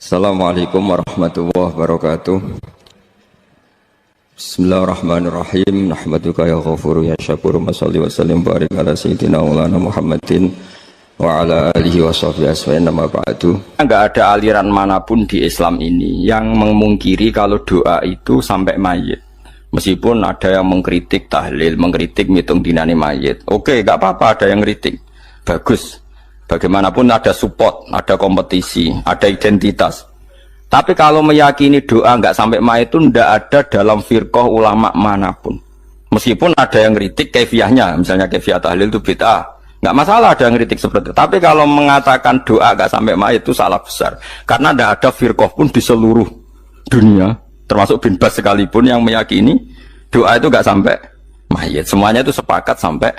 Assalamualaikum warahmatullahi wabarakatuh. Bismillahirrahmanirrahim. Nahmaduka ya ghafuru ya syakuru. Mashalli wa sallim barik ala sayyidina maulana Muhammadin wa ala alihi wa sahbihi asma'in nama ba'du. Enggak ada aliran manapun di Islam ini yang memungkiri kalau doa itu sampai mayit. Meskipun ada yang mengkritik tahlil, mengkritik ngitung dinane mayit. Oke, enggak apa-apa ada yang kritik. Bagus. Bagaimanapun ada support, ada kompetisi, ada identitas. Tapi kalau meyakini doa nggak sampai mayit itu ndak ada dalam firqah ulama manapun. Meskipun ada yang kritik kefiahnya, misalnya kefiah tahlil itu bid'ah, nggak masalah ada yang kritik seperti itu. Tapi kalau mengatakan doa nggak sampai mayit itu salah besar. Karena ndak ada firqah pun di seluruh dunia, termasuk bin Baz sekalipun yang meyakini doa itu nggak sampai mayit. Semuanya itu sepakat sampai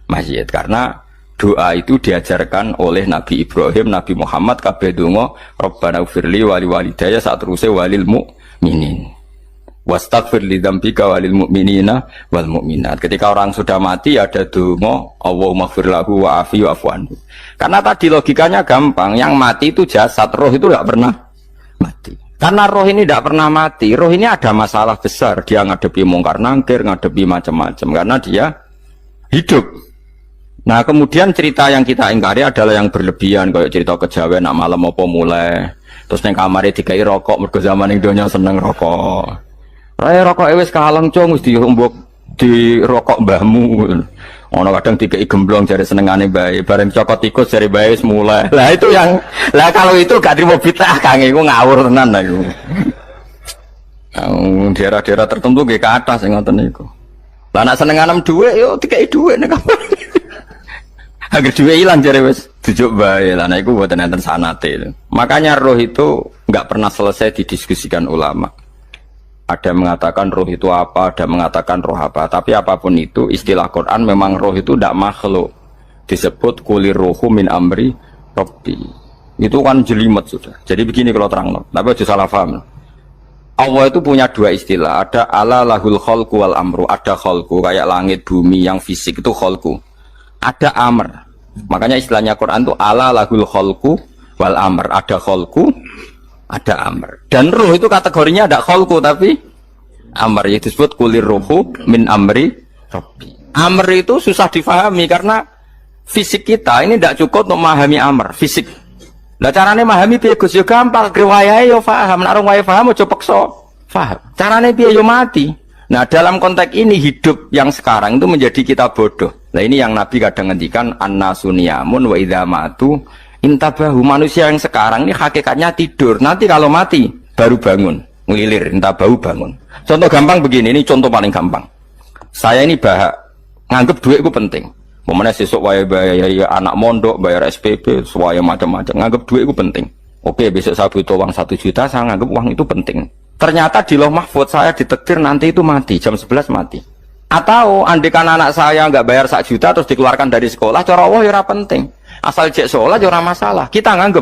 mayit karena doa itu diajarkan oleh Nabi Ibrahim, Nabi Muhammad, kabeh donga Rabbana ufirli wali walidayya saat terusé walil mu'minin wastaghfir li dzambika walil mu'minina wal mu'minat. Ketika orang sudah mati ada donga Allahumma ighfir lahu wa afi wa'fu anhu. Karena tadi logikanya gampang, yang mati itu jasad, roh itu tidak pernah mati. Karena roh ini tidak pernah mati, roh ini ada masalah besar, dia ngadepi mungkar nangkir, ngadepi macam-macam karena dia hidup. Nah kemudian cerita yang kita ingkari adalah yang berlebihan, kayak cerita kejawen nak malam apa mulai terus neng kamar dikai rokok mergo zaman ning donya seneng rokok. Raya rokok wis kaleng cung wis diombok di rokok mbahmu. Ono kadang dikai gemblong jare senengane bae, bareng cokot tikus jare bae wis mulai. Lah itu yang kalau itu gak trimo bid'ah Kang, iku ngawur tenan lah iku. Daerah-daerah tertentu nggih ke atas sing ngoten niku. Lah nek senenganem dhuwit yo dikai dhuwit nek agar juga hilang jare wis tujuk bae lah, nah iku mboten enten sanate. Makanya roh itu nggak pernah selesai didiskusikan ulama. Ada yang mengatakan roh itu apa, ada yang mengatakan roh apa. Tapi apapun itu istilah Quran memang roh itu tidak makhluk. Disebut kulir rohu min amri rabbi. Itu kan jelimet sudah. Jadi begini kalau terang, tapi aja salah paham. Allah itu punya dua istilah. Ada ala lahul khalqu wal amru. Ada khalqu kayak langit bumi yang fisik itu khalqu. Ada amr, makanya istilahnya Quran itu ala lahul khalqu wal amr. Ada khalqu, ada amr. Dan ruh itu kategorinya ada khalqu tapi amr, yaitu disebut kulir ruhu min amri rabbi. Amr itu susah difahami karena fisik kita ini tidak cukup untuk memahami amr fisik. Nah caranya memahami piye Gus yo gampang, riwayahe yo paham, nek ora wae paham aja paksa paham. Caranya piye yo mati. Nah dalam konteks ini hidup yang sekarang itu menjadi kita bodoh. Nah ini yang Nabi kadang ngendikan an-nasu niyamun wa idza matu intabahu. Manusia yang sekarang ini hakikatnya tidur. Nanti kalau mati baru bangun, ngelilir, intabahu bangun. Contoh gampang begini, ini contoh paling gampang. Saya ini nganggep duit itu penting. Momennya sesuk wae bayar anak mondok, bayar SPP, semuanya macam-macam. Nganggep duit itu penting. Oke, besok saya butuh uang 1 juta, saya nganggep uang itu penting. Ternyata di Lauh Mahfudz saya ditakdir nanti itu mati, jam 11 mati. Atau andikan anak saya nggak bayar 1 juta terus dikeluarkan dari sekolah, cara Allah ya penting. Asal cek sholat ya masalah. Kita nganggep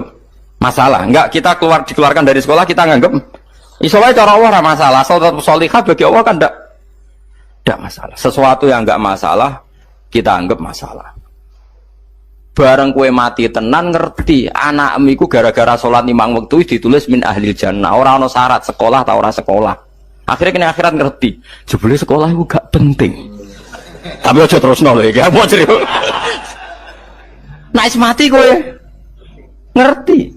masalah. Enggak, kita dikeluarkan dari sekolah kita nganggep isolah cara Allah masalah. Asal tetap sholihah bagi Allah kan enggak masalah. Sesuatu yang enggak masalah kita anggap masalah. Bareng kue mati tenan ngerti anakmu iku gara-gara sholat 5 waktu ditulis min ahlil jannah. Orang ono syarat sekolah atau orang sekolah. Akhirnya kena akhirat ngerti, jebule sekolah itu gak penting. Tapi aja terus nol ya, mau cerita. Nah, mati kowe ngerti.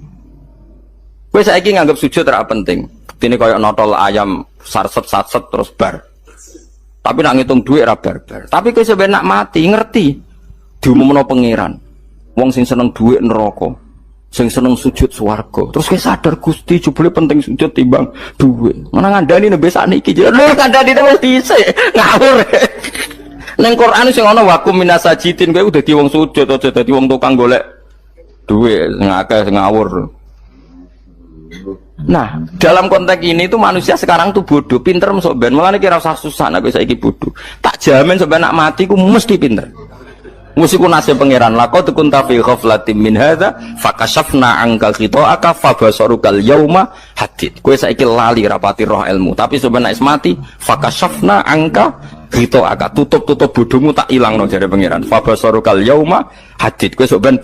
Kowe saiki nganggep sujud ora penting. Ini koyo notol ayam sarset terus bar. Tapi nak ngitung duit ora bar-bar. Tapi kowe sebenarnya nak mati ngerti. Diumumno pangeran. Wong sing seneng duit neraka. Sing seneng sujud swarga. Terus kowe sadar Gusti jebule penting sujud timbang duit. Mana ngandani nembe sakniki lho kandhani wis dhisik. Ngawur. Ning Quran sing ana wakum minasajidin kowe dadi wong sujud aja dadi wong tukang golek duit ngakeh ngawur. Nah, dalam konteks ini tuh manusia sekarang tuh bodoh, pinter mesok ben. Mulane kira usah susah nek saiki bodoh. Tak jamin sampe nak mati ku mesti pinter. Musiku nasib pangeran laqad kunta fi ghaflatin min hadza fakashafna anka khita'aka fabasarukal yauma hadid. Kowe saiki lali rapati roh ilmu, tapi sebenarnya mati fakashafna anka khita'aka, tutup bodohmu tak ilangno jare pangeran. Fabasarukal yauma hadid. Kowe sok ben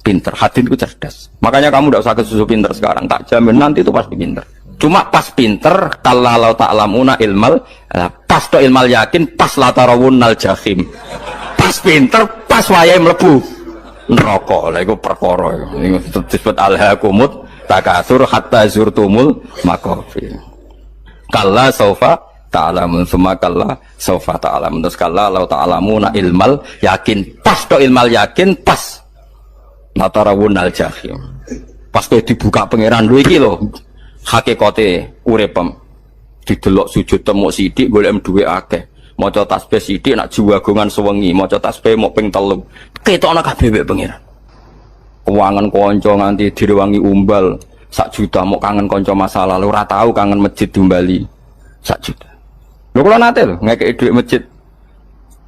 pinter. Hadin itu cerdas. Makanya kamu tidak usah kesusu pinter sekarang. Tak jamin nanti itu pasti pinter. Cuma pas pinter, kalau ta'lamuna ilmal, pas to ilmal yakin, pas latarawunnal jahim. Pas pinter, pas wayai mlebu neraka. Lha iku perkara iku disebut alhaakumut takatsur hatta zurtumul maqabir. Kalla saufa ta'lamun, summa kalla saufa ta'lamun. Terus kalla law ta'lamuna ilmal yakin, pas to ilmal yakin, pas latarawunnal jahim. Pas to dibuka pangeran lho iki lho. Hakikate uripem didelok sujud temu sithik golek dhuwit akeh maca tasbih sithik nak jiwagongan sewengi maca tasbih mok ping 3 ketokno kabeh mek pangeran keuangan kanca nganti direwangi umbal 1 juta mok kangen kanca masa lalu ora tau kangen masjid diumbali 1 juta lho kula nate lho ngekeki dhuwit masjid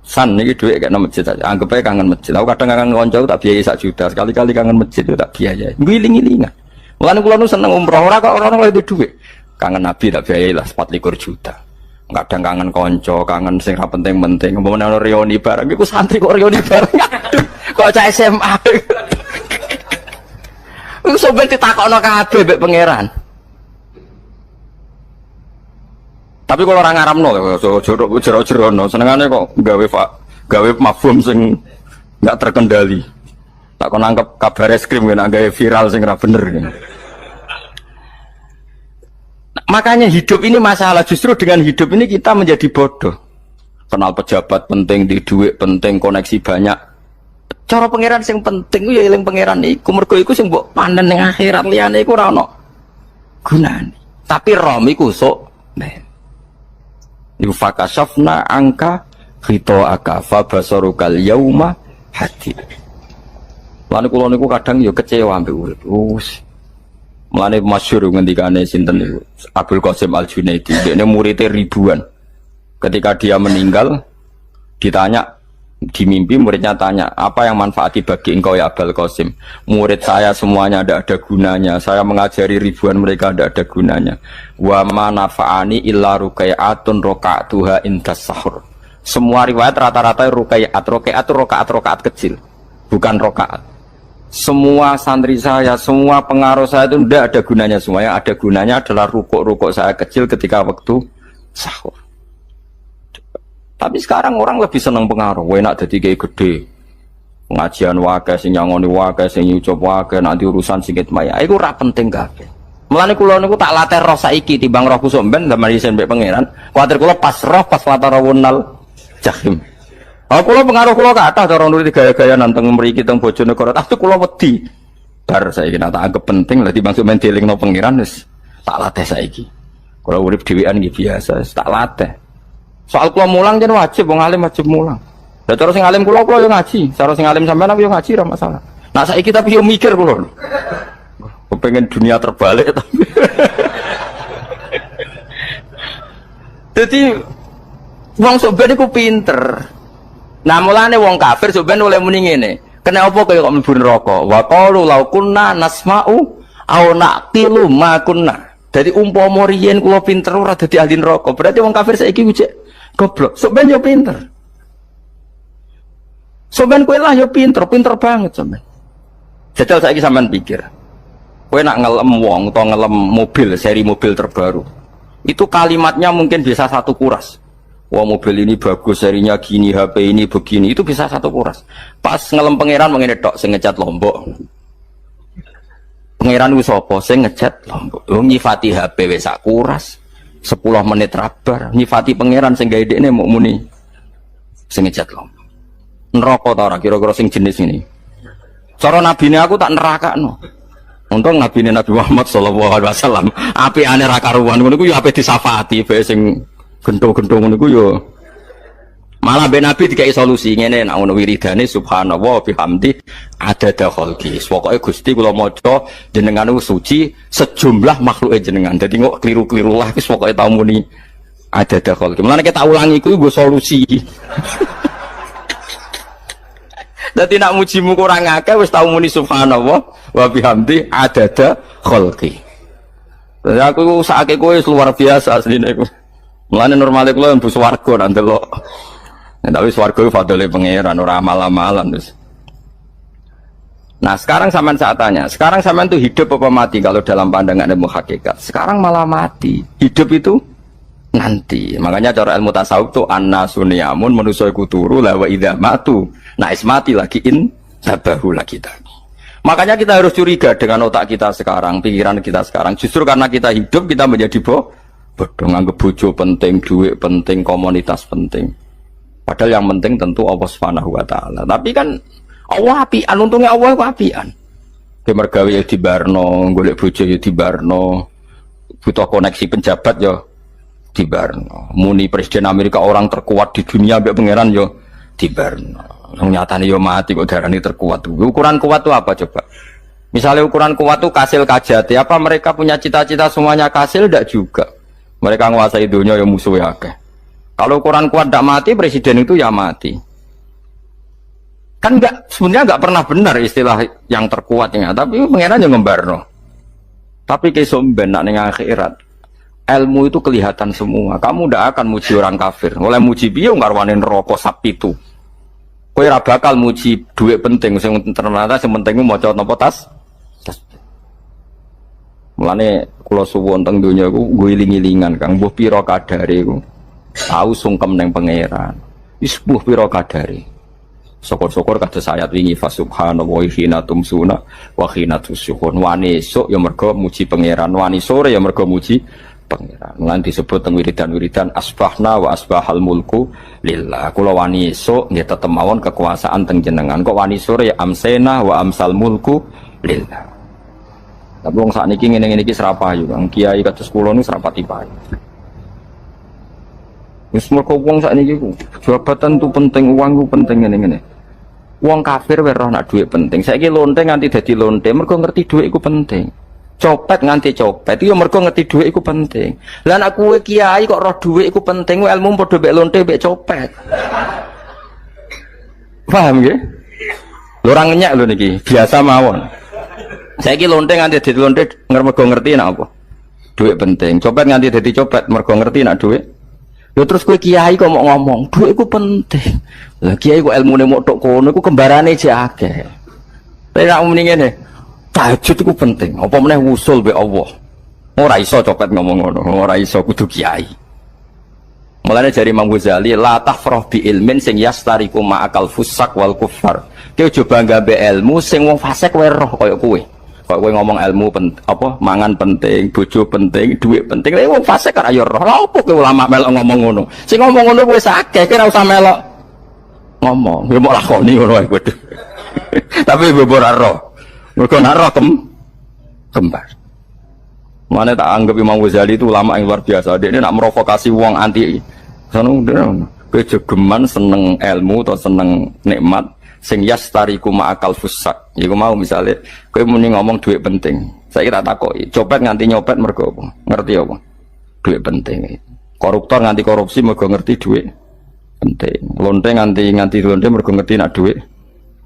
san niki dhuwit kena masjid saja anggap ae kangen masjid aku kadang kangen kanca tak biayai 1 juta sekali-kali kangen masjid tak biayai ngiling-ngilingan. Mulane kula nu seneng umroh ora kok ora oleh duwe. Kangen Nabi tak biayai lah 24 juta. Kadang kangen kanca, kangen sing ra penting-penting. Umpamane ana reuni bareng iku santri kok reuni bareng. Aduh, kok cah SMA. Iku sampe ditakokno kabeh mbek pangeran. Tapi kalau orang ngaramno jero-jerono senengane kok gawe mafhum sing enggak terkendali. Tak kon nangkep kabar eskrim kan gawe viral sing ra bener kan. Makanya hidup ini masalah, justru dengan hidup ini kita menjadi bodoh. Kenal pejabat penting, di duit penting, koneksi banyak. Cara pangeran sing penting ku ya eling pangeran iku, mergo iku sing mbok panen ning akhirat, liyane iku ora ono gunane. Tapi rom iku sok men. Iku fakasafna angka khitoaka fa basarukal yauma hadid. Lan kula niku kadang ya kecewa ambek urip. Mulane masyhur ngendikane sinten niku Abdul Qasim Al-Junaidi, dekne muridé ribuan. Ketika dia meninggal ditanya di mimpi, muridnya tanya, "Apa yang manfaati bagi engkau ya Abdul Qasim?" "Murid saya semuanya tidak ada gunanya. Saya mengajari ribuan mereka tidak ada gunanya. Wa ma nafa'ani illa ruqai'atun raqa'tuha indas sahur." Semua riwayat rata-rata ruqai'at, rakaat kecil, bukan rakaat. Semua santri saya, semua pengaruh saya itu tidak ada gunanya semua. Yang ada gunanya adalah rukuk-rukuk saya kecil ketika waktu sahur. Tapi sekarang orang lebih senang pengaruh. Enak jadi kayak gede. Pengajian wakai, sing nyangoni wakai, sing nyucup wakai, nanti urusan singkit maya. Itu ora penting kabeh. Mulane kula niku tak latih roh saiki timbang roh kusuk ben zaman isen mbek pangeran. Kuwatir kula pas roh pas latarawunal jahim. Oh, kula pengaruh kula kathah cara nuruti gaya-gaya nanteng mriki teng Bojonegoro, tapi kula wedi. Bar saiki tak anggap penting lah timbang sampeyan dielingno pangeran wis tak latih saiki. Kula urip dhewean iki biasa, tak latih. Soal kula mulang jen wajib, wong alim wajib mulang. Lah cara sing alim kula yo ngaji, cara sing alim sampean aku yo ngaji ora masalah. Nah saiki tapi yo mikir kula. Kepengen dunia terbalik tapi. Jadi wong sobat iku pinter. Nah mulane wong kafir soben oleh muni ngene. Kena apa kaya kok mlebu neraka? Wa qalu law kunna nasma'u aw naqilu ma kunna. Dadi umpama riyen kula pinter ora dadi ahli neraka. Berarti wong kafir saiki ku cek goblok. Soben yo pinter. Soben kowe lah yo pinter, pinter banget soben. Jajal saiki sampean pikir. Kowe nak ngelem wong utawa ngelem mobil, seri mobil terbaru. Itu kalimatnya mungkin bisa 1 kuras. Wah mobil ini bagus, serinya gini, HP ini begini, itu bisa 1 kuras. Pas ngelem pangeran mengene tok sing ngecat Lombok. Pangeran ku sapa sing ngecat Lombok? Oh nyifati HP wis sak kuras. 10 menit rabar, nyifati pangeran sing gawe dekne mok muni sing ngecat Lombok. Neraka ta ora kira-kira sing jenis ini. Cara nabine aku tak nerakakno. Untung nabine Nabi Muhammad sallallahu alaihi wasallam apikane ra karuan ngono ku yo ape disafati bae sing gento-gento ngono ku yo malah ben Nabi dikai solusi ngene nek ono wiridane subhanallah bihamdi adada khalqi. Pokoke Gusti kula maca jenengan suci sejumlah makhluke jenengan. Dadi kok kliru-kliru lah wis pokoke tau muni adada khalqi. Mulane kita ulangi iku nggo solusi. Dadi nak mujimu kurang akeh wis tau muni subhanallah wa bihamdi adada khalqi. Dadi aku sakake kowe luar biasa asline iku. Mulane normale kula mlebu swarga nang delok. Nek wis swarga fadhole pangeran ora amal-amalan wis. Nah sekarang sampean saat tanya, sekarang sampean tuh hidup apa mati kalau dalam pandangan ilmu hakikat? Sekarang malah mati. Hidup itu nanti. Makanya cara ilmu tasawuf tuh anna sunyamun manusia iku turu la wa idza matu. Nah mati lagi tabahu lagi tadi. Makanya kita harus curiga dengan otak kita sekarang, pikiran kita sekarang. Justru karena kita hidup kita menjadi bodoh, nganggep bojo penting, duit penting, komunitas penting. Padahal yang penting tentu Allah Subhanahu wa taala. Tapi kan Allah apian, untungnya Allah itu apian. Ke mergawe ya di Barno, golek bojo ya di Barno, butuh koneksi penjabat ya di Barno. Muni presiden Amerika orang terkuat di dunia mbek pangeran ya di Barno. Nyatane ya mati kok darani terkuat. Ukuran kuat itu apa coba? Misalnya ukuran kuat itu kasil kajati, apa mereka punya cita-cita semuanya kasil? Tidak juga. Mereka menguasai dunia ya musuhnya akeh. Kalau ukuran kuat tidak mati, presiden itu ya mati. Kan enggak, sebenarnya enggak pernah benar istilah yang terkuatnya, tapi pengenan yang ngembarno. Tapi kesomben nak ning akhirat, ilmu itu kelihatan semua. Kamu tidak akan muji orang kafir. Oleh muji piye ngarwane neraka sapi itu. Kowe ora bakal muji duit penting, sing ternyata sing penting maca napa tas. Mulane kula suwun teng donya iku guling-gilingan Kang, mbuh pira kadare iku. Tahu sungkem ning pangeran. Wis mbuh pira kadare. Syukur-syukur kados ayat wingi fa subhanallahi hina tumsuna wa hina tusyuhun. Wani esuk ya mergo muji pangeran, wani sore ya mergo muji pangeran. Lan disebut teng wiridan-wiridan asbahna wa asbahal mulku lillah. Kula wani esuk nggih tetep mawon kekuasaan teng jenengan. Kok wani sore ya amsena wa amsal mulku lillah. Tapi wong sakniki ngene-ngene iki serapayu, Kang. Kiai kados kula niku serapati payu. Wis mergo wong sakniki jabatan tu penting, uang ku penting ngene-ngene. Wong kafir wae roh nak dhuwit penting. Saiki lonte nganti dadi lonte mergo ngerti dhuwit iku penting. Copet nganti copet iku mergo ngerti dhuwit iku penting. Lah nek kowe kiai kok roh dhuwit iku penting, ilmu padha mek lonte mek copet. Paham nggih? Lho ora ngenyek lho niki, biasa mawon. Saiki lonte nganti dadi lonte mergo ngerti nek apa? Dhuwit penting. Copet nganti dadi copet mergo ngerti nek dhuwit. Ya terus kowe kiai kok mau ngomong, dhuwit iku penting. Lah kiai kok ilmune mok tok kono iku kembarane jek akeh. Tapi nek muni ngene, tahajud iku penting. Apa meneh wusul be Allah. Ora iso copet ngomong ngono, ora iso kudu kiai. Mulane jari Imam Ghazali, la tafrah bi ilmin sing yastariku ma'akal fusak wal kufar. Kowe aja bangga be ilmu sing wong fasik kowe roh kaya kowe. Kok kowe ngomong ilmu apa mangan penting, bojo penting, duit penting. Lah wong fasik kan ayo roh. Lah opo kowe ulama melok ngomong ngono? Sing ngomong ngono wis akeh, kowe ora usah melok ngomong. Ya mok lakoni ngono wae kowe. Tapi ora roh. Mergo nek roh kembar. Mana tak anggap Imam Ghazali itu ulama yang luar biasa. Dia ini nak merokokasi wong anti. Sono kowe jogeman seneng ilmu atau seneng nikmat sing yastariku ma'akal fusak. Iku mau misale kowe muni ngomong duit penting. Saya kira takoki, copet nganti nyopet mergo apa? Ngerti apa? Duit penting. Koruptor nganti korupsi mergo ngerti duit penting. Lonte nganti lonte mergo ngerti nak duit.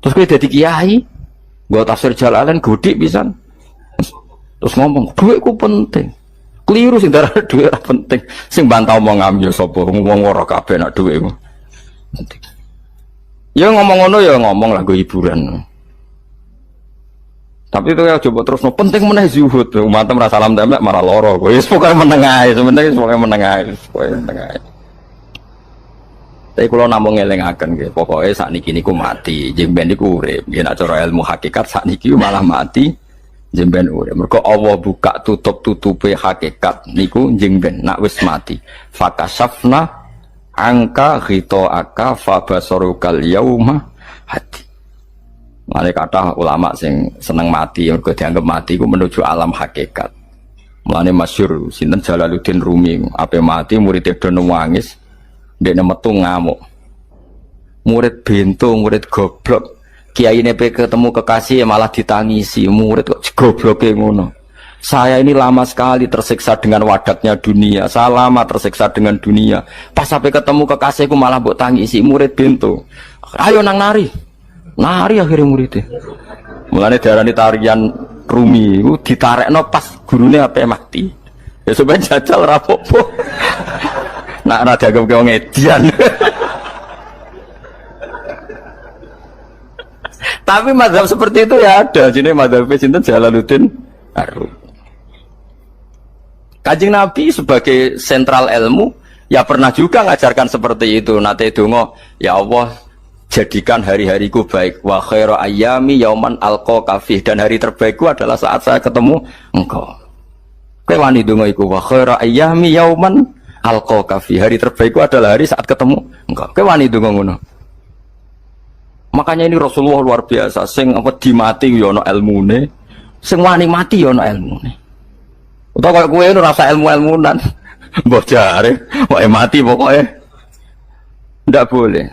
Terus kowe dadi kiai, nggo tafsir Jalalain godik pisan. Terus ngomong, duitku penting. Keliru sing darah duit ora penting. Sing bantah omong ya sapa? Wong ora kabeh nak duitku. Penting. Ya ngomong ngono ya ngomong lah gue hiburan. Tapi itu ya coba terus no penting meneh zuhud. Umatem ra salam templek marah loro. Wis pokoke meneng ae, sebenarnya pokoke meneng ae, pokoke meneng ae. Tapi kula namung ngelingaken nggih, pokoke sakniki niku mati, jemben niku urip. Yen nek cara ilmu hakikat sakniki malah mati, jemben urip. Mergo Allah buka tutup-tutupe hakikat niku jemben nak wis mati. Fakasafna angka ghitoaka fabasarukal yauma hati. Mane kata ulama sing seneng mati mergo dianggap mati ku menuju alam hakikat. Mulane masyhur sinten Jalaluddin Rumi, ape mati murid do nangis, ndekne metu ngamuk. Murid bento, murid goblok. Kiai ini ketemu kekasih malah ditangisi, murid kok gobloke ngono. Saya ini lama sekali tersiksa dengan wadatnya dunia. Saya lama tersiksa dengan dunia. Pas sampai ketemu kekasihku malah mbok tangisi, murid bento. Ayo nang nari. Nari akhirnya muridnya. Mulane diarani tarian Rumi iku ditarekno pas gurune ape mati. Ya sampeyan jajal ra apa-apa. Nak ra dianggap wong edian. Tapi mazhab seperti itu ya ada. Jadi mazhab sinten Jalaluddin Ar-Rumi. Kanjeng Nabi sebagai sentral ilmu ya pernah juga ngajarkan seperti itu. Nate donga, ya Allah jadikan hari-hariku baik. Wa khairu ayyami yauman alqa kafih, dan hari terbaikku adalah saat saya ketemu engkau. Kowe wani donga iku wa khairu ayyami yauman alqa kafih. Hari terbaikku adalah hari saat ketemu engkau. Kowe wani donga ngono. Makanya ini Rasulullah luar biasa, sing apa dimati ya ana ilmune, sing wani mati ya ana ilmune. Utawa kaya kowe ora rasa ilmu-ilmunan. Mbok jare, wae mati pokoknya. Ndak boleh.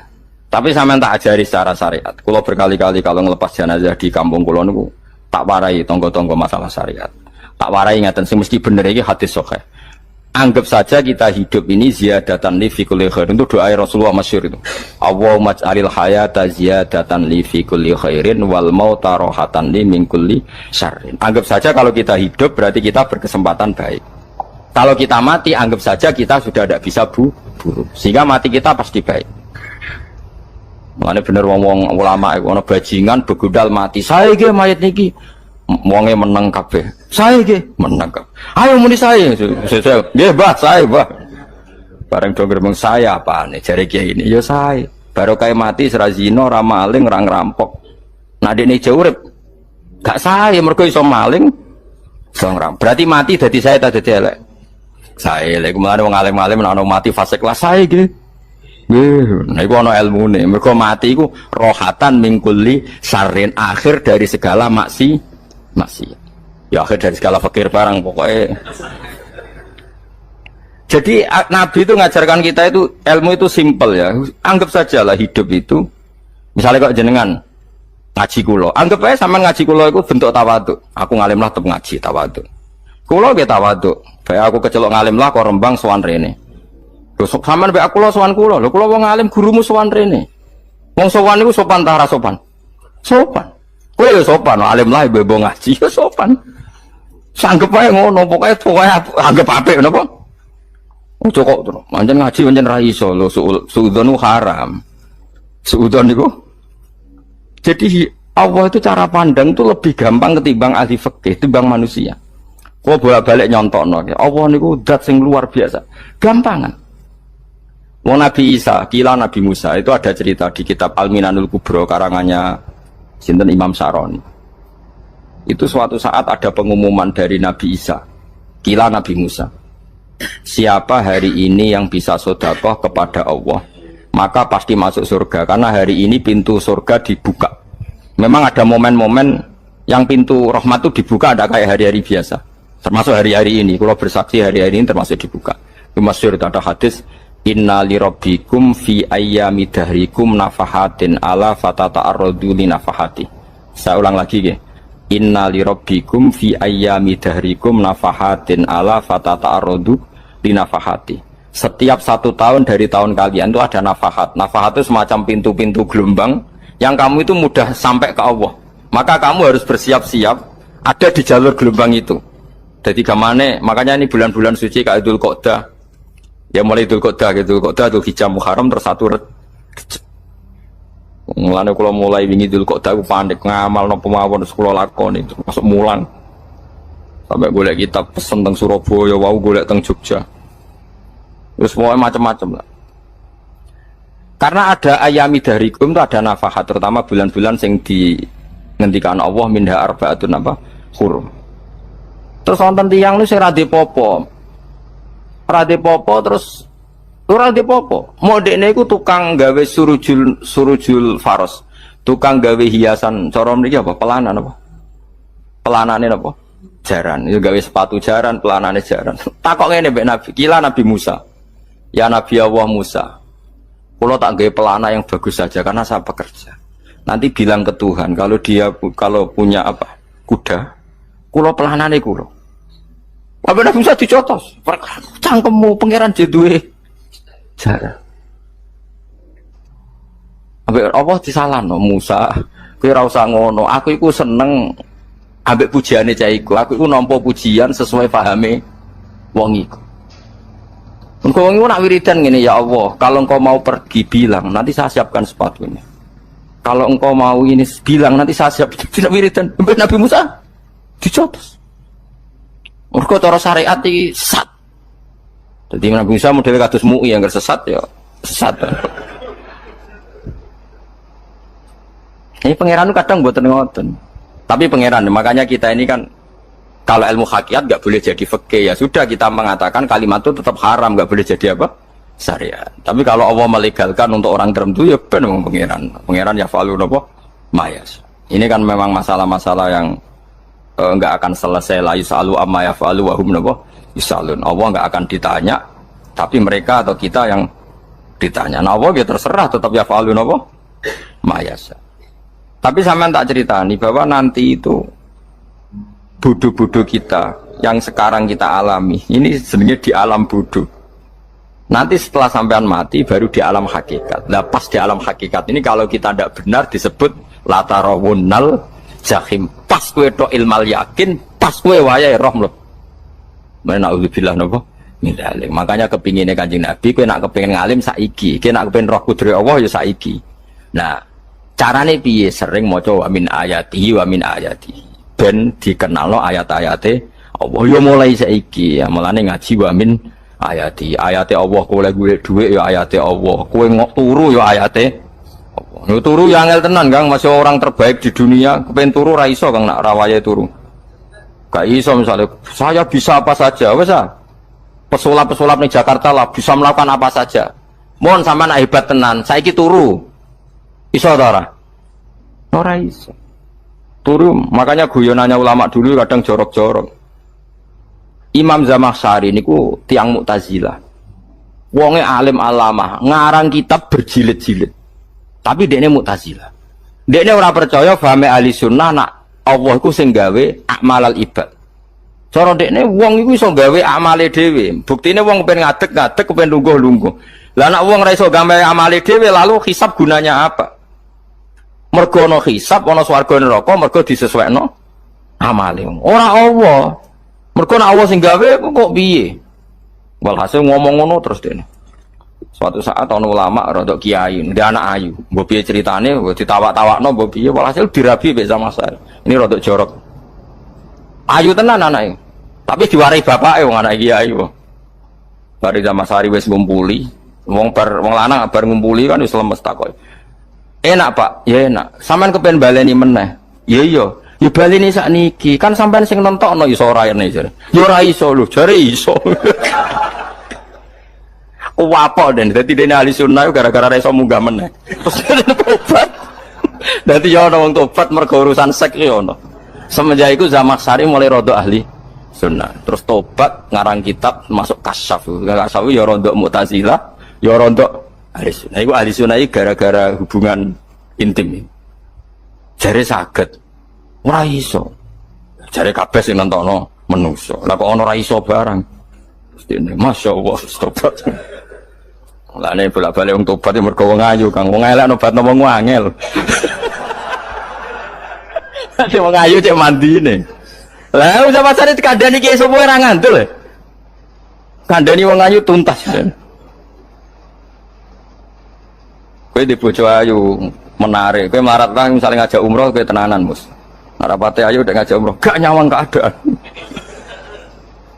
Tapi sampean tak ajari secara syariat. Kula berkali-kali kalau ngelepas jenazah di kampung kula niku tak warai tonggo-tonggo masalah syariat. Tak warai ngaten sing mesti bener iki hadis sahih. Anggap saja kita hidup ini ziyadatan li fi kulli khair. Itu doa Rasulullah masyhur itu. Allahumma ij'alil hayata ziyadatan li fi kulli khairin wal mauta rahatan li min kulli syarrin. Anggap saja kalau kita hidup berarti kita berkesempatan baik. Kalau kita mati anggap saja kita sudah tidak bisa buruk. Sehingga mati kita pasti baik. Mulane bener wong-wong ulama iku ana bajingan begudal mati. Saya iki mayit niki wonge meneng kabeh. Saya iki meneng kabeh. Ayo muni saya. Nggih, Mbah, saya, Mbah. Bareng do gremeng saya apane jare kiai ini? Ya saya. Baru kae mati ora zina, ora maling, ora ngerampok. Nah dekne jauh urip. Gak saya mergo iso maling, iso ngerampok. Berarti mati dadi saya ta dadi elek. Saya lek kemarin wong alim-alim ana mati fase kelas saya iki. Nggih, nah iku ana ilmune. Mergo mati iku rohatan mingkuli sarin, akhir dari segala maksiat. Ya akhir dari segala fakir barang pokoknya. Jadi Nabi itu ngajarkan kita itu ilmu itu simpel ya. Anggap saja lah hidup itu. Misalnya kok jenengan ngaji kulo, anggap aja sama ngaji kulo itu bentuk tawaduk. Aku ngalim lah tetap ngaji tawaduk. Kulo ge tawaduk. Baik aku kecelok ngalim lah kok rembang sowan rene. Terus sampean bae aku lo sowan kulo. Lho kulo wong ngalim gurumu sowan rene. Wong sowan niku sopan ta ora sopan? Sopan. Kowe yo sopan, alim lah ibu ngaji yo sopan. Sanggep ae ngono, pokoknya anggap apik napa? Ojo kok terus. Pancen ngaji pancen ra iso lho, suudzon haram. Suudzon niku. Jadi Allah itu cara pandang itu lebih gampang ketimbang ahli fikih, ketimbang manusia. Kok bolak-balik nyontokno. Allah niku zat sing luar biasa. Gampangan. Wong Nabi Isa, kila Nabi Musa itu ada cerita di kitab Al-Minanul Kubro karangannya sinten Imam Syaroni. Itu suatu saat ada pengumuman dari Nabi Isa, kila Nabi Musa. Siapa hari ini yang bisa sedekah kepada Allah, maka pasti masuk surga. Karena hari ini pintu surga dibuka. Memang ada momen-momen yang pintu rahmat itu dibuka, ada kayak hari-hari biasa. Termasuk hari-hari ini. Kalau bersaksi hari-hari ini termasuk dibuka. Itu masyhur itu ada hadis. Inna li rabbikum fi ayyami dahrikum nafahatin ala fatata'arradu li nafahati. Saya ulang lagi ya. Inna li rabbikum fi ayyami dahrikum nafahatin ala fatata'arradu li nafahati. Setiap 1 tahun dari tahun kalian itu ada nafahat. Nafahat itu semacam pintu-pintu gelombang yang kamu itu mudah sampai ke Allah. Maka kamu harus bersiap-siap ada di jalur gelombang itu. Jadi kemana? Makanya ini bulan-bulan suci kayak Dzul Qa'dah. Ya mulai Dzul Qa'dah gitu, Dzul Hijjah Muharram terus 1 Rajab. Mulane kula mulai wingi Dzul Qa'dah aku panik ngamal napa mawon terus kula lakoni masuk mulang. Sampai golek kitab pesen teng Surabaya, wau golek teng Jogja. Terus semua macam-macam lah. Karena ada ayami darikum itu ada nafahat, terutama bulan-bulan sing di ngendikan Allah minha arba'atun apa? Hurum. Terus wonten tiyang niku sing ra dipopo. Rade popo terus ora dipopo. Modekne iku tukang gawe surujul faros. Tukang gawe hiasan cara mriki apa? Pelanan apa? Pelanane apa? Jaran. Itu gawe sepatu jaran, pelanane jaran. Takok ngene mbek Nabi, kila Nabi Musa. Ya Nabi Allah Musa. Kula tak gawe pelana yang bagus saja karena saya pekerja. Nanti bilang ke Tuhan kalau punya apa? Kuda. Kula pelanane kula. Apa Nabi Musa dicotos? Cangkemmu pangeran duwe jaran. Ambek apa disalahno Musa? Kowe ora usah ngono. Aku iku seneng ambek pujiane cah iku. Aku iku nampa pujian sesuai pahame wong iku. Engko wong iku nak wiridan ngene, ya Allah, kalau engkau mau pergi bilang, nanti saya siapkan sepatunya. kalau engkau mau ini bilang nanti saya siap tidak wiridan. Nabi Musa dicotos. Mergo cara syariat iki sesat. Jadi Nabi Musa model kados MUI yang sesat ya sesat. Ini pangeran kadang buatan ngoten. Tapi pangeran, makanya kita ini kan kalau ilmu hakikat nggak boleh jadi fikih, ya sudah kita mengatakan kalimat itu tetap haram, nggak boleh jadi apa? Syariat. Tapi kalau Allah melegalkan untuk orang tertentu ya benar memang pangeran. Pangeran ya falu apa? Mayas. Ini kan memang masalah-masalah yang nggak akan selesai. La yusalu amma yafalu wa hum napa? Yusalun. Allah nggak akan ditanya, tapi mereka atau kita yang ditanya. Nah, Allah ya terserah tetap ya falu napa? Mayas. Tapi sampean tak ceritani bahwa nanti itu bodoh-bodoh kita yang sekarang kita alami ini sebenarnya di alam bodoh. Nanti setelah sampean mati baru di alam hakikat. Nah pas di alam hakikat ini kalau kita tidak benar disebut latarawunnal jahim. Pas kue do ilmal yakin, pas kue wayai roh loh. Na'udzubillah napa min dzalik. Makanya kepinginnya Kanjeng Nabi kue nak kepingin ngalim saiki, kue nak kepingin roh kudri Allah ya saiki. Nah carane piye sering maca wa min ayatihi wa min ayatihi ben dikenalno ayat-ayate Allah ya mulai saiki ya mulane ngaji wa min ayati ayate Allah kowe golek dhuwit ya ayate Allah kowe turu ya ayate Allah yo turu ya angel tenan Kang masih orang terbaik di dunia kepen turu ra iso Kang nak rawaye turu gak iso misalnya saya bisa apa saja wis ah pesulap-pesulap ning Jakarta lah bisa melakukan apa saja mohon sampean hebat tenan saiki turu iso ta ora? Ora iso. Turu, makanya guyonannya ulama dulu kadang jorok-jorok. Imam Zamakhsyari niku tiang Mu'tazilah. Wonge alim alamah, ngarang kitab berjilid-jilid. Tapi dekne Mu'tazilah. Dekne ora percaya fahame ahli sunnah nak Allah iku sing gawe akmalal ibad. Cara dekne wong iku iso gawe amale dhewe. Buktine wong kepen ngadeg-ngadeg, kepen lungguh-lungguh. Lah nek wong ora iso gawe amale dhewe lalu hisab gunanya apa? Mergo ana hisab ana swarga neraka mergo disesuaikno amale. Ora Allah. Mergo nek Allah sing gawe kok piye? Walhasil ngomong ngono terus dene. Suatu saat ana ulama rada kiai, ndek anak ayu. Mbok piye critane, mbok ditawak-tawakno mbok piye walhasil dirabi mek sama saya. Ini rada jorok. Ayu tenan anake. Tapi diwarai bapake wong anak kiai kok. Bari Zamasari wis ngumpuli, wong lanang bar ngumpuli kan wis lemes takoki. Enak Pak, ya enak. Sampean kepen baleni meneh. Ya iya, ya baleni sakniki. Kan sampean sing nentokno iso ora rene jare. Ya ora iso lho, jare iso. Kuwapok den, dadi dene ahli sunnah gara-gara iso munggah meneh. Terus tobat. Dadi ya ana wong tobat mergo urusan sek ya ono. Semenjak iku Zamakhsyari mulai rada ahli sunnah. Terus tobat ngarang kitab masuk kasyaf. Kasyaf ya rada Mu'tazilah, ya rada ahli sunnah. Iku ahli sunnah gara-gara hubungan intim. Jare saged. Ora iso. Jare kabeh sing nentokno menungso. Lah kok ana ora iso barang. Mestine masyaallah tobat. Lah nek bolak-balik wong tobat ya mergo wong ayu Kang. Wong elek nobatno wong angel. Ate wong ayu cek mandine. Lah usah pasane dikandani ki sapa ora ngandel. Kandani wong ayu tuntas. Kowe di bojo ayu menarik, kowe melarat kan misalnya ngajak umroh kowe tenanan mus. Narapate ayu udah ngajak umroh, gak nyawang keadaan.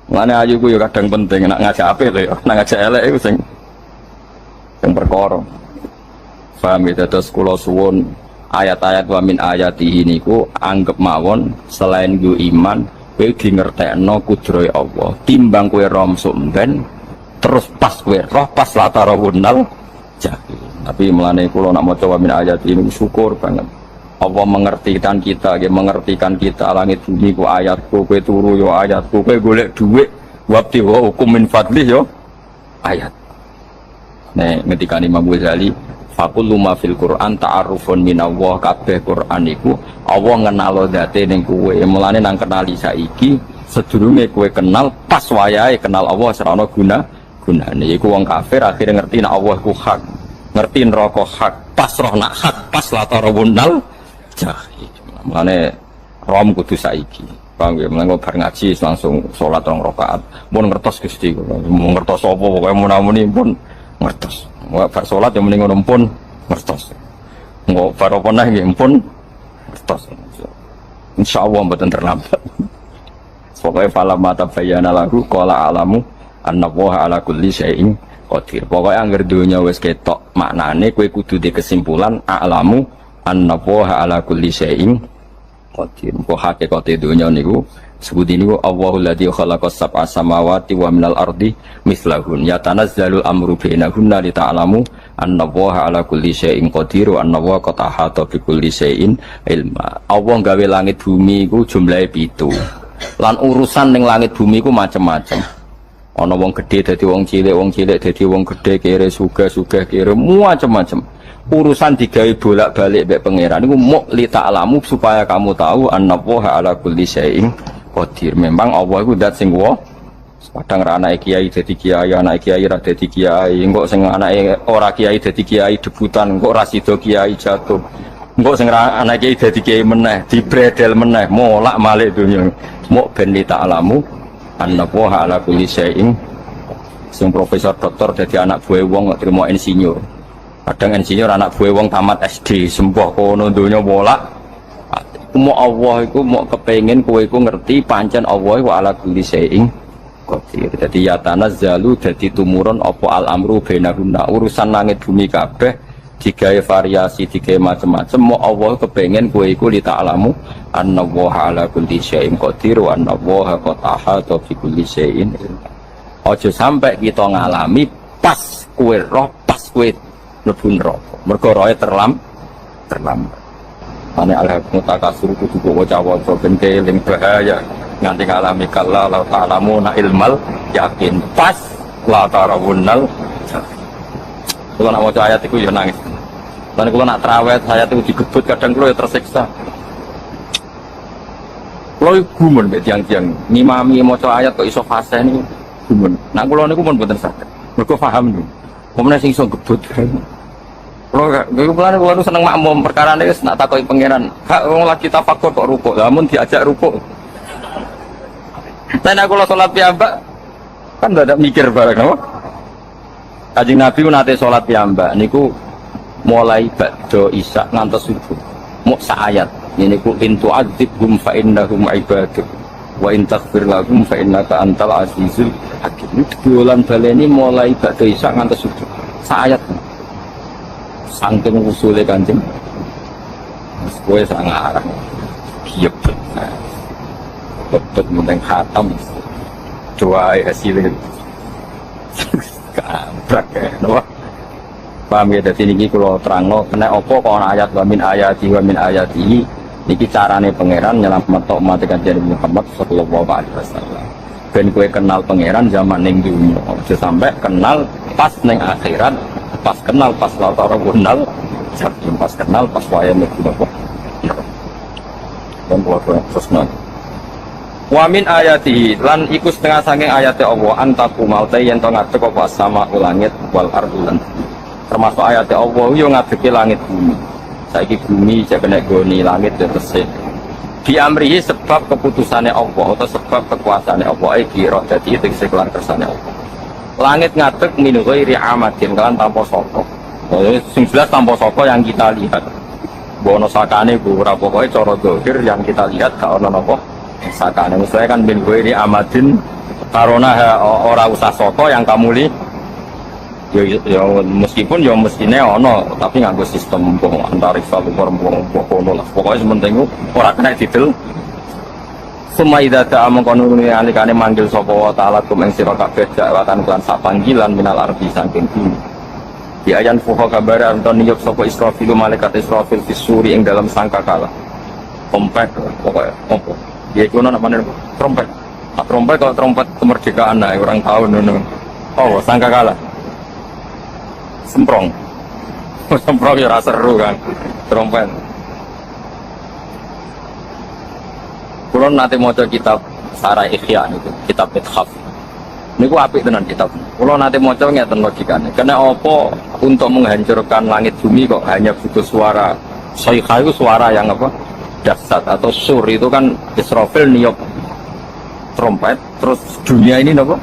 Mana ayu ku yo kadang penting, nak ngajak apik lho ya, nak ngajak elek iku sing perkara. Paham ya terus kula suwun ayat-ayat wa min ayatihi niku anggap mawon selain gue iman, kowe di ngertekno kudrohe Allah. Timbang kowe romsuk mben terus pas kowe roh pas latarawunnal jahil. Tapi melane kula nak maca wa min ayat ini syukur banget. Allah mengertikan kita, mengertikan kita langit bumi ku ayatku, kowe turu yo ayatku, kowe golek dhuwit wabti wa hukum min fadlih yo ayat. Nek ngendikane Imam Ghazali, faqullu ma fil Qur'an ta'arufun minallah, kabeh Qur'an iku Allah ngenalo zate ning kowe. Mulane nang kenali saiki sedurunge kowe kenal pas wayahe kenal Allah serana gunane. Iku wong kafir akhire ngerti nek Allah ku hak. Ngerti neraka hak, pas roh nak hak, pas latarawunnal jahil. Mulane rom kudu saiki. Paham ya, mulane bar ngaji langsung salat 2 rakaat. Mun ngertos Gusti, mun ngertos apa pokoke mun-muni pun ngertos. Bar salat ya mending ngono pun ngertos. Nggak baru pernah pun terus. Insyaallah mboten terlambat. Pokoknya fala mata bayana lagu qala alamu annallaha ala kulli syai'in qadir. Pokoknya angger donya wis ketok maknane kowe kudu di kesimpulan alamu annallaha ala kulli syai'in qadir. Kok hakikate donya niku sebut ini Allahul ladzi khalaqas sab'a samawati wa minal ardi mislahun yatanazzalul amru bainahunna li ta'lamu annallaha ala kulli syai'in qadir wa annallaha qad ahata bi kulli syai'in ilma. Allah gawe langit bumi iku jumlahe 7. Lan urusan ning langit bumi ku macam-macam. Ana wong gedhe dadi wong cilik dadi wong gedhe, kere sugih kere macam-macam. Urusan digawe bolak-balik mbek pangeran niku muk li ta'lamu supaya kamu tahu annallaha ala kulli syai'in qadir. Memang Allah iku zat sing kadang ra anake kiai dadi kiai, anake kiai ra dadi kiai, engko sing anake ora kiai dadi kiai debutan, engko ra sida kiai jatuh. Engko sing anake kiai dadi kiai meneh, dibredel meneh, molak malik dunya. Muk ben li ta'lamu annallaha ala kulli syai'in. Sing profesor doktor dadi anak buah wong kok trimo insinyur. Kadang insinyur anak buah wong tamat SD, sembah kono donya bolak. Mau Allah iku mau kepengin kowe iku ngerti pancen Allah wa ala kulli syai'in qadir. Dadi ya tanazzalu dadi tumurun apa al amru bainahunna. Urusan langit bumi kabeh digawe variasi, digawe macam-macam. Mau Allah kepengin kowe iku li ta'lamu annallaha ala kulli syai'in qadir wa annallaha qad ahata bi kulli syai'in. Aja sampai kita ngalami pas kowe roh, pas kowe mlebu neraka. Mergo roe terlambat. Ane alhaqmu takasur kudu waca-waca ben keling bahaya nganti ngalami kala la ta'lamu na ilmal yakin pas la tarawunnal. Kalau nak waca ayat itu ya nangis. Dan kalau nak terawih ayat itu digebut kadang kalau ya tersiksa. Kalau gumun mbek tiang-tiang ngimami maca ayat kok iso fase niku gumun. Nah kula niku pun mboten saged. Mergo paham niku. Pomene sing iso gebut. Kalau seneng makmum perkara ini nak takoki pangeran. Kak wong lagi tafakur kok rukuk. Lah mun diajak rukuk. Saya kalau sholat piyambak kan ndak ada mikir bareng apa? Kanjeng Nabi nate sholat piyambak niku mulai ba'da isya ngantos subuh. Muk sak ayat. Niku in tu'adzibhum fa innahum ibaduk wa in taghfir lahum fa innaka antal azizul hakim. Bulan baleni mulai ba'da isya ngantos subuh. Sak ayat. Sangking usule Kanjeng. Kowe sak ngarang. Kiyebet. Bebet mending khatam. Doa hasilnya. Kabrak ya, no? Paham ya, dari ini kalau terangno kena opo kau ayat wa min ayati niki carane pangeran nyelamat umat Kanjeng Muhammad sallallahu alaihi wasallam. Ben kowe kenal pangeran zaman ning dunya, aja sampai kenal pas ning akhirat, pas kenal pas latara gunal, pas kenal pas wayahe mlebu apa. Dan terus nanti. Wa min ayatihi lan iku setengah saking ayate Allah antaku maute yen to ngadeg apa sama langit wal ardh. Termasuk ayate Allah yo ngadegi langit bumi. Saiki bumi jek kena goni langit ya resik. Di amrihi sebab keputusannya Allah atau sebab kekuasaannya Allah iki roh dadi tegese kelan kersane Allah. Langit ngadeg min ghairi amadin kan tanpa saka. Sing jelas tanpa saka yang kita lihat. Bono sakane ku ora pokoke cara zahir yang kita lihat gak ono napa. Sakane misalnya kan bin gue ini amadin karena orang usah soko yang kamu li ya meskipun ya mestinya ono tapi nganggo sistem bohong antariksa luar bohong lah pokoknya sementing orang kena titel semua idada among konuni alikane manggil soko ta'ala kum ing sira kabeh dakwatan kelan sak panggilan minal ardi saking bumi di ayan fuha kabar anton niyuk soko Israfil malaikat Israfil fisuri ing dalam sangkakala kompak pokoknya opo. Ya itu nama trompet. Trompet kalau trompet kemerdekaan lah orang tahu nono. Oh sangka kalah. Semprong. Semprong ya rasa seru kan. Trompet. Kalau nanti mau kitab Sarah Ikhya itu kitab Ithaf. Ini ku apik tenan kitab. Kalau nanti mau ngeten logikanya. Karena apa untuk menghancurkan langit bumi kok hanya butuh suara. Soikha itu suara yang apa? Dasar atau sur itu kan Israfil niup trompet terus dunia ini nopo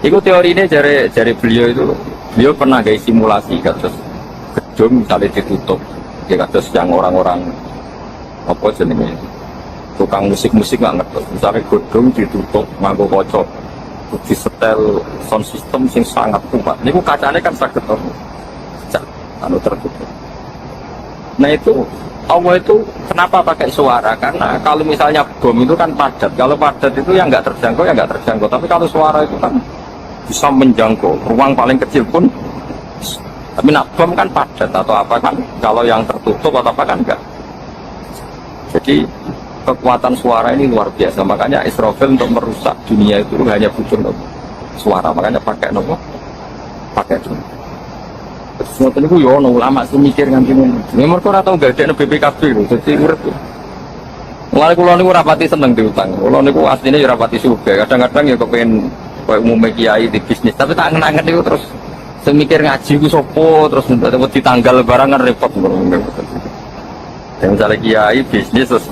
itu teori ini dari beliau itu beliau pernah guys simulasi kan terus gedung misalnya ditutup, ya kados yang orang-orang apa jenenge tukang musik nggak ngerti, misalnya gedung ditutup nganggo kaca, disetel sound system sing sangat kuat. Niku kacanya kan saged anu tertutup. Nah itu Allah itu kenapa pakai suara? Karena kalau misalnya bom itu kan padat. Kalau padat itu yang nggak terjangkau, ya nggak terjangkau. Tapi kalau suara itu kan bisa menjangkau ruang paling kecil pun. Tapi nak bom kan padat atau apa kan? Kalau yang tertutup atau apa kan enggak. Jadi kekuatan suara ini luar biasa. Makanya Israfil untuk merusak dunia itu hanya butuh suara. Makanya pakai nopo, pakai itu. Semua itu yo ulama sih mikir nganti ngono. Memang kok ora tau gadekno BPKB lho, dadi urip. Mulane kula niku rapati seneng diutang. Kula niku asline ya rapati sugih. Kadang-kadang ya kepengin koyo umume kiai di bisnis, tapi tak ngenangen niku terus sing mikir ngaji ku sapa, terus wedi tanggal barang kan repot ngono. Yang misalnya kiai bisnis terus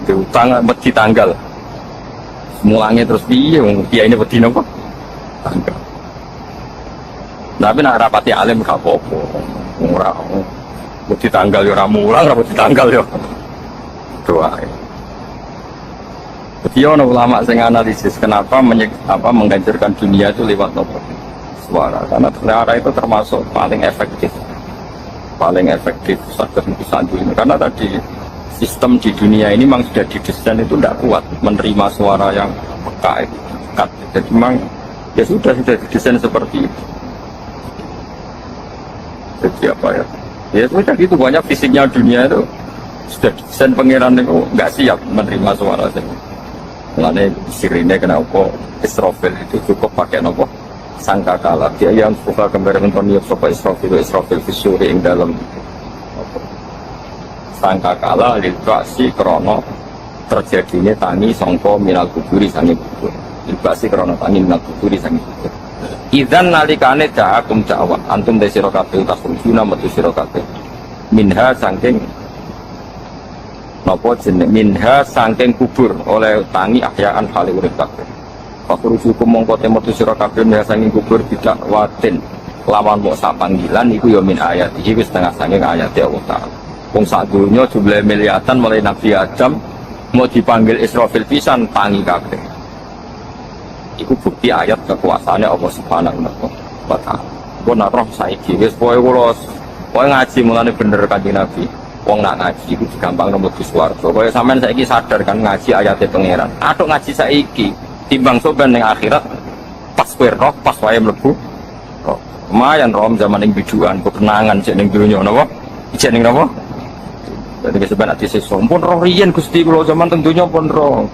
diutang wedi tanggal. Mulangnya terus piye wong kiai ini wedi napa? Tanggal. Tapi nak rapati alim gak apa-apa. Ora wedi tanggal yo ora mulang, ora wedi tanggal yo. Doa. Jadi ono ulama sing analisis kenapa menghancurkan dunia itu lewat nopo? Suara. Karena suara itu termasuk paling efektif. Paling efektif saged bisa dunia. Karena tadi sistem di dunia ini memang sudah didesain itu tidak kuat menerima suara yang peka itu. Jadi memang ya sudah didesain seperti itu. Jadi apa ya? Ya sudah gitu, banyak fisiknya dunia itu sudah desain pangeran itu nggak siap menerima suara itu. Mulanya sirine kenapa Israfil itu cukup pakai nopo sangkakala. Dia yang suka kembali mentonio sopa Israfil visuri yang dalam sangkakala literasi krono terjadinya tangi songko minal kuburi sangi kubur. Literasi krono tangi minal kuburi sangi kubur. Idzan nalikane da'akum da'wa antum de sira kabeh tasrujuna metu sira kabeh minha saking napa jeneng minha saking kubur oleh tangi ahyaan hale urip kabeh pakurujukum mongko metu sira kabeh minha saking kubur tidak watin lawan mok sak panggilan iku ya min ayat iki wis setengah saking ayat Allah Taala wong sak donya jumlah miliatan mulai Nabi Adam mau dipanggil Israfil pisan tangi kabeh. Iku bukti ayat kekuasaannya Allah Subhanahu wa Ta'ala. Kau nak roh saiki, wes poe ngaji mulane bener kanjeng Nabi. Wong nak ngaji, itu gampang nomor di suarga. Poe sampean saiki sadar kan ngaji ayatnya pangeran. Atuk ngaji saiki, timbang soban yang akhirat, pas kowe roh, pas wae mlebu. Roh. Lumayan roh zaman yang biduan, ketenangan cek ning dunya napa? Cek ning napa? Jadi sebenarnya ati sesuk pun roh riyen Gusti kula zaman teng dunya pun roh.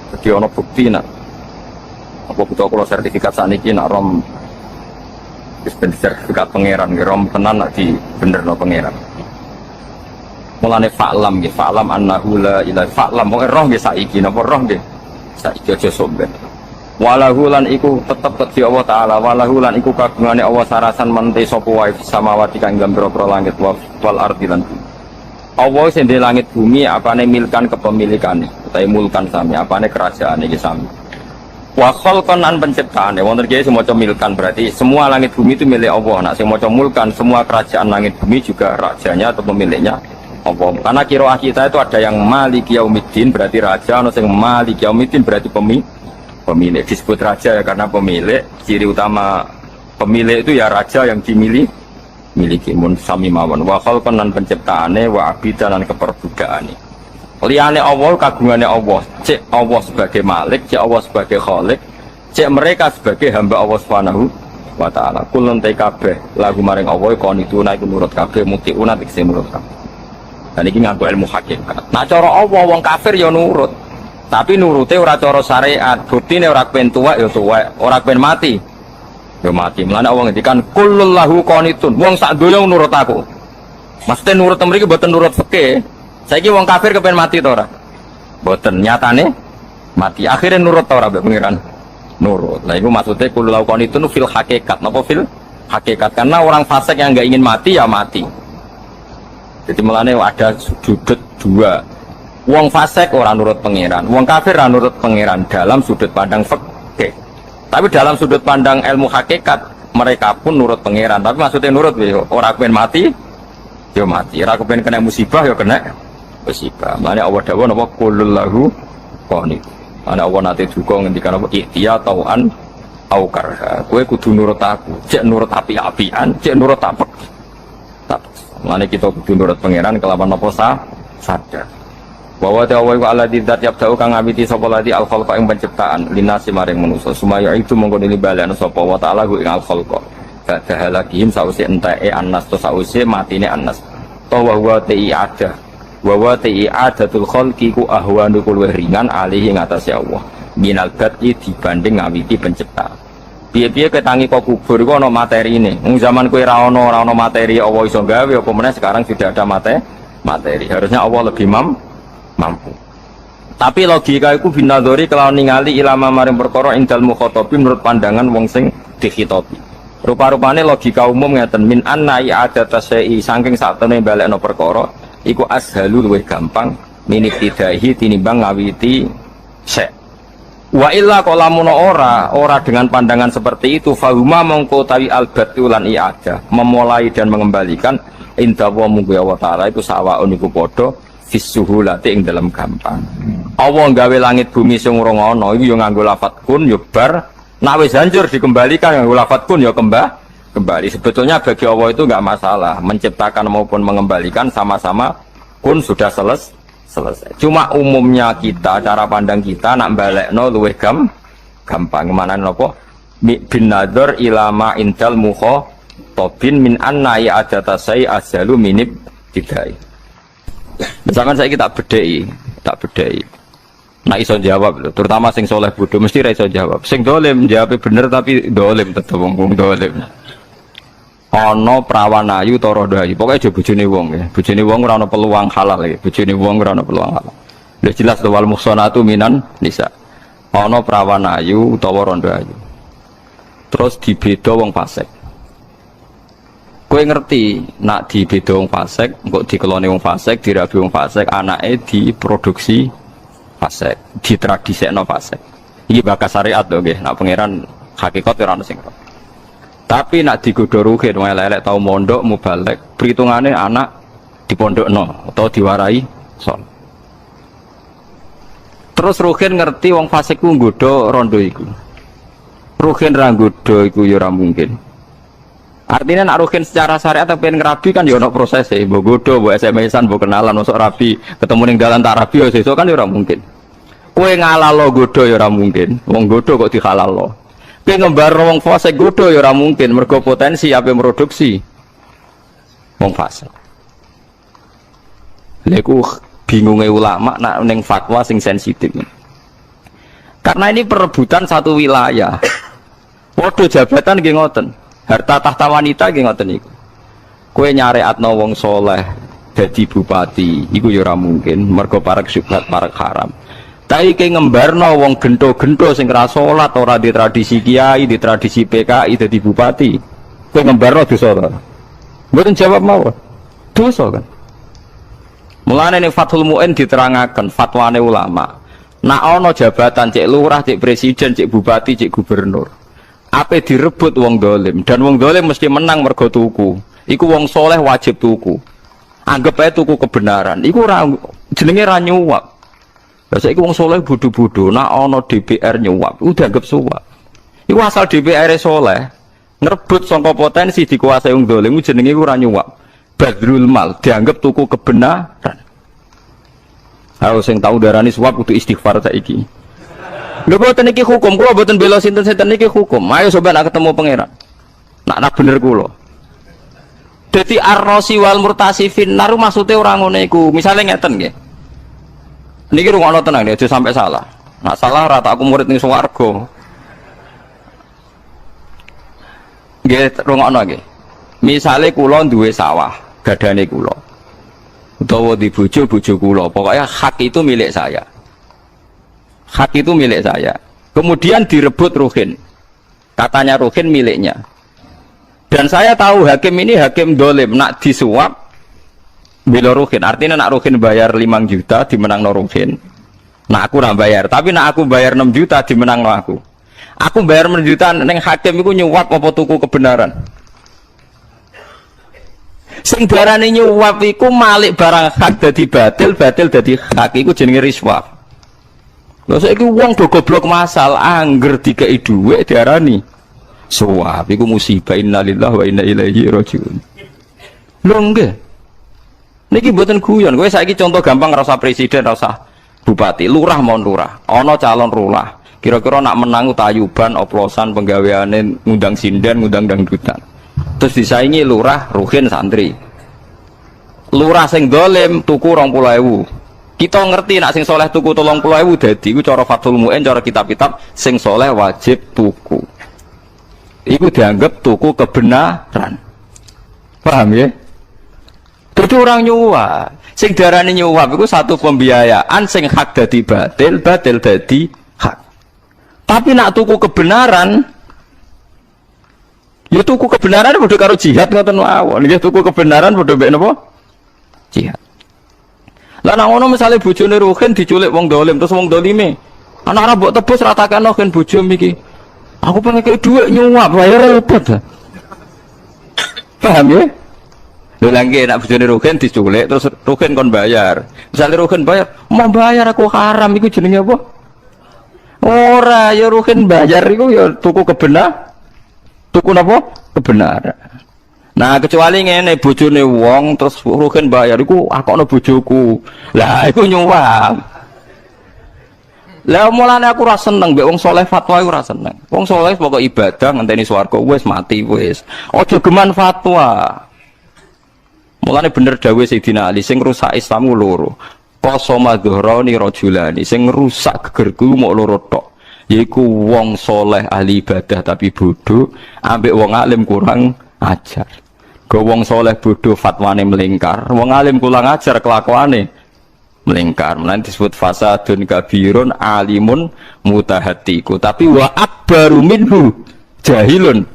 Jadi ono bukti nak apa butuh kalau sertifikat saniki nak rom sertifikat pangeran rom tenan nak di bener no pangeran mulane fa'lam nggih fa'lam annahu la ilaha fa'lam wong roh nggih saiki napa roh nggih saiki aja sombeng walahu lan iku tetep kedhi Allah taala walahu lan iku kagungane Allah sarasan mente sapa wae samawati kang dalam pira-pira langit wal ardi lan Allah sing di langit bumi apane milkan kepemilikane utawi mulkan sami apane kerajaan iki sami wa khalqan an penciptaane wonten kiye semoga milkan berarti semua langit bumi itu milik Allah. Nah sing maca mulkan semua kerajaan langit bumi juga rajanya atau pemiliknya Allah. Karena qiraah kita itu ada yang Maliki Yaumiddin berarti raja, ono sing Maliki Yaumiddin berarti pemilik. Disebut raja ya karena pemilik. Ciri utama pemilik itu ya raja yang miliki mun sami mawon wa khalqan lan penciptaane wa abidan lan keperbudaane liyane Allah kagungane Allah cek Allah sebagai malik cek Allah sebagai khalik cek mereka sebagai hamba Allah Subhanahu wa taala kulun te kabeh lagu maring Allah kon itu naik nurut kabeh mutiuna tekse nurut kabeh dan iki nganggo ilmu hakikat nah cara Allah wong kafir ya nurut tapi nurute ora cara syariat buktine ora kepen tuwek ya tuwek ora kepen mati ya mati. Mulane Allah ngendikan kullul lahu qanitun. Wong sak donya nurut aku. Maksudnya nurut mriki mboten nurut fikih. Saiki wong kafir kepen mati to ora? Mboten, nyatane mati. Akhirnya nurut to ora mbek pengiran? Nurut. Lah iku maksudnya kullul lahu qanitun fil hakikat. Napa fil hakikat? Karena orang fasik yang enggak ingin mati ya mati. Jadi mulane ada sudut dua. Wong fasik ora nurut pengiran, wong kafir ora nurut pengiran dalam sudut pandang fikih. Tapi dalam sudut pandang ilmu hakikat mereka pun nurut pangeran. Tapi maksudnya nurut yo ora kepen mati, yo mati. Ora kepen kena musibah yo kena musibah. Mane Allah dawuh napa qulul lahu qanit. Ana Allah nate duka ngendikan apa ihtiya tauan au karha. Kowe kudu nurut aku. Cek nurut api-apian, cek nurut apa? Tak. Mane kita kudu nurut pangeran kelawan apa sadar. Bahwa ta'awa wa alladzi dzat yabda'u kang ngawiti sapa ladi al-khalqa ing penciptaan linasi maring manusa sumaya itu mongko nilibalen sapa wa ta'ala ing al-khalqa badha lagihim sause enteke annas to sause matine annas to wa ta'ada wa ta'adatul khalqi ku ahwanu luwih ringan alih ing atase Allah minal bad'i dibanding ngawiti penciptaan piye-piye ketangi kok kubur iku ana materine wong zaman kowe ora ana materi Allah iso gawe apa meneh sekarang sudah ada materi harusnya Allah lebih mampu. Tapi logika itu binadori kalau ningali ilama maring perkara indal mukhotobi menurut pandangan wong sing dikhitobi. Rupa-rupane logika umum ngeten min anna i'adata syai'i saking satene balekno perkara iku ashalu luwih gampang minit tidahi tinimbang ngawiti syai'. Wa illa qalamun ora dengan pandangan seperti itu fahuma mongko tawi albat ulan i'adah memulai dan mengembalikan inda wa munggu Allah taala iku sawaun iku padha fisuhulati ing dalam gampang. Allah gawe langit bumi sing ora ana iku ya nganggo lafat kun ya bar nek wis hancur dikembalikan nganggo lafat kun ya kembali. Sebetulnya bagi Allah itu enggak masalah menciptakan maupun mengembalikan sama-sama kun sudah selesai. Cuma umumnya kita cara pandang kita nak balekno luwih gampang. Mana napa bin nadhar ilama indal mukho tobin min anna ya adata sai azalu minib tidai. Misalkan saya tak bedai. Nak iso jawab, terutama sing soleh bodoh mesti ra iso jawab. Sing dolim jawab bener tapi dolim tetep wong dolim. Ana prawan ayu ta rondo ayu, pokoke aja bojone wong ya. Bojone wong ora ana peluang halal ya. Bojone wong ora ana peluang halal. Udah jelas wal muhsanatu minan nisa. Ana prawan ayu utawa rondo ayu. Terus dibeda wong fasik. Kowe ngerti nak dibeda wong fasik, engko dikelone wong fasik, dirabi wong fasik, anake diproduksi fasik, ditradisekno fasik. Iki bakas syariat lho nggih, nak pangeran hakikat ora ono sing. Tapi nak digodho ruhin wong elek tau mondok mubalek, perhitungane anak dipondokno atau diwarai sol. Terus ruhin ngerti wong fasik ku nggodho rondo iku. Ruhin ra nggodho iku ya ora mungkin. Artinya nak ruhin secara syariat tapi ngerabi kan ya ono proses e, mbok godho, mbok SMS-an, mbok kenalan, masuk rabi, ketemu ning dalan tak rabi ya sesuk kan ya ora mungkin. Kowe ngalalo godho ya ora mungkin. Wong godho kok dihalalno. Kowe ngembarno wong fasik godho ya ora mungkin, mergo potensi ape produksi wong fasik. Lha iku bingunge ulama nak ning fatwa sing sensitif. Karena ini perebutan satu wilayah. Waduh jabatan nggih ngoten. Harta tahta wanita nggih ngoten niku. Kowe nyareatno wong soleh dadi bupati, iku ya ora mungkin, mergo parek syubhat, parek haram. Tapi kowe ngembarno wong gento-gento sing ora salat, ora di tradisi kiai, di tradisi PKI dadi bupati. Kowe ngembarno dosa ta? Mboten jawab mawon. Dosa kan. Mulane ning Fathul Mu'in diterangaken fatwane ulama. Nak ana jabatan cek lurah, cek presiden, cek bupati, cek gubernur. Ape direbut wong dolim dan wong dolim mesti menang mergo tuku. Iku wong soleh wajib tuku. Anggap ae tuku kebenaran. Iku jenenge ra nyuwap. Lah saiki wong soleh bodho-bodho nak ana DPR nyuwap, udah anggap suwap. Iku asal DPR soleh ngrebut sangka potensi dikuasai wong dolim jenenge iku ra nyuwap. Badrul mal dianggap tuku kebenaran. Harus sing tau darani suwap kudu istighfar saiki. Lho boten iki hukum, kula boten bela sinten-sinten iki hukum. Ayo coba nak ketemu pangeran. Nak bener kula. Dadi ar-rasi wal murtasifin nar maksude ora ngono iku. Misale ngeten nggih. Niki rungokno tenang nggih, aja sampai salah. Nak salah ora tak aku murid ning swarga. Nggih rungokno nggih. Misale kula duwe sawah, gadane kula. Utawa di bojo kula, pokoknya hak itu milik saya. Hak itu milik saya. Kemudian direbut ruhin. Katanya ruhin miliknya. Dan saya tahu hakim ini hakim dolim. Nak disuap bila ruhin. Artinya nak ruhin bayar 5 juta dimenang no ruhin. Nak aku nak bayar. Tapi nak aku bayar 6 juta dimenang no aku. Aku bayar menjutaan neng hakim iku nyuwap apa tuku kebenaran. Sing darane nyuwap iku malik barang hak dadi batil, batil dadi hak iku jenenge riswah. Lha saiki wong do goblok masal angger dikeki dhuwit diarani suwap iku musibah, innalillahi wa inna ilaihi rajiun. Lho nggih. Niki mboten guyon, kowe saiki contoh gampang rasa presiden, rasa bupati, lurah mon lurah. Ana calon lurah. Kira-kira nak menang tayuban, oplosan, penggaweane ngundang sinden, ngundang dangdutan. Terus disaingi lurah, ruhin, santri. Lurah sing dolim tuku 20.000. Kita ngerti nak sing soleh tuku 30.000 dadi iku cara Fathul Mu'in, cara kitab-kitab sing soleh wajib tuku. Iku dianggap tuku kebenaran. Paham ya? Dadi orang nyuwap. Sing darane nyuwap iku satu pembiayaan sing hak dadi batil, batil dadi hak. Tapi nak tuku kebenaran, ya tuku kebenaran padha karo jihad ngoten mawon. Nggih tuku kebenaran padha mbek napa? Jihad. Lah nang ngono misale bojone Ruhin diculik wong dolim, terus wong dolime anak-anak mbok tebus ratakno kan bojom iki. Aku pengen kei dhuwit nyuwap, bayar repot. Paham ya? Lho lagi nak bojone Ruhin diculik terus Ruhin kon bayar. Misale Ruhin bayar, mau bayar aku haram iku jenenge apa? Ora ya Ruhin bayar iku ya tuku kebenar. Tuku napa? Kebenaran. Nah, kecuali ngene bojone wong terus Ruhin bayar iku akokno bojoku. Lah iku nyuwap. Lah mulane aku ora seneng mbek wong saleh fatwa iku ora seneng. Wong saleh pokok ibadah ngenteni swarga wis mati wis. Aja geman fatwa. Mulane bener dawuh Sayyidina Ali sing rusak Islam loro. Qasama dhuhrani rajulani sing rusak gegerku mok loro tok. Yaiku wong soleh ahli ibadah tapi bodoh, ambek wong alim kurang ajar. Go wong soleh bodoh fatwane melingkar, wong alim kurang ajar kelakuane melingkar. Mulane disebut fasadun kabirun alimun mutahatiku. Tapi wa akbaru minhu jahilun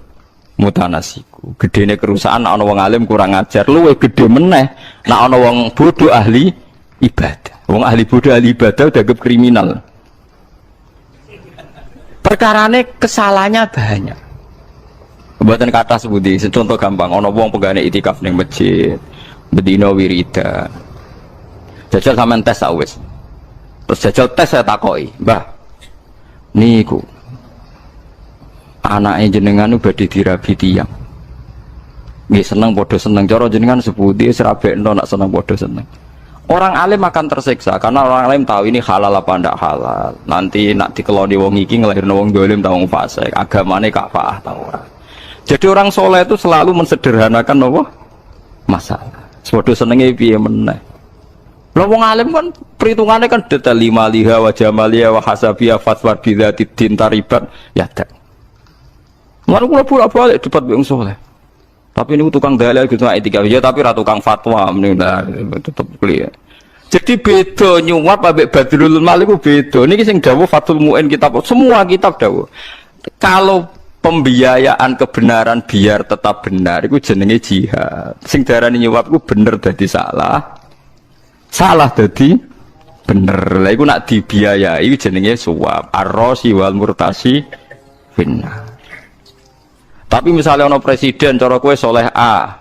mutanasiku. Gedene kerusakan ana wong alim kurang ajar, luwih gedhe meneh nek ana wong bodoh ahli ibadah. Wong ahli bodoh ahli ibadah dianggap kriminal. Perkarane kesalahannya banyak. Kebuatan kata sebudi, secontoh gampang. Ono wong pegane itikaf ning masjid, bedino wirida. Jajal sampean tes awis. Terus jajal tes saya takoki, Mbah. Niku anake jenengan badhe dirabi tiyang. Nggih seneng padha seneng cara jenengan sebudi serabekno nak seneng padha seneng. Orang alim akan tersiksa karena orang alim tahu ini halal apa ndak halal. Nanti nak dikeloni wong iki ngelahirno wong dolim ta wong fasik, agamane kafaah ta ora. Jadi orang soleh itu selalu mensederhanakan apa? Masalah. Sepodo senenge piye meneh. Lah wong alim kan perhitungannya kan detail lima liha wa jamaliha wa hasabiha fatwa bidzati din taribat ya tak. Mari kula bolak-balik debat wong soleh. Tapi ini tukang dalil gitu etika ya tapi ra tukang fatwa meneh tetep clear. Jadi beda nyuwap ambek badrul mal iku beda. Niki sing dawuh Fathul Mu'in kitab semua kitab dawuh. Kalau pembiayaan kebenaran biar tetap benar iku jenenge jihad. Sing darani nyuwap iku bener dadi salah. Salah dadi bener. Lah iku nak dibiayai jenenge suwap. Ar-rasi wal murtasi benar. Tapi misalnya ono presiden cara kowe soleh A,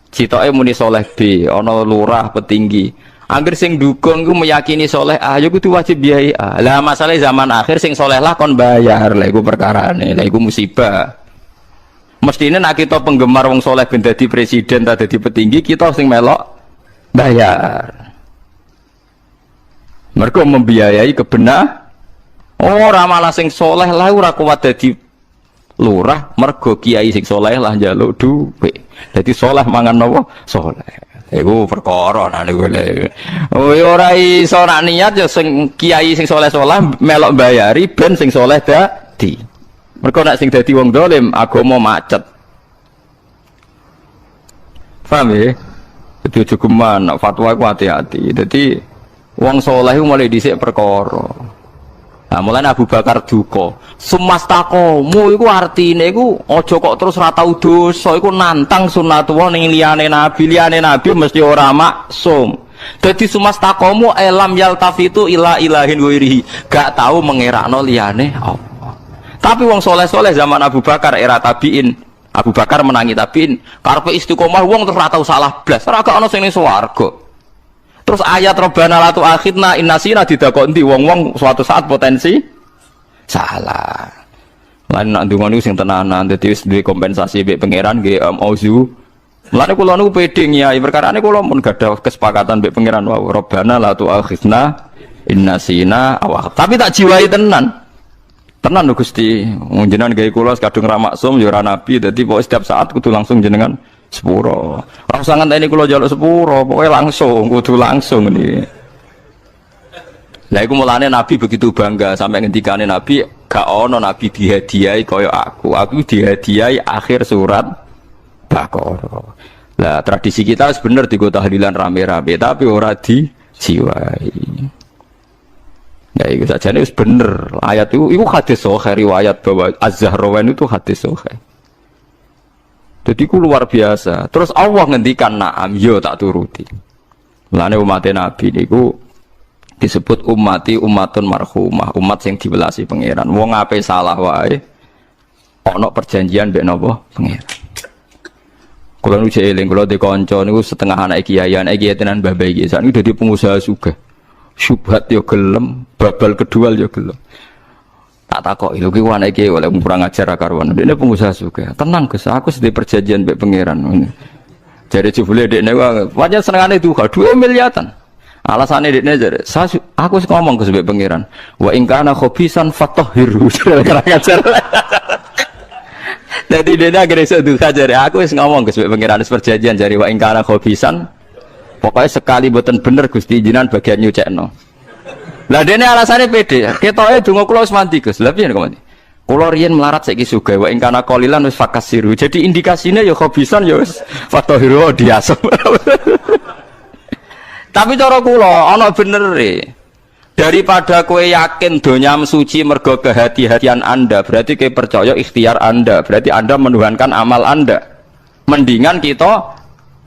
citoke muni soleh B, ono lurah petinggi. Angger sing dukung ku meyakini soleh A, ya kudu wajib biayai A. Lah masalah zaman akhir sing soleh lah kon bayar, lah iku perkarane, lah iku musibah. Mestine nek kita penggemar wong soleh ben dadi presiden ta dadi petinggi, kita sing melok bayar. Mergo membiayai kebenar. Ora malah sing soleh lah ora kuat dadi lurah mergo kiai sing saleh lah njaluk dhuwit. Dadi saleh mangan napa? Saleh. Iku perkara niku lho. Oh ya ora iso nak niat ya sing kiai sing saleh-saleh melok bayari ben sing saleh dadi. Mergo nek sing dadi wong dolim agama macet. Paham ya? Dadi cukuman fatwa ku hati-hati. Dadi wong saleh ku mulai dhisik perkara. Nah, mulane Abu Bakar duka. Sumastakomu iku artine iku aja kok terus ra tau dosa, iku nantang sunatullah ning liyane nabi mesti ora maksum. Dadi sumastakomu elam yaltafitu ila ilahin ghairihi, gak tau mengerakno liyane Allah. Tapi wong soleh-soleh zaman Abu Bakar era tabiin, Abu Bakar menangi tabiin, karepe istiqomah wong terus ora tau salah blas, ora gak ono sing ning swarga. Terus ayat Rabbana la tu'akhidna in nasina didakoni wong-wong suatu saat potensi salah. Lan nak ndonga niku sing tenanan, dadi wis duwe kompensasi mbek pangeran nggih auzu. Mulane kula niku pede nyai perkarane kula mun gadah kesepakatan mbek pangeran wau Rabbana la tu'akhidna in nasina aw. Tapi tak jiwai tenan. Tenan lho Gusti, jenengan gawe kula kadung ra maksum ya ora nabi, dadi pokoke setiap saat kudu langsung jenengan sepuro. Ora usah ngenteni kula njaluk sepuro, pokoke langsung kudu langsung iki. Lah iku mulane nabi begitu bangga sampai ngendikane nabi gak ono nabi dihadiahi kaya aku. Aku dihadiahi akhir surat Baqarah. Lah tradisi kita sebenarnya digo tahlilan rame-rame tapi ora dijiwai. Ya itu saja ini bener ayat itu hadis sahih riwayat bahwa Az-Zahrawan itu hadis sahih. Jadi itu luar biasa. Terus Allah ngendikan na'am yo tak turuti. Mulane umat Nabi niku disebut ummati ummatun marhumah, umat sing diwelasi pangeran. Wong ape salah wae ana perjanjian mbek napa pangeran. Kula nu eling kula de kanca niku setengah anak kiai tenan babai iki. Sak niku dadi pengusaha sugih. Syubhat yo gelem, babal kedua yo gelem. Tak takoki lho ki anak iki oleh kurang ajar karuan. Dene pengusaha sugih. Tenang Gus, aku sedhe perjanjian mbek pangeran. Jare jebule dekne wae senengane duha 2 miliatan. Alasane dekne jare aku ngomong Gus mbek pangeran. Wa in kana khobisan fatahhiru. Kurang ajar. Jadi dia akhirnya seduka jari aku wis ngomong Gus pangeran perjanjian jari wa ingkana khobisan pokoknya sekali boten bener Gusti jinan bagian nyucekno. Lah dene alasannya pede ketoke donga kula wis mandi Gus. Lah piye kok mandi? Kula riyen melarat saiki sugih wa ingkana qalilan wis fakasiru. Jadi indikasinya ya khobisan ya wis fatahiru diasem. Tapi cara kula ana benere. Daripada kowe yakin donyam suci mergo kehati-hatian Anda, berarti kowe percaya ikhtiar Anda, berarti Anda menuhankan amal Anda. Mendingan kita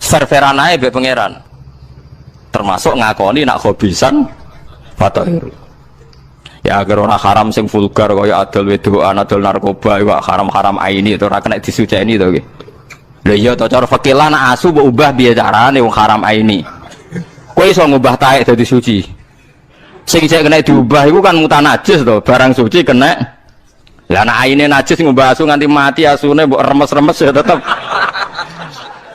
serveran ae mbek pangeran. Termasuk ngakoni nak khobisan fatahir. Ya agar ora haram sing vulgar kaya adol wedokan, adol narkoba iku haram-haram aini itu ora kena disuceni to iki. Lha iya to cara fikih lan asu mbok ubah piye carane wong haram aini. Kowe iso ngubah taek dadi suci. Sing cek kena diubah itu kan mutanajis to, barang suci kena. Lah nek aine najis ngubah asu nganti mati asune mbok remes-remes ya tetep.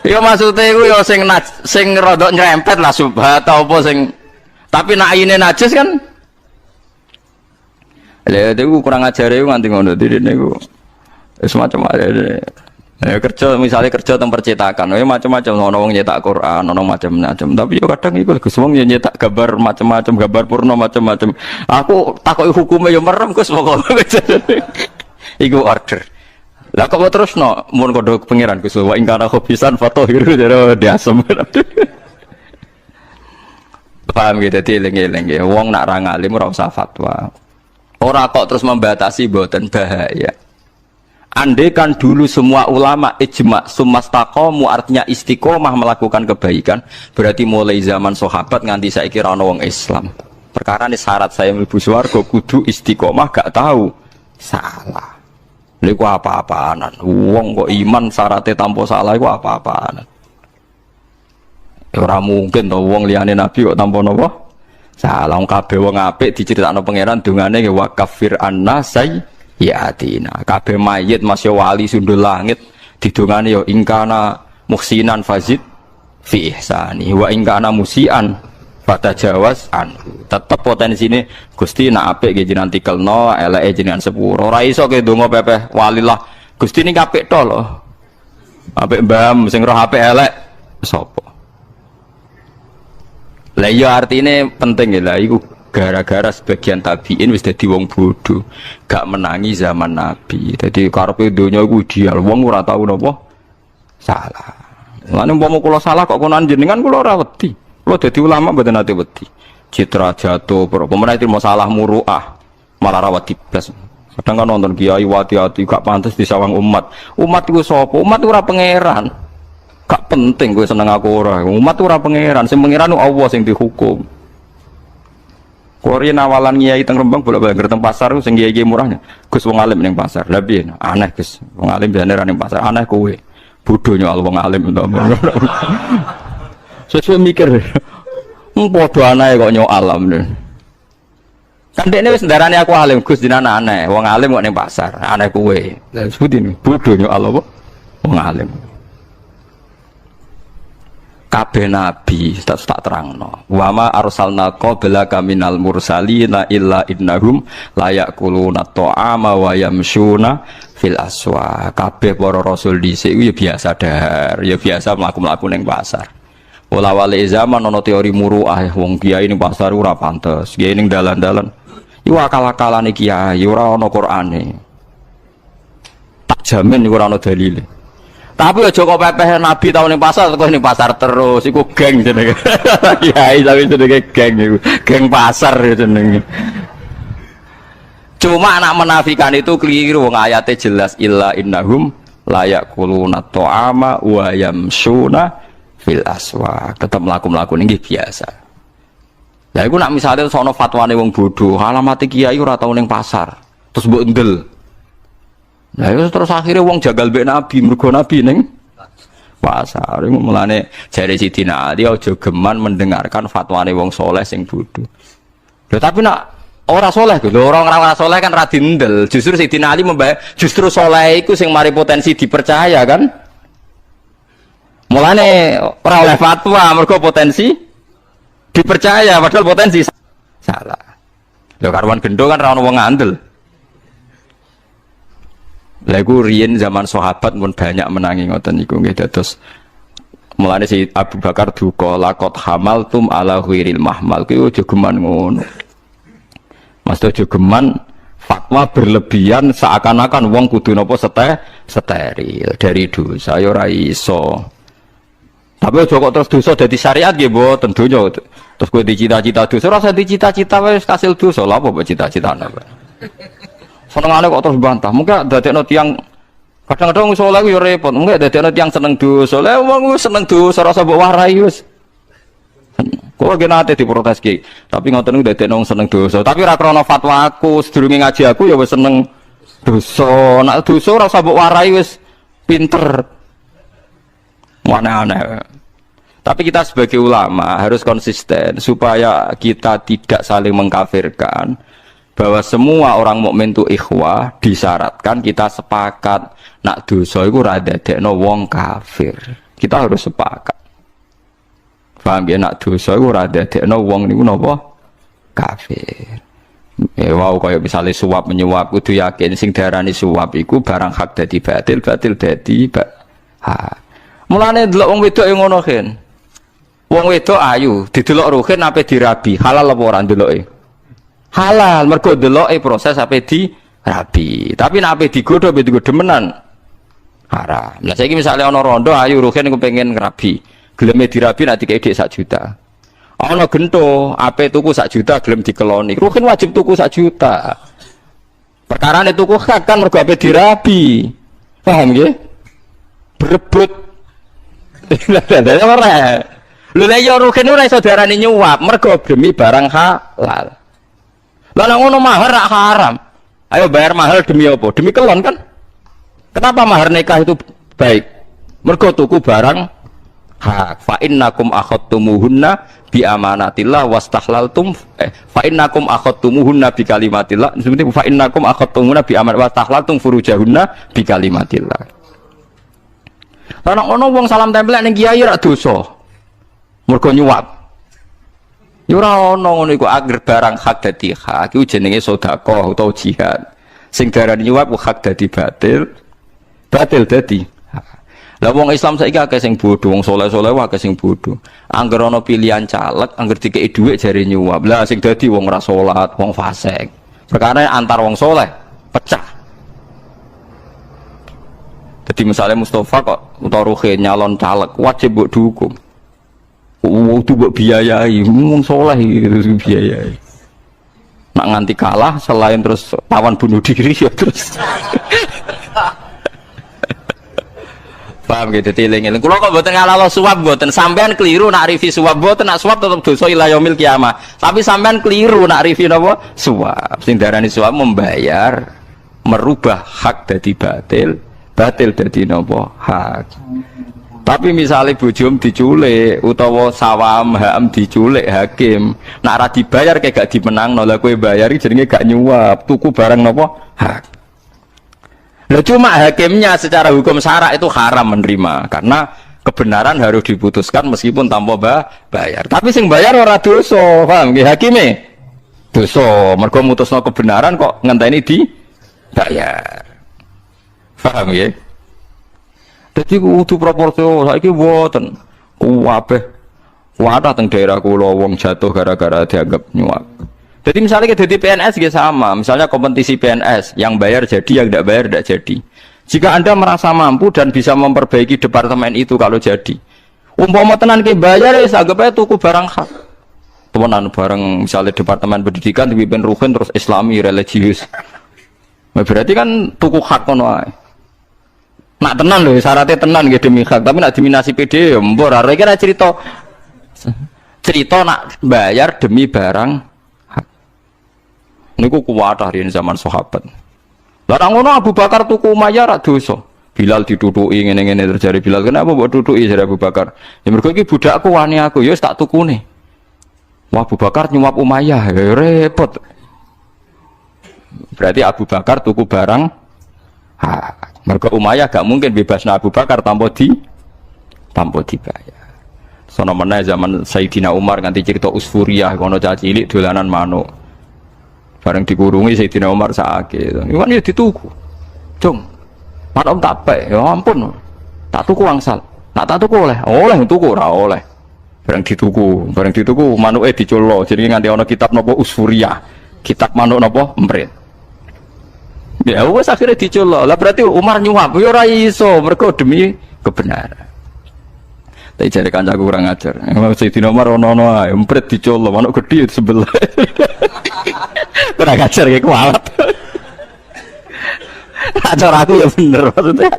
Ya maksude iku ya sing rada nyrempet lah subhat apa sing tapi nek aine najis kan. Lah itu kurang ajare nganti ngono direne iku. Wis macam-macam. Kerja misalnya kerja tentang percetakan, macam-macam, ono wong nyetak Quran, ono macam-macam. Tapi yo kadang iku Gus wong nyetak gambar macam-macam, gambar purna macam-macam. Aku takoki hukume yo merem Gus pokoke. Iku order. Lah kok terusno mun kodho pangeran Gus wa ingkana khobisan fatahiru jare diasem. Paham gitu dadi eling-eling wong nak ra ngalim ora usah fatwa. Ora kok terus membatasi mboten bahaya. Andai kan dulu semua ulama ijma sumastaqamu artinya istiqomah melakukan kebaikan, berarti mulai zaman sahabat nganti saiki ra ono wong Islam. Perkara ini syarat saya mlebu swarga kudu istiqomah gak tahu salah. Lha iku apa-apaanan. Wong kok iman syaratnya tanpa salah iku apa-apaanan. Ora mungkin to wong liyane nabi kok tanpa napa? Salah. Wong kabeh wong apik diceritakno pangeran dongane wa kafir anna ya atina kabeh mayit masya wali sundul langit didongane ya ingkana muhsinan fazid fi ihsani wa ingkana musian fatajawaz an tetep potensine Gusti nak apik nggih jenengan tikelno eleke jenengan sepuro ora iso ke donga pepeh walilah Gusti niki apik to lho apik mbam sing roh apik elek sapa lah iya artine penting ya lah iku gara-gara sebagian tabiin wis dadi wong bodoh gak menangi zaman Nabi jadi karepe donya iku ideal wong ora tau napa salah lan umpama kula salah kok konan jenengan kula ora wedi kula dadi ulama mboten nate wedi citra jatuh pemenah itu masalah muruah malah ra wedi blas kadang kan nonton kiai wati-wati gak pantes disawang umat iku sapa umat ora pangeran gak penting kowe seneng aku ora umat ora pangeran sing pangeran Allah sing dihukum. Korea awalan kiai teng Rembang bolak-balik teng pasar sing kiai murahnya. Gus wong alim ning pasar. Lah piye? Aneh Gus. Wong alim biasane ra ning pasar. Aneh kowe. Bodho nyol wong alim to. Sesuai mikir. Padha aneh kok nyok alam. Kan dekne wis ndarani aku alim Gus dinana aneh. Wong alim kok ning pasar. Aneh kowe. Lah sebutin bodho nyok Allah wong alim. Kabeh nabi tak terangno wa ma arsalna qablaka minal mursalina illa innahum la yaquluna ta'ama wa yamshuna fil aswa. Kabeh para rasul dhisik ya biasa dahar ya biasa mlaku-mlaku ning pasar. Wala wale zaman ana teori muruah wong kiai ning pasar ora pantes kiai ning dalan-dalan iku akal-akalane kiai ora ana Qur'ane tak jamin iku ora ana dalile. Tapi aja kok pepeh nabi tau ning pasar kok ning pasar terus iku geng jenenge. Kiai tapi jenenge geng iku. Geng pasar jenenge. Cuma anak menafikan itu keliru wong ayate jelas illa innahum la yaquluna ta'ama wa yamshuna fil aswaq. Tetep mlaku-mlaku nggih biasa. Lah iku nak misale sono fatwane wong bodho, alamate kiai ora tau ning pasar. Terus mbok ndel. Nah itu terus akhirnya wong jagal mbek nabi mergo nabi ning pasar. Mulane jare Sidina Ali aja geman mendengarkan fatwane wong soleh sing bodho. Lho tapi nak ora soleh lho, orang soleh kan ra dindel. Justru Sidina Ali justru soleh iku sing mari potensi dipercaya kan. Mulane ora oleh fatwa mergo potensi dipercaya padahal potensi salah. Lho karuan gendho kan ra ono wong ngandel. Lagu riyen zaman sahabat pun banyak menangi ngoten niku nggih dados mulane si Abu Bakar duka laqad hamaltum ala ghairil mahmal ku aja geman ngono. Mas aja geman fatwa berlebihan seakan-akan wong kudu napa steril dari dosa ya ora iso. Tapi aja kok terus dosa dadi syariat nggih mboten donya. Terus kowe dicita-cita dosa ora usah dicita-cita wis kasil dosa lha apa cita-citane. Senengane kok terus bantah. Mungkin dadekno tiyang kadang-kadang saleh ku yo repot. Mungkin dadekno tiyang seneng dosa. Lah wong seneng dosa rasa mbok warai wis. Kok ge nate diprotes ki. Tapi ngoten niku dadekno seneng dosa. Tapi ora krana fatwa aku, sedurunge ngaji aku ya wis seneng dosa. Nek dosa ora usah mbok warai wis pinter. Aneh-aneh. Tapi kita sebagai ulama harus konsisten supaya kita tidak saling mengkafirkan. Bahwa semua orang mukmin itu ikhwah disyaratkan kita sepakat nak dosa iku ora dadekno wong kafir. Kita harus sepakat. Paham ya nak dosa iku ora dadekno wong niku napa kafir. Wow kaya misale suap menyuap kudu yakin sing diarani suap iku barang hak dadi batil, batil dadi hak. Mulane delok wong wedok yang ngono kan. Wong wedok ayu didelok ruhin ape dirabi, halal apa ora ndeloke? Halal mergo deloke proses ape dirabi. Tapi nek ape digodho ape digodemenan haram. Lah saiki misale ana rondo ayu ruhin kepengin ngrabi, geleme dirabi nek dikek dhek 1 juta. Ana gento ape tuku 1 juta gelem dikeloni. Ruhin wajib tuku 1 juta. Perkarane tuku hak kan mergo ape dirabi. Paham nggih? Berebut. Lah ora. Lha nek yo ruhin ora iso diarani nyuap mergo demi barang halal. Lah ngono mahar rak haram. Ayo bayar mahar demi apa? Demi kelon kan? Kenapa mahar nikah itu baik? Mergo tuku barang hak. Fa innakum akhadtumuhunna bi amanatillah wastahlaltum fa innakum akhadtumuhunna bi kalimatillah. Sebenarnya fa innakum akhadtumuhunna bi amanat wastahlaltum furujahunna bi kalimatillah. Ana ono wong salam tempel ning kiai rak dosa. Mergo nyuap. Ya ora ono ngono iku agar barang hak dadi hak iku jenenge sedekah utawa jihad. Sing darani nyuap hak dadi batil, batil dadi. Lah wong Islam saiki akeh sing bodho, wong saleh-saleh akeh sing bodho. Angger ana pilihan caleg, angger dikeki dhuwit jare nyuap. Lah sing dadi wong ora salat, wong fasik. Perkara antar wong saleh pecah. Jadi misalnya Mustafa kok utawa Ruhin nyalon caleg wajib mbok dukung. Itu buat biayai, ngomong soleh itu biayai. Nak nganti kalah, selain terus tawan bunuh diri ya terus. Paham gitu, eling-eling. Kula kok mboten ngalalo suap mboten, sampean keliru nak rivi suap mboten, nak suap tetep dosa ila yaumil kiamah. Tapi sampean keliru nak rivi napa? Suap. Sing darani suap membayar, merubah hak dadi batil, batil dadi napa? Hak. Tapi misalnya bojom diculik utawa sawam hakam diculik hakim, nak ra dibayar kayak gak dimenangno, lha kowe bayari jenenge gak nyuap, tuku barang napa? Hak. Nah, cuma hakimnya secara hukum syara itu haram menerima karena kebenaran harus diputuskan meskipun tanpa bayar. Tapi sing bayar ora dosa, paham nggih hakime? Dosa, mergo mutusno kebenaran kok ngenteni dibayar. Paham nggih? Dadi kudu proporsional, saiki mboten. Kabeh wadah teng daerah kula wong jatuh gara-gara dianggap nyuap. Jadi misalnya kita di PNS juga sama, misalnya kompetisi PNS, yang bayar jadi, yang tidak bayar tidak jadi. Jika Anda merasa mampu dan bisa memperbaiki departemen itu kalau jadi, umpama tenan ke bayar ya anggap aja tuku barang hak. Temenan barang misalnya departemen pendidikan dipimpin Ruhin terus Islami religius. Nah, berarti kan tuku hak kono ae. Nak tenan loh, syaratnya tenan gitu demi hak, tapi nak diminasi PD ya mbor. Kira cerita nak bayar demi barang. Niku kuwatah di zaman sahabat. Lah ngono Abu Bakar tuku Umayyah ra dosa. Bilal ditutuki ngene-ngene terjadi Bilal. Kenapa mbok tutuki jare Abu Bakar? Ya mergo iki budakku wani aku, ya wis tak tukune. Wah Abu Bakar nyuap Umayyah, ya repot. Berarti Abu Bakar tuku barang mergo Umayyah gak mungkin bebasna Abu Bakar tanpa dibayar. Sono meneh zaman Sayyidina Umar nganti cerita Usfuriyah kono cah cilik dolanan manuk. Bareng dikurungi Sayyidina Umar sakit. Iwan ya dituku. Cung. Manom tak baik. Ya ampun. Tak tuku angsal. Nak tak tuku oleh. Oleh tuku ora oleh. Bareng dituku manuke diculno. Jadi nganti ana kitab napa Usfuriyah. Kitab manuk napa emprit. Ya wis akhire diculno. Lah berarti Umar nyuap ya ora iso mergo demi kebenaran. Tapi jare kancaku kurang ajar. Sayyidina Umar ono-ono ae emprit diculno manuk gedhe sebelah. Kurang ajar kayak kualat. Acara aku ya bener maksudnya.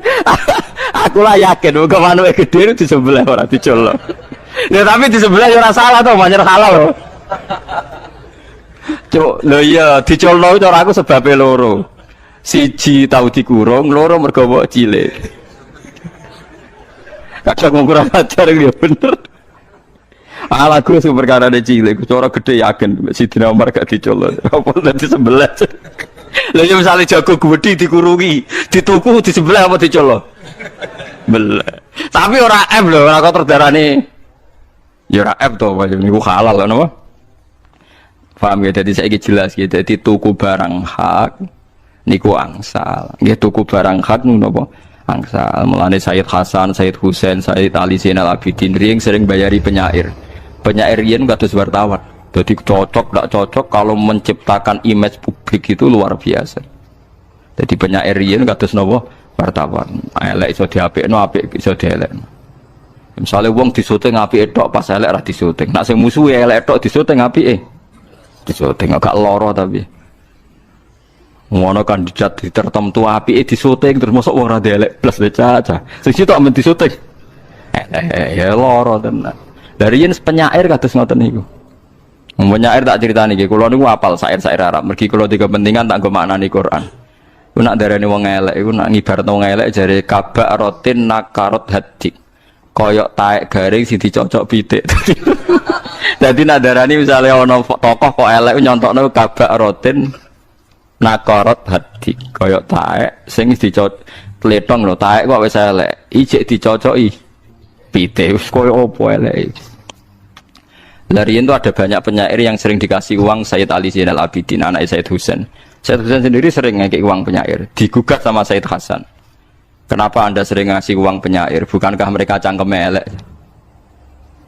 Aku lah yakin muga manuke gede di sebelah ora dicolok. Ya tapi di sebelah ya ora salah to, banyak halal loh. Cuk, lho iya dicolok cara aku sebabe loro. Siji tau dikurung, loro mergo mbok cilik. Kadang kurang ajar ya bener. Ala Gus perkara de cilik, cara gede yakin Sidina Umar gak dicolok. Apa dadi sebelah. Lah ya misale jago gedhi dikurungi, dituku di sebelah apa dicolok? Belah. Tapi ora F lho, ora kok terdarane. Ya ora F to, niku halal lho napa? Paham ya, dadi saiki jelas ya, dadi tuku barang hak niku angsal. Nggih tuku barang hak niku napa? Angsal. Mulane Sayyid Hasan, Sayyid Husain, Sayyid Ali Zainal Abidin ring sering bayari penyair. Penyair yen kados wartawan. Jadi cocok tidak cocok kalau menciptakan image publik itu luar biasa. Jadi penyair yen kados napa wartawan. Elek iso diapikno, apik iso dielekno. Misale wong disuting apike tok pas elek ra disuting. Nek sing musuhe elek tok disuting apike. Disuting agak lara tapi. Ngono kandidat tertentu apike disuting terus mosok wong ra elek plus caca. Sing sitok men disuting. Ya lara tenan. Dari yen penyair kados ngoten niku. Penyair tak critani nggih, kula niku apal syair-syair Arab. Mergi kula tiga kepentingan tak nggo maknani Quran. Ku nak darani wong elek iku nak ngibaratno wong elek jare kabak rotin nakarot hadik. Koyok taek garing sing dicocok pitik. Dadi nak darani misale ana tokoh kok elek nyontokno kabak rotin nakarot hadik. Koyok taek sing dicocok tletong lho, taek kok wis elek. Ijek dicocoki pitik wis koyo opo elek. Dari itu ada banyak penyair yang sering dikasih uang Sayyid Ali Zainal Abidin, anak Sayyid Husain. Sayyid Husain sendiri sering ngasih uang penyair, digugat sama Sayyid Hasan. Kenapa Anda sering ngasih uang penyair? Bukankah mereka cangkem elek?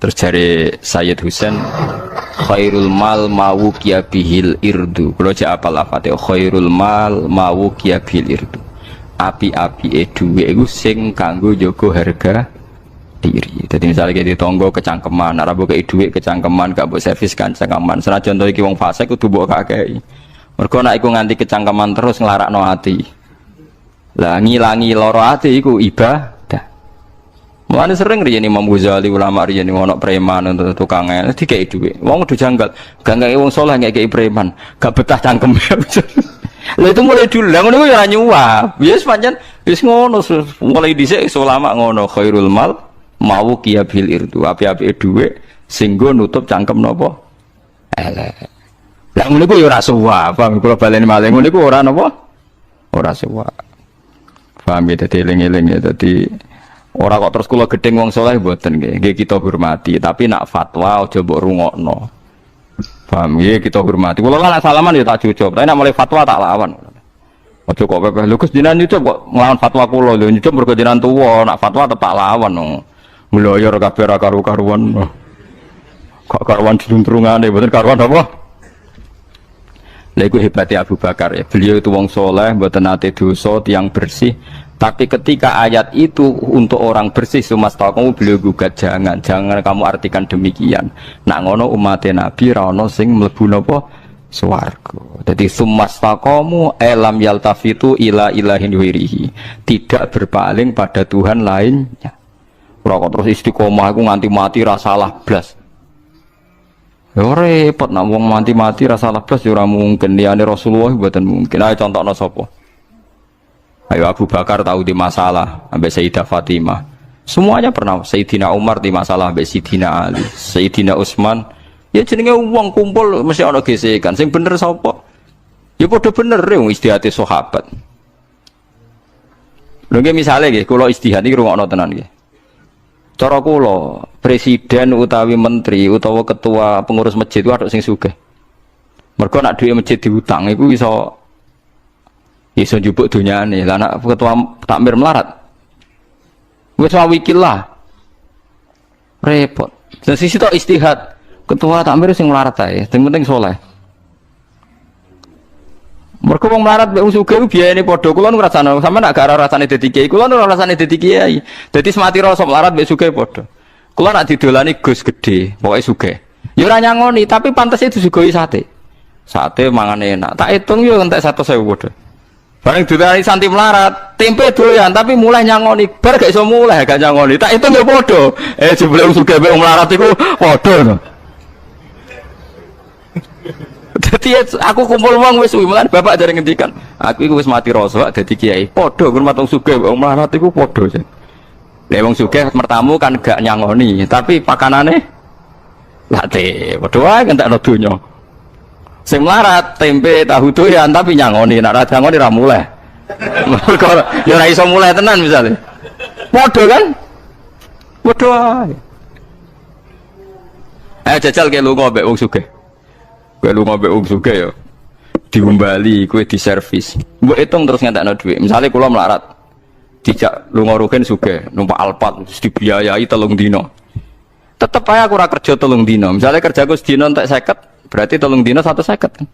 Terus dari Sayyid Husain, khairul mal mawuqiya bihil irdu. Kalau jek apal lafate khairul mal mawuqiya bihil irdu. Api-api duwe iku sing kanggo jaga harga diri. Jadi misalnya kayak di tonggo kecangkeman, arabu kayak duit kecangkeman, gak buat servis kan cangkeman. Senajan contoh iki wong fase kudu mbok kakei. Mergo nek iku nganti kecangkeman terus nglarakno ati. Lah ngilangi lara ati iku ibadah. Mulane sering riyen Imam Ghazali ulama riyen ono preman untuk tukangnya dikei dhuwit. Wong udah janggal, gak ngekei wong saleh ngekei preman, gak betah cangkem. Lha itu mulai dulu, lah ngono ya ora nyuwap. Wis pancen wis ngono mulai dhisik ulama ngono khairul mal mau kiya bil irdu. Api-api dhuwit sing nggo nutup cangkem napa? Elek. Lah ngono iku ya ora suwap, paham kula baleni malih ngono iku ora napa? Ora suwap. Paham ya dadi eling-eling ya dadi ora kok terus kula gedeng wong saleh mboten nggih. Nggih kita hormati, tapi nak fatwa aja mbok rungokno. Paham nggih kita hormati. Kula lan salaman ya tak jujur, tapi nak mulai fatwa tak lawan. Aja kok pepeh lho Gus jenengan nyucup kok nglawan fatwa kula lho nyucup mergo jenengan tuwa, nak fatwa tetep lawan no. Mloyor kabeh ra karu-karuan. Kok karuan diluntrungane mboten karuan apa? Lha iku hebatnya Abu Bakar ya. Beliau itu wong soleh, mboten nate dosa, tiyang bersih. Tapi ketika ayat itu untuk orang bersih kamu beliau gugat jangan kamu artikan demikian. Nak ngono umat Nabi ra ono sing mlebu napa swarga. Dadi kamu elam yaltafitu ila ilahin wirihi. Tidak berpaling pada Tuhan lainnya. Ora kok terus istiqomah iku nganti mati ra salah blas. Ya repot nak wong mati rasa labas ya ora mungkin liyane Rasulullah mboten mungkin. Ayo contohno sapa? Ayo Abu Bakar tahu di masalah sampai Sayyidah Fatimah. Semuanya pernah. Sayyidina Umar di masalah sampai Sayyidina Ali, Sayyidina Utsman. Ya jenenge wong kumpul mesti ana gesekan. Sing bener sapa? Ya padha bener wong istihate sahabat. Lho nggih misale nggih kula istihad iki rungokno tenan nggih. Cara kula, presiden utawi menteri utawa ketua pengurus masjid itu ada sing sugih. Mergo nak duwe masjid diutang iku iso njupuk donyane. Lah nak ketua takmir melarat. Wis wikil lah. Repot. Dari sisi tok istihad. Ketua takmir sing melarat ae, sing penting saleh. Mergo wong melarat mek wong sugih biayane padha. Kula nu rasane sampeyan nak gak ora rasane dadi kiai, kula nu ora rasane dadi kiai. Dadi semati rasa melarat mek sugih padha. Kula nak didolani Gus gede, pokoke sugih. Ya ora nyangoni, tapi pantes itu disuguhi sate. Sate mangan enak. Tak hitung yo entek 100.000 padha. Bareng didolani santi melarat, tempe doyan tapi mulai nyangoni. Bar gak iso mulai gak nyangoni. Tak hitung yo padha. Jebule wong sugih mek wong melarat iku padha to. Dadi aku kumpul wong wis suwi mulan bapak jare ngendikan, aku iku wis mati rasa dadi kiai. Padha hormat wong sugih wong melarat iku padha. Lah wong sugih mertamu kan gak nyangoni, tapi pakanane late. Padha wae entekno donya. Sing melarat tempe tahu doyan tapi nyangoni, nek ora nyangoni ra mulai. Mergo ya ora iso mulai tenan misale. Padha kan? Padha wae. Jajal ke lunga mbek wong sugih. Kowe lunga mbek wong sugih ya diumbali, kowe diservis. Mbok hitung terus ngentekno dhuwit. Misale kula melarat dijak lunga rugen sugih, numpak Alphard terus dibiayai 3 dina. Tetep ae aku ora kerja 3 dina. Misale kerjaku sedina entek 50, berarti 3 dina 150 kan.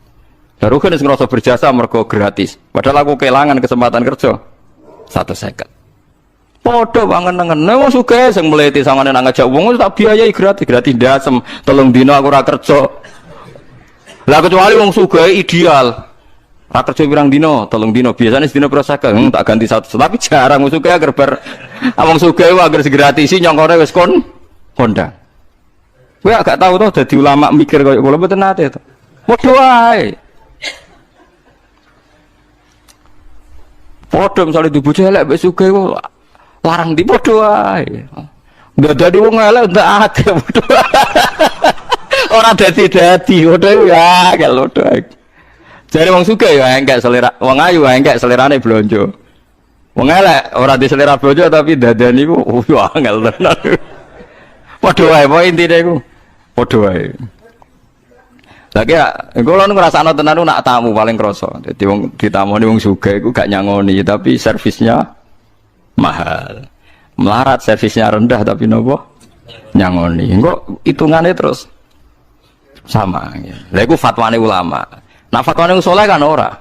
Lah rugen wis ngrasa berjasa mergo gratis. Padahal aku kelangan kesempatan kerja 150. Padha bangen-nengen. Nek wong sugih sing mleti sangane nang ngajak wong tak biayai gratis dasem 3 dina aku ora kerja. Lah kecuali wong sugih ideal. Ra kerja pirang dina, 3 dina. Biasane sedina proses tak ganti 100. Tapi jarang wong sugih agar wong sugih agar segratisi nyongkone wis kondang. Kowe gak tau to dadi ulama mikir koyo kula mboten nate to. Padha wae. Padha misale dibojo elek mbek sugih larang di padha wae. Ndak dadi wong elek ndak ade padha. Ora dadi padha ya kalau padha. Jare wong sugih ya engkek selera, wong ayu engkek selerane blonjo. Wong elek ora di selera blonjo tapi dadan iku angel tenan. Padha wae poin intine iku. Padha wae. Lagi ya, kula nu ngrasakno tenan nak tamu paling krasa. Dadi wong ditamoni wong sugih iku gak nyangoni tapi servisnya mahal. Melarat servisnya rendah tapi nopo nyangoni. Engko hitungane terus sama. Lha iku fatwane ulama. Nah fatwane wong saleh kan ora.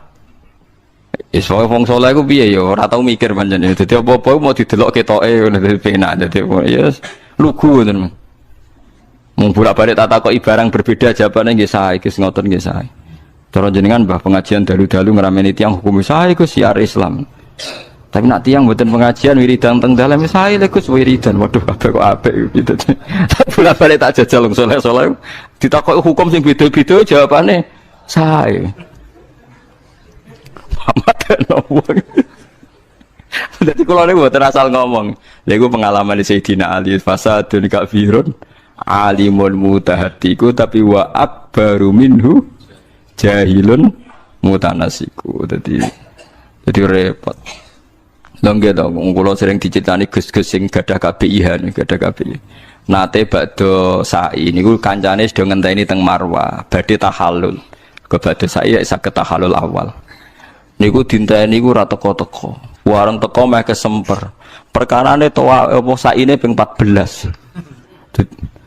Wis wong saleh iku piye ya ora tau mikir pancen. Dadi apa-apa mau didelok ketoke ngono dadi penak dadi ya lugu ngoten. Mung bolak-balik tak takoki barang berbeda jawabane nggih sae Gus ngoten nggih sae. Cara jenengan Mbah pengajian dalu-dalu ngrameni tiyang hukum sae Gus siar Islam. Tapi nak tiang mboten pengajian wiridan teng dalem saya lho Gus wiridan. Waduh kabeh kok apik gitu. Bola-balik tak jajal wong saleh-saleh ditakoki hukum sing beda-beda jawabane saya. Muhammad nopo. Jadi kalau ini buat asal ngomong, lagu pengalaman di Sayyidina Ali fasadun kafirun alimun mutahatiku tapi wa akbaru minhu jahilun mutanasiku. Jadi repot. Longge dong, kalau sering diceritani gus-gus sing gadah KPIH nih, gadah KPI. Nate bakdo sa'i niku kancane sedang ngenteni teng Marwah, badhe tahalul. Ke badhe sa'i ya saged tahalul awal. Niku dinteni niku ora teko-teko. Warung teko meh kesemper. Perkarane toa apa saine ping 14.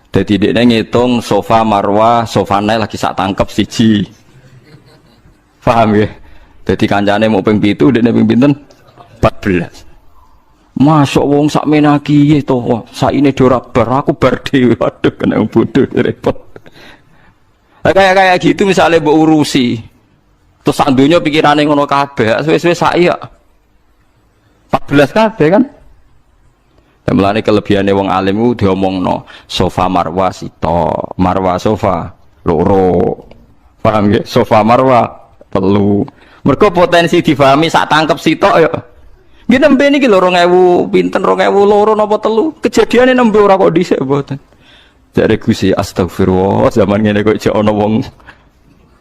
Dadi dekne ngitung sofa Marwah, sofane lagi sak tangkep siji. Paham ya? Dadi kancane mau ping 7, dekne ping pinten? 14. Masuk wong sak menaki to, saine ora bar aku bar dhewe. Waduh kena bodoh repot. Kayak gitu misalnya mbok urusi. Terus sak donya pikirane ngono kabeh, suwe-suwe sak iya. 14 kabeh kan. Dan melane kelebihane wong alim ku diomongno, sofa Marwah sito, Marwah sofa loro. Paham nggih? Sofa Marwah telu. Mergo potensi difahami sak tangkep sitok ya. Nggih nembe niki lho 2000 pinten 2002 napa telu. Kejadiane nembe ora kok dhisik mboten. Jare Gusti astagfirullah zaman ngene kok jek ana wong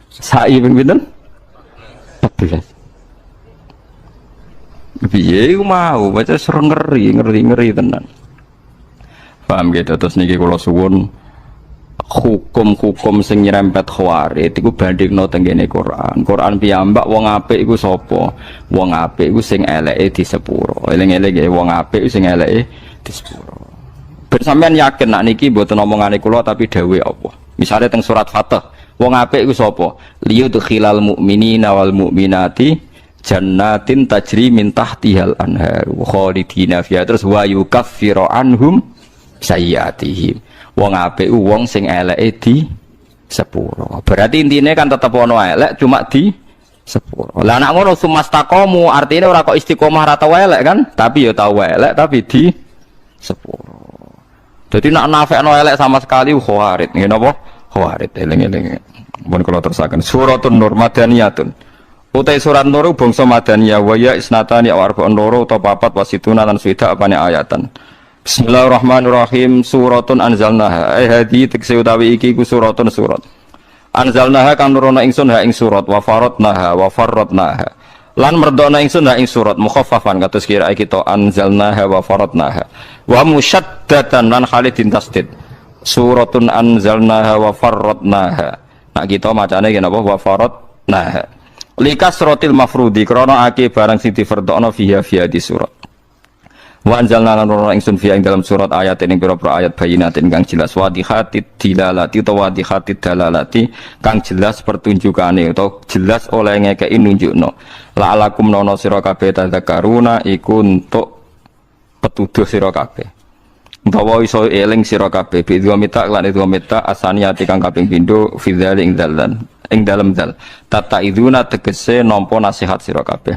sai ping pinten? 14. Piye iku mau, baca seru ngeri tenan. Paham gitu, terus niki kula suwun hukum-hukum sing nyerempet khawarij iku bandingno teng kene Quran. Quran piyambak wong apik iku sapa? Wong apik iku sing eleke di sepuro. Eling-eling wong apik sing eleke di sepuro. Ben sampean yakin nak niki mboten omongane kula tapi dawuhe apa? Misale teng surat Fatah, wong apik iku sapa? Liyudkhilal mu'minina wal mu'minati jannatin tajri min tahtihal anhar khalidina fiha terus wa yukaffiru anhum sayyiatihim. Wong apik wong sing eleke di sepuro. Berarti intine kan tetep ono elek cuma di sepuro. Lah nek ngono sumastaqamu artine ora kok istiqomah ra tau elek kan, tapi ya tau elek tapi di sepuro. Jadi nak nafekno elek sama sekali khawarit. Nggih napa? Khawarit eling-eling. Mun kula terusaken suratun nur madaniyatun. Utai surat Nur bangsa madaniyah wa ya isnatani aw arba'un nur utawa papat wasituna lan swida apane ayatan. Bismillahirrahmanirrahim. Suratun anzalnaha. Hadi tekse utawi iki ku suratun surat. Anzalnaha kang nurono ingsun ha ing surat wa faradnaha wa farradnaha. Lan merdona ingsun ha ing surat mukhaffafan kados kira kita anzalnaha wa faradnaha. Wa musyaddatan lan khalidin tasdid. Suratun anzalnaha wa farradnaha. Nak kita macane yen apa wa faradnaha. Likas rotil mafrudi krono ake barang sing difardhokno fiha di surat. Wa anzalna lan ingsun fiha ing dalam surat ayat ing pira-pira ayat bayinatin kang jelas wadihatid dilalati utawa wadihatid dalalati kang jelas pertunjukane utawa jelas oleh ngekeki nunjukno. La'alakum nono sira kabeh tadzakaruna iku untuk petuduh sira kabeh. Utawa iso eling sira kabeh bi dua mita lan dua mita asaniyati kang kaping pindho fidzal ing dalan. Ing dalam dal tata iduna tegese nampa nasihat sira kabeh.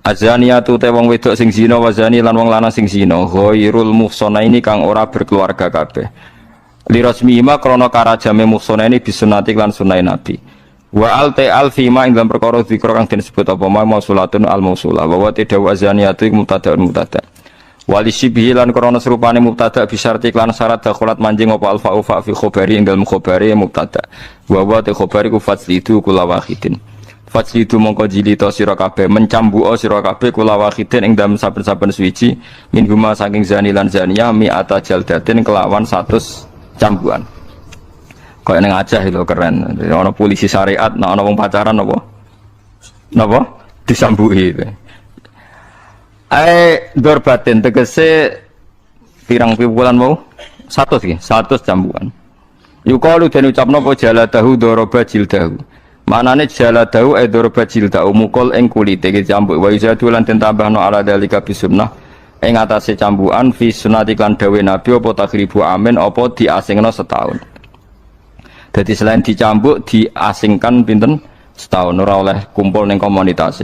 Azaniyatu te wong wedok sing zina wazani lan wong lanang sing zina ghairul muhsanaini kang ora berkeluarga kabeh. Li rasmihima krana karajame muhsanaini bisunati lan sunah nabi. Wa alfima ing dalam perkara zikra kang disebut apa mausulatun al mausulah wa dawu azaniyatu mubtada'un mubtada'. Wali sibhi lan krana serupane mubtada' bisyarti lan syarat dakhulat manjing apa alfa ufa fi khabari ing dalem khabari mubtada'. Wa wa te khabari ku faslidu kula wahidin. Faslidu mongko jilita sira kabeh mencambuka sira kabeh kula wahidin ing dalem saben-saben suwiji min huma saking zani lan zaniyah mi'ata jaldatin kelawan 100 cambukan. Kaya ning Aceh itu keren. Ana polisi syariat, nek ana wong pacaran apa? Napa? Disambuki. Dorbatin tegese pirang piwulan mau 100 iki 100 cambukan. Yuqalu den ucapno apa jaladahu doroba jildahu. Manane jaladahu doroba jildahu mukul ing kulite iki cambuk wa yuzadu lan den tambahno ala dalika bisunnah ing atase cambukan fi sunnati kan dawe nabi apa takhribu amin apa diasingno setahun. Dadi selain dicambuk diasingkan pinten setahun ora oleh kumpul ning komunitas.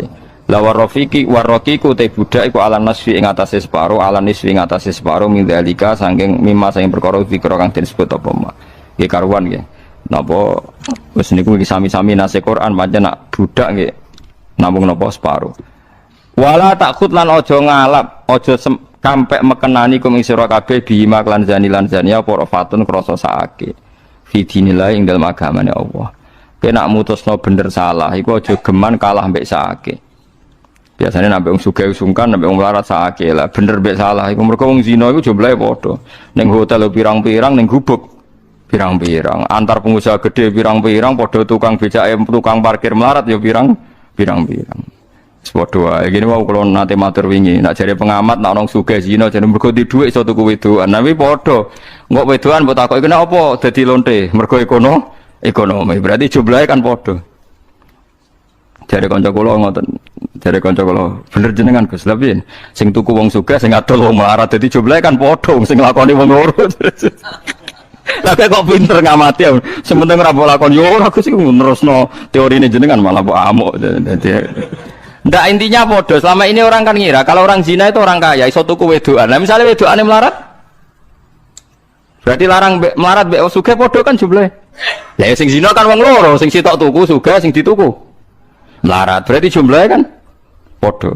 La warraqiku te budak iku alan nasfi ing atase separo, alan nisfi ing atase separo min dalika saking mimma saking perkara fikra kang disebut apa ma. Nggih karuan nggih. Napa wis niku iki sami-sami nase Quran pancen nak budak nggih namung napa separo. Wala takut lan aja ngalap, aja kampek mekenani kum ing sira kabeh bima lan zani lan zania para fatun krasa saake. Fi dinillah ing dalem agamane Allah. Kena mutusno bener salah iku aja geman kalah mbek saake. Biasanya nambah wong sugih sungkan, nambah wong melarat saake lah. Bener mbek salah iku mergo wong zina iku jumlahe padha. Ning hotel pirang-pirang, ning gubuk pirang-pirang. Antar pengusaha gede pirang-pirang padha tukang becake, tukang parkir melarat ya pirang-pirang. Padha wae. Iki wau kula nate matur wingi, nek jare pengamat nek ana sugih zina jare mergo di dhuwit iso tuku wedokan. Tapi padha. Engko wedokan mbok takoki kena apa dadi lonte? Mergo ekonomi. Berarti jumlahe kan padha. Jare kanca kula ngoten. Jare kanca kula, bener jenengan Gus, lha piye? Sing tuku wong sugih, sing adol wong melarat dadi jumlahe kan padha, sing lakoni wong loro. Lah kok pinter ngamati ya. Sementing ora lakon yo ora Gus iku nerusno teorine jenengan malah kok amuk. Ndak intinya padha. Selama ini orang kan ngira kalau orang zina itu orang kaya iso tuku wedokan. Nah misalnya wedokane melarat. Berarti larang melarat mbek sugih padha kan jumlahe. Lah sing zina kan wong loro, sing sitok tuku sugih, sing dituku melarat. Berarti jumlahe kan padha.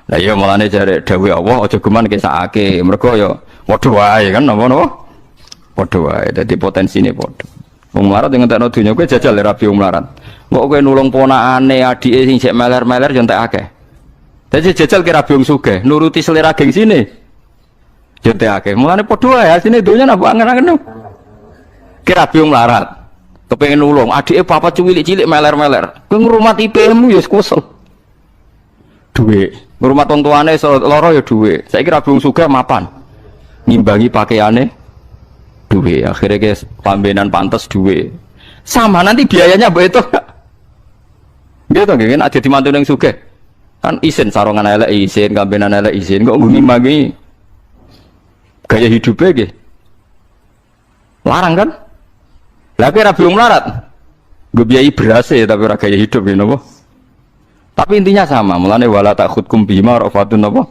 Lah iya mulane jare dawuh Allah aja geman kesakake. Mergo ya padha wae kan napa-napa. Padha wae. Dadi potensine padha. Wong melarat yang ngentekno donya kowe jajal rabi wong melarat. Kok kowe nulung ponakane adike sing sik meler-meler yo entek akeh. Dadi jajal ki rabi wong sugih, nuruti selera gengsine. Yo entek akeh. Mulane padha wae asine donya napa angen-angen. Ki rabi wong melarat. Kepengin nulung adike papat cilik-cilik meler-meler. Kowe ngrumat IP-mu ya kesel. Duit. Ngrumat wong tuane iso lara ya duit. Saiki rabi wong sugih mapan. Ngimbangi pakaiane duit. Akhirnya ke pambenan pantas duit. Sama nanti biayanya mbok itu. Gitu nggih nek dadi mantu ning sugih. Kan isin sarongan elek isin, kambenan elek isin kok ngimbangi gaya hidupnya nggih. Larang kan? Lah kira rabi wong melarat. Nggo biayai berase tapi ora gaya hidup ngene apa? Tapi intinya sama, mulane wala takhudkum bima rafatun apa?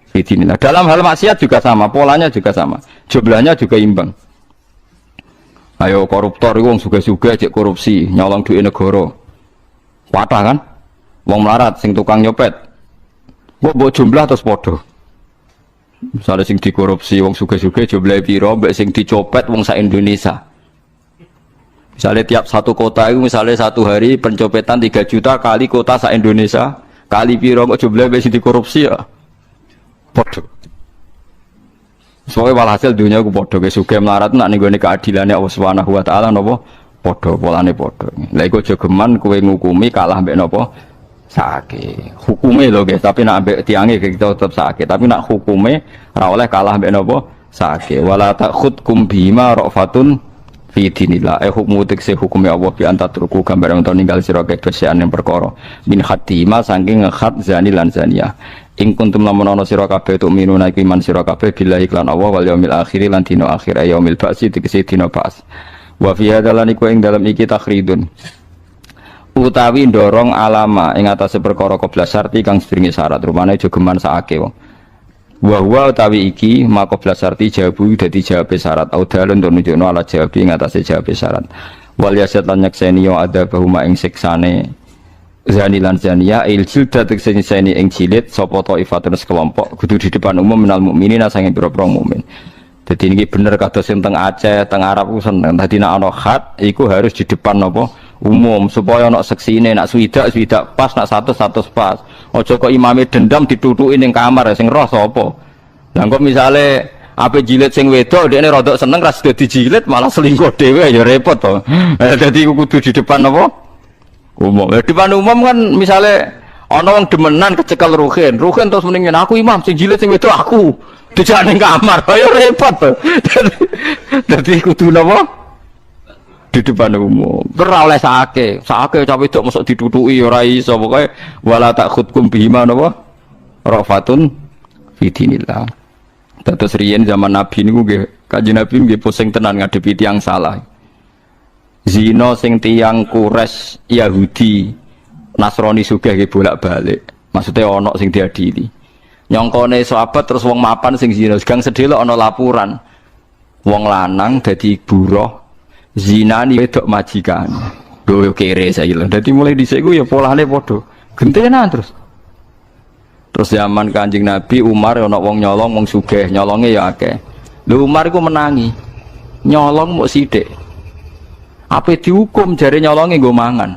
Fidinillah. Dalam hal maksiat juga sama, polanya juga sama. Jumlahnya juga imbang. Ayo koruptor iku wong sugih-sugih cek korupsi, nyolong duit negara. Wadah kan? Wong melarat sing tukang nyopet. Mbok jumlah terus padha. Misale sing dikorupsi wong sugih-sugih jumlahe pira, mbek sing dicopet wong sak Indonesia. Misalnya tiap satu kota itu misalnya satu hari pencopetan 3 juta kali kota sak Indonesia kali piro kok jumlah besi dikorupsi ya podo. Soalnya walhasil dunia aku podo ke sugih melarat nak nih gue keadilannya Allah Subhanahu Wa Taala nopo podo polane podo. Lah iku jogeman kowe ngukumi kalah mbek nopo sakit. Hukume lho guys, tapi nak mbek tiange kita tetep sakit. Tapi nak hukume ora oleh kalah mbek nopo sakit. Wala takhudkum bima rafatun fi dinillah hukmu tekse hukume Allah bi antatruku gambar ento ninggal sira kedosean yang perkara min khatima saking khat zani lan zaniyah ing kuntum lamun ana sira kabeh tu minuna iku iman sira kabeh billahi lan Allah wal yaumil akhir lan dina akhir yaumil ba'si tekse dina ba'as wa fi hadalan iku ing dalam iki takhridun utawi ndorong alama ing atase perkara koblas syarti kang sedringe syarat rumane jogeman sakake wong wa utawi iki maka blasarti jawabu dadi jawab syarat audalun to nunjukno ala jawab ing atase jawab syarat wal yasat lan nyakseni yo ada bahuma ing siksane zani lan zaniya il jildat siksane ing jilid sapa taifatun sekelompok kudu di depan umum minal mukminin sange pira-pira mukmin. Dadi niki bener kados sing teng Aceh, teng Arab ku seneng. Dadi nek ana khat iku harus di depan napa umum supaya ana seksine nek swidak pas nek 100 pas. Aja kok imame dendam ditutuki ning kamar sing roh sapa. Lah kok misale ape jilid sing wedok dekne rada seneng ras dadi jilid malah selingkuh dhewe ya repot to. Dadi kudu di depan napa umum. Di depan umum kan misale ana wong demenan kecekel ruhin terus mendingin aku imam sing jilid sing wedok aku. Dijak ning kamar, ayo repot to. Dadi kudu napa? Di depan umum. Ora oleh sake cawe wedok mosok ditutuki ora iso pokoke wala takhudkum bihima napa? Rafatun fi dinillah. Dados riyen zaman Nabi niku nggih, Kanjeng Nabi nggih pusing tenan ngadepi tiyang salah. Zina sing tiyang Quraisy Yahudi Nasrani sugih nggih bolak-balik. Maksudnya ono sing diadili. Nyongkone sahabat terus wong mapan sing zina, gang sedelok ana laporan. Wong lanang dadi buruh zinani wedok majikan. Lho kere saiki lho. Dadi mulai dhisik ku ya polane padha. Gentenan terus. Terus zaman Kanjeng Nabi Umar ana wong nyolong wong sugih, nyolonge ya akeh. Lho Umar iku menangi. Nyolong muk sithik. Ape dihukum jare nyolonge nggo mangan.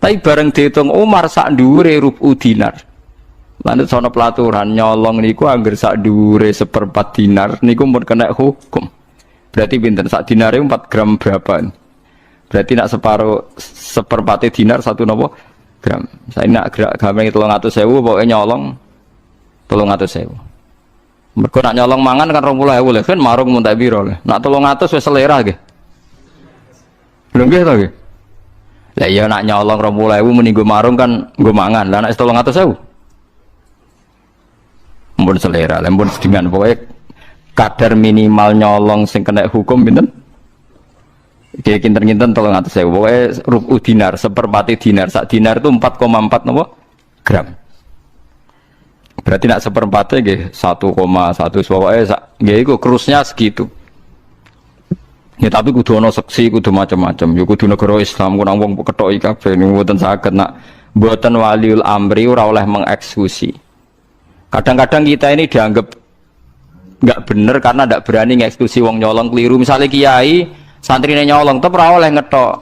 Tapi bareng diitung Umar sak dhuwure rubu dinar. Lanjut sono pelaturan nyolong niku angger sak dhuwure 1/4 dinar niku pun kena hukum. Berarti pinten sak dinare 4 gram berapa? Berarti nak separuh 1/4 dinar 1 nopo gram. Saya nak gampang 300.000 pokoke nyolong 300.000. Mergo nak nyolong mangan kan 20.000 lho kan marung mun tak piro lho. Nak 300 wis selera nggih. Lho nggih to nggih. Lah iya nak nyolong 20.000 muni nggo marung kan nggo mangan. Lah nak 300.000 mun selera, lempun sedingan pokoknya kadar minimal nyolong sing kena hukum pinten? Iki kinten-kinten 300.000. Pokoknya rubu dinar, 1/4 dinar. Sak dinar itu 4,4 napa? Gram. Berarti nak 1/4 nggih 1,1 pokoknya nggih iku krusnya segitu. Ya tapi kudu ana seksi, kudu macam-macam. Ya kudu negara Islam ku nang wong kethoki kabeh niku mboten saged nak mboten waliul amri ora oleh mengeksekusi. Kadang-kadang kita ini dianggap nggak bener karena nggak berani ngeksekusi wong nyolong keliru. Misalnya kiai santrine nyolong tetep ora oleh ngetok.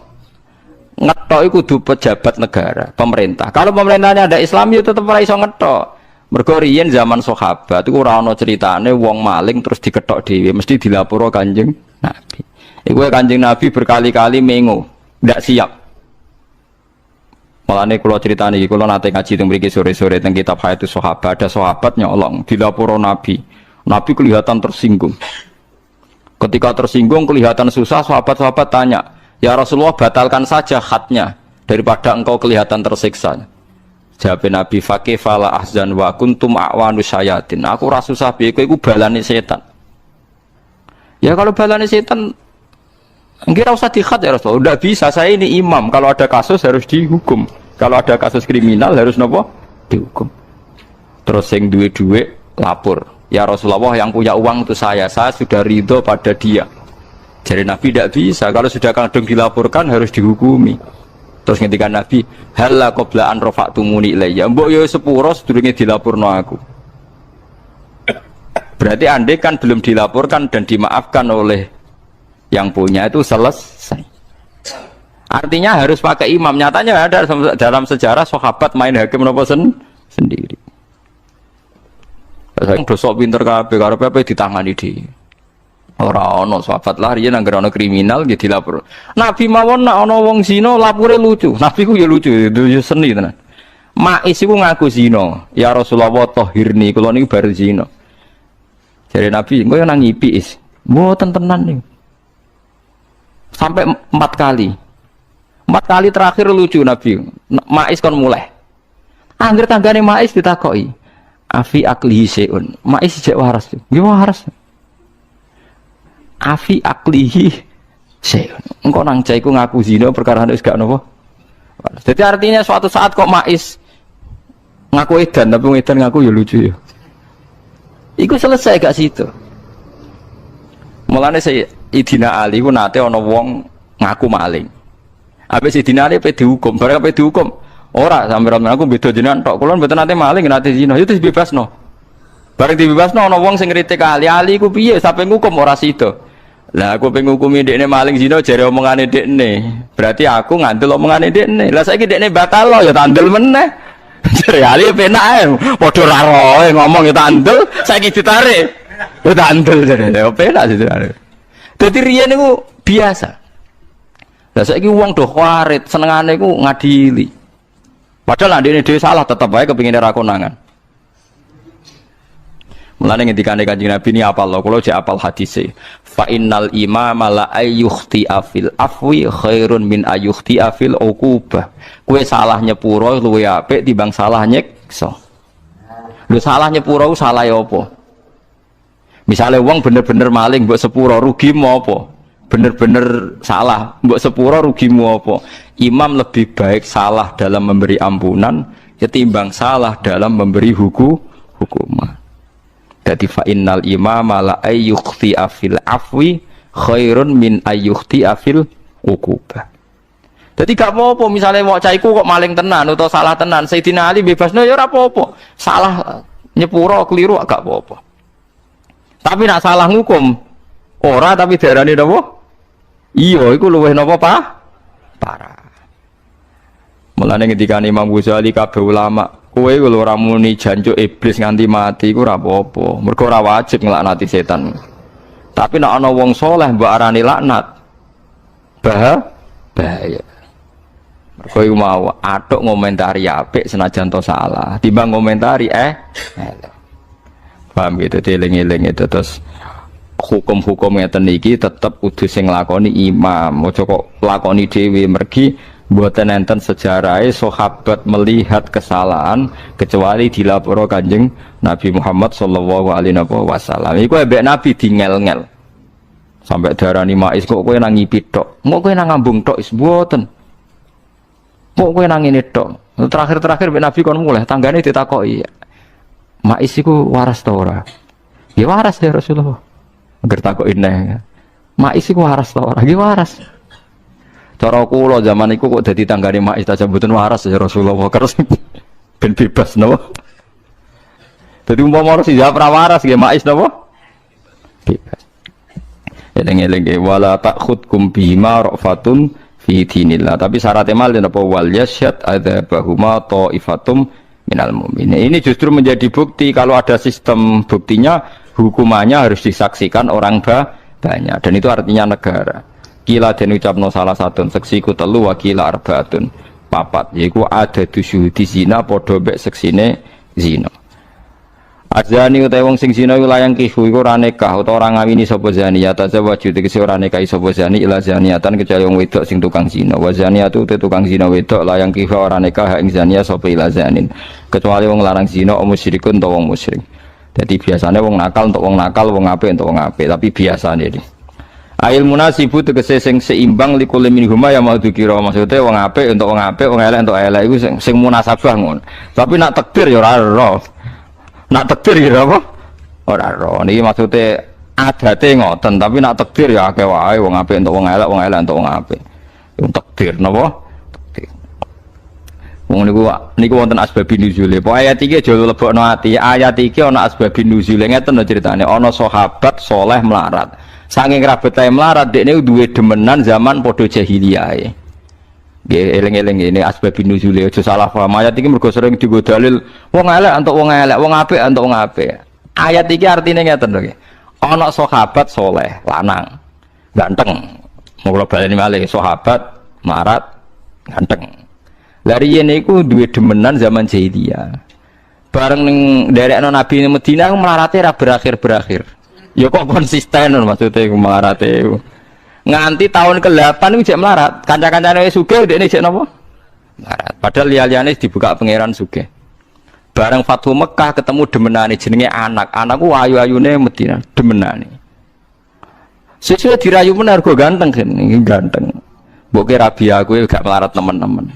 Ngetok iku kudu pejabat negara, pemerintah. Kalau pemerintahnya ada Islam ya tetep ora iso ngetok. Mergo riyen zaman sahabat iku ora ana ceritane wong maling terus diketok dhewe, mesti dilaporo Kanjeng Nabi. Iku Kanjeng Nabi berkali-kali mengo, ndak siap. Malane kula critani iki kula nate ngaji teng mriki sore-sore teng kitab Hayatus Sahabat, ada sahabat nyolong dilaporo Nabi. Nabi kelihatan tersinggung. Ketika tersinggung kelihatan susah, sahabat-sahabat tanya, "Ya Rasulullah, batalkan saja khatnya daripada engkau kelihatan tersiksa." Jawab Nabi, "Fakifala ahzan wa kuntum a'wanu syayatin." Aku ora susah piye kowe iku balane setan. Ya kalau balane setan enggak usah dikhat ya Rasulullah. Udah bisa, saya ini imam. Kalau ada kasus harus dihukum. Kalau ada kasus kriminal harus nopo? Dihukum. Terus yang duit lapor. Ya Rasulullah yang punya uang itu saya sudah ridho pada dia. Jadi Nabi tidak bisa. Kalau sudah kadung dilaporkan harus dihukumi. Terus ketika Nabi, halla qabla an rafa'tumuni ilayya. Mbok yo sepuro sedurunge dilaporno aku. Berarti andai kan belum dilaporkan dan dimaafkan oleh yang punya itu selesai. Artinya harus pakai imam. Nyatanya ada dalam sejarah sahabat main hakim nopo sendiri. Saya dosok pinter kabeh karepe apa ditangani di. Ora ana sahabat lah riyen anggere ana kriminal nggih dilapor. Nabi mawon nek ana wong zina lapore lucu. Nabi ku ya lucu, ya seni tenan. Ma'is iku ngaku zina. Ya Rasulullah tahirni kula niku bar zina. Jare Nabi, engko nang ngipi is. Mboten tenan niku. Sampai 4 kali. 4 kali terakhir lucu Nabi. Ma'is kon mulai. Angger tanggane Ma'is ditakoki. Afi aklihi seun. Ma'is jek waras. Nggih waras. Afi aklihi seun. Engko nang cah iku ngaku zina perkara wis gak napa. Jadi artinya suatu saat kok Ma'is ngaku edan tapi edan ngaku ya lucu ya. Iku selesai gak situ. Mulane Sayyidina Ali ku nate ana wong ngaku maling. Habis Sayyidina Ali pe dihukum, bareng pe dihukum. Ora sampeyan aku beda jenengan tok. Kula mboten nate maling, nate zina. Ya wis bebasno. Bareng dibebasno ana wong sing ngritik Ali. Ali ku piye sampe ngukum ora sida. Lah aku pengen ngukumi dekne maling zina jare omongane dekne. Berarti aku ngandel omongane dekne. Lah saiki dekne batal lo ya tandel meneh. Jare Ali penak ae. Padha ra roe ngomong ya tandel, saiki ditarik. Ya tandel jare. Ya penak ditarik. Dadi riyen niku biasa. Lah saiki wong do warit senengane iku ngadili. Padahal ndekne dhewe salah tetep wae kepengine ra konangan. Mulane ngendikane Kanjeng Nabi ni apal lho, kula jek apal hadise. Fa innal imama la ayyukhti afil afwi khairun min ayyukhti afil uqubah. Kowe salah nyepuro luwih apik timbang salah nyiksa. Lho salah nyepuro salah ya apa? Misale wong bener-bener maling mbok sepuro rugimu apa? Bener-bener salah mbok sepuro rugimu apa? Imam lebih baik salah dalam memberi ampunan ketimbang salah dalam memberi hukuman. Jadi fa innal imama la ayyukhti afil afwi khairun min ayyukhti afil uqubah. Jadi gak apa-apa misalnya mau caiku kok maling tenan atau salah tenan, Sayyidina Ali bebasno ya ora apa-apa. Salah nyepuro keliru gak apa-apa. Tapi nak salah ngukum ora tapi diarani napa? Iya, iku luwih napa parah. Mulane ketika Imam Ghazali kabeh ulama, kowe lho ora muni jancuk iblis nganti mati iku ora apa-apa. Mergo ora wajib nglaknati setan. Tapi nek ana wong saleh mbok arani laknat, bahaya. Mergo iku mau atuk ngomentari apik senajan to salah, timbang ngomentari elek. Paham gitu, dieling-eling itu terus hukum-hukum ngeten iki tetep kudu sing nglakoni imam, aja kok lakoni dhewe mergi. Mboten enten sejarahé sahabat melihat kesalahan kecuali dilaporo Kanjeng Nabi Muhammad sallallahu alaihi wasallam. Iku ambek Nabi dingel-ngel. Sampai darani Mais kok kowe nang ngipi tok. Kok kowe nang ngambung tok is mboten. Kok kowe nang ngene tok. Terakhir ambek Nabi kon mulih tanggane ditakoki. Mais iku waras ta ora? Ya waras ya Rasulullah. Agar takoki neh. Mais iku waras ta ora? Ya waras. Cara kula zaman iku kok dadi tanggane Mais ta mboten waras ya Rasulullah terus ben bebas napa. Dadi umpama si jawab ra waras nggih Mais napa? Bebas. Eling-eling wala ta'khudkum bima rafatun fi dinillah. Tapi syaratnya malih napa wal yasyad adzabahuma ta'ifatum minal mu'minin. Ini justru menjadi bukti kalau ada sistem buktinya hukumannya harus disaksikan orang banyak dan itu artinya negara. Kila den ucapno salah satu seksi ku telu wakila arbaatun papat yaiku ada syuhudi zina padha mek seksine zina. Azani utawa wong sing zina iku layang kihu iku ora nikah utawa ora ngawini sapa zani ya tazawwaju tegese ora nikahi sapa zani ila zaniatan kecuali wong wedok sing tukang zina. Wa zaniatu te tukang zina wedok layang kihu ora nikah ing zania sapa ila zanin kecuali wong larang zina musyrikun utawa wong musyrik. Jadi biasanya wong nakal untuk wong nakal, wong apik untuk wong apik, tapi biasanya ini. Ail munasibu tegese sing seimbang likul minhuma ya mau dikira maksudnya wong apik untuk wong apik, wong elek untuk elek iku sing munasabah ngono. Tapi nak takdir ya ora ero. Nak takdir ya apa? Ora ero. Niki maksude adate ngoten, tapi nak takdir ya akeh wae wong apik untuk wong elek untuk wong apik. Wong takdir napa? Takdir. Wong niku wonten asbabun nuzule. Pokoke ayat iki aja lebokno ati. Ayat iki ana asbabun nuzule ngeten lho critane. Ana sahabat saleh melarat. Saking rabetae melarat dekne duwe demenan zaman padha jahiliyah. Nggih eling-eling ini asbabun nuzule aja salah paham. Ayat iki mergo sering dienggo dalil wong elek untuk wong elek, wong apik untuk wong apik. Ayat iki artine ngeten lho. Ana sahabat saleh lanang ganteng. Mula baleni malih sahabat melarat ganteng. Lari ini ku duwe demenan zaman jahiliyah. Bareng ning nderekno Nabi ning Madinah melarate ra berakhir. Ya kok konsisten maksudnya melarate. Nganti tahun ke-8 iku jek melarat. Kanca-kancane wis sugih ndekne jek napa? Melarat. Padahal liya-liyane dibuka pangeran sugih. Bareng Fathu Mekah ketemu demenane jenenge anak. Anakku ayu-ayune Madinah demenane. Sesuai dirayu menar go ganteng kan, ganteng. Mbok kira rabi aku gak melarat temen-temen.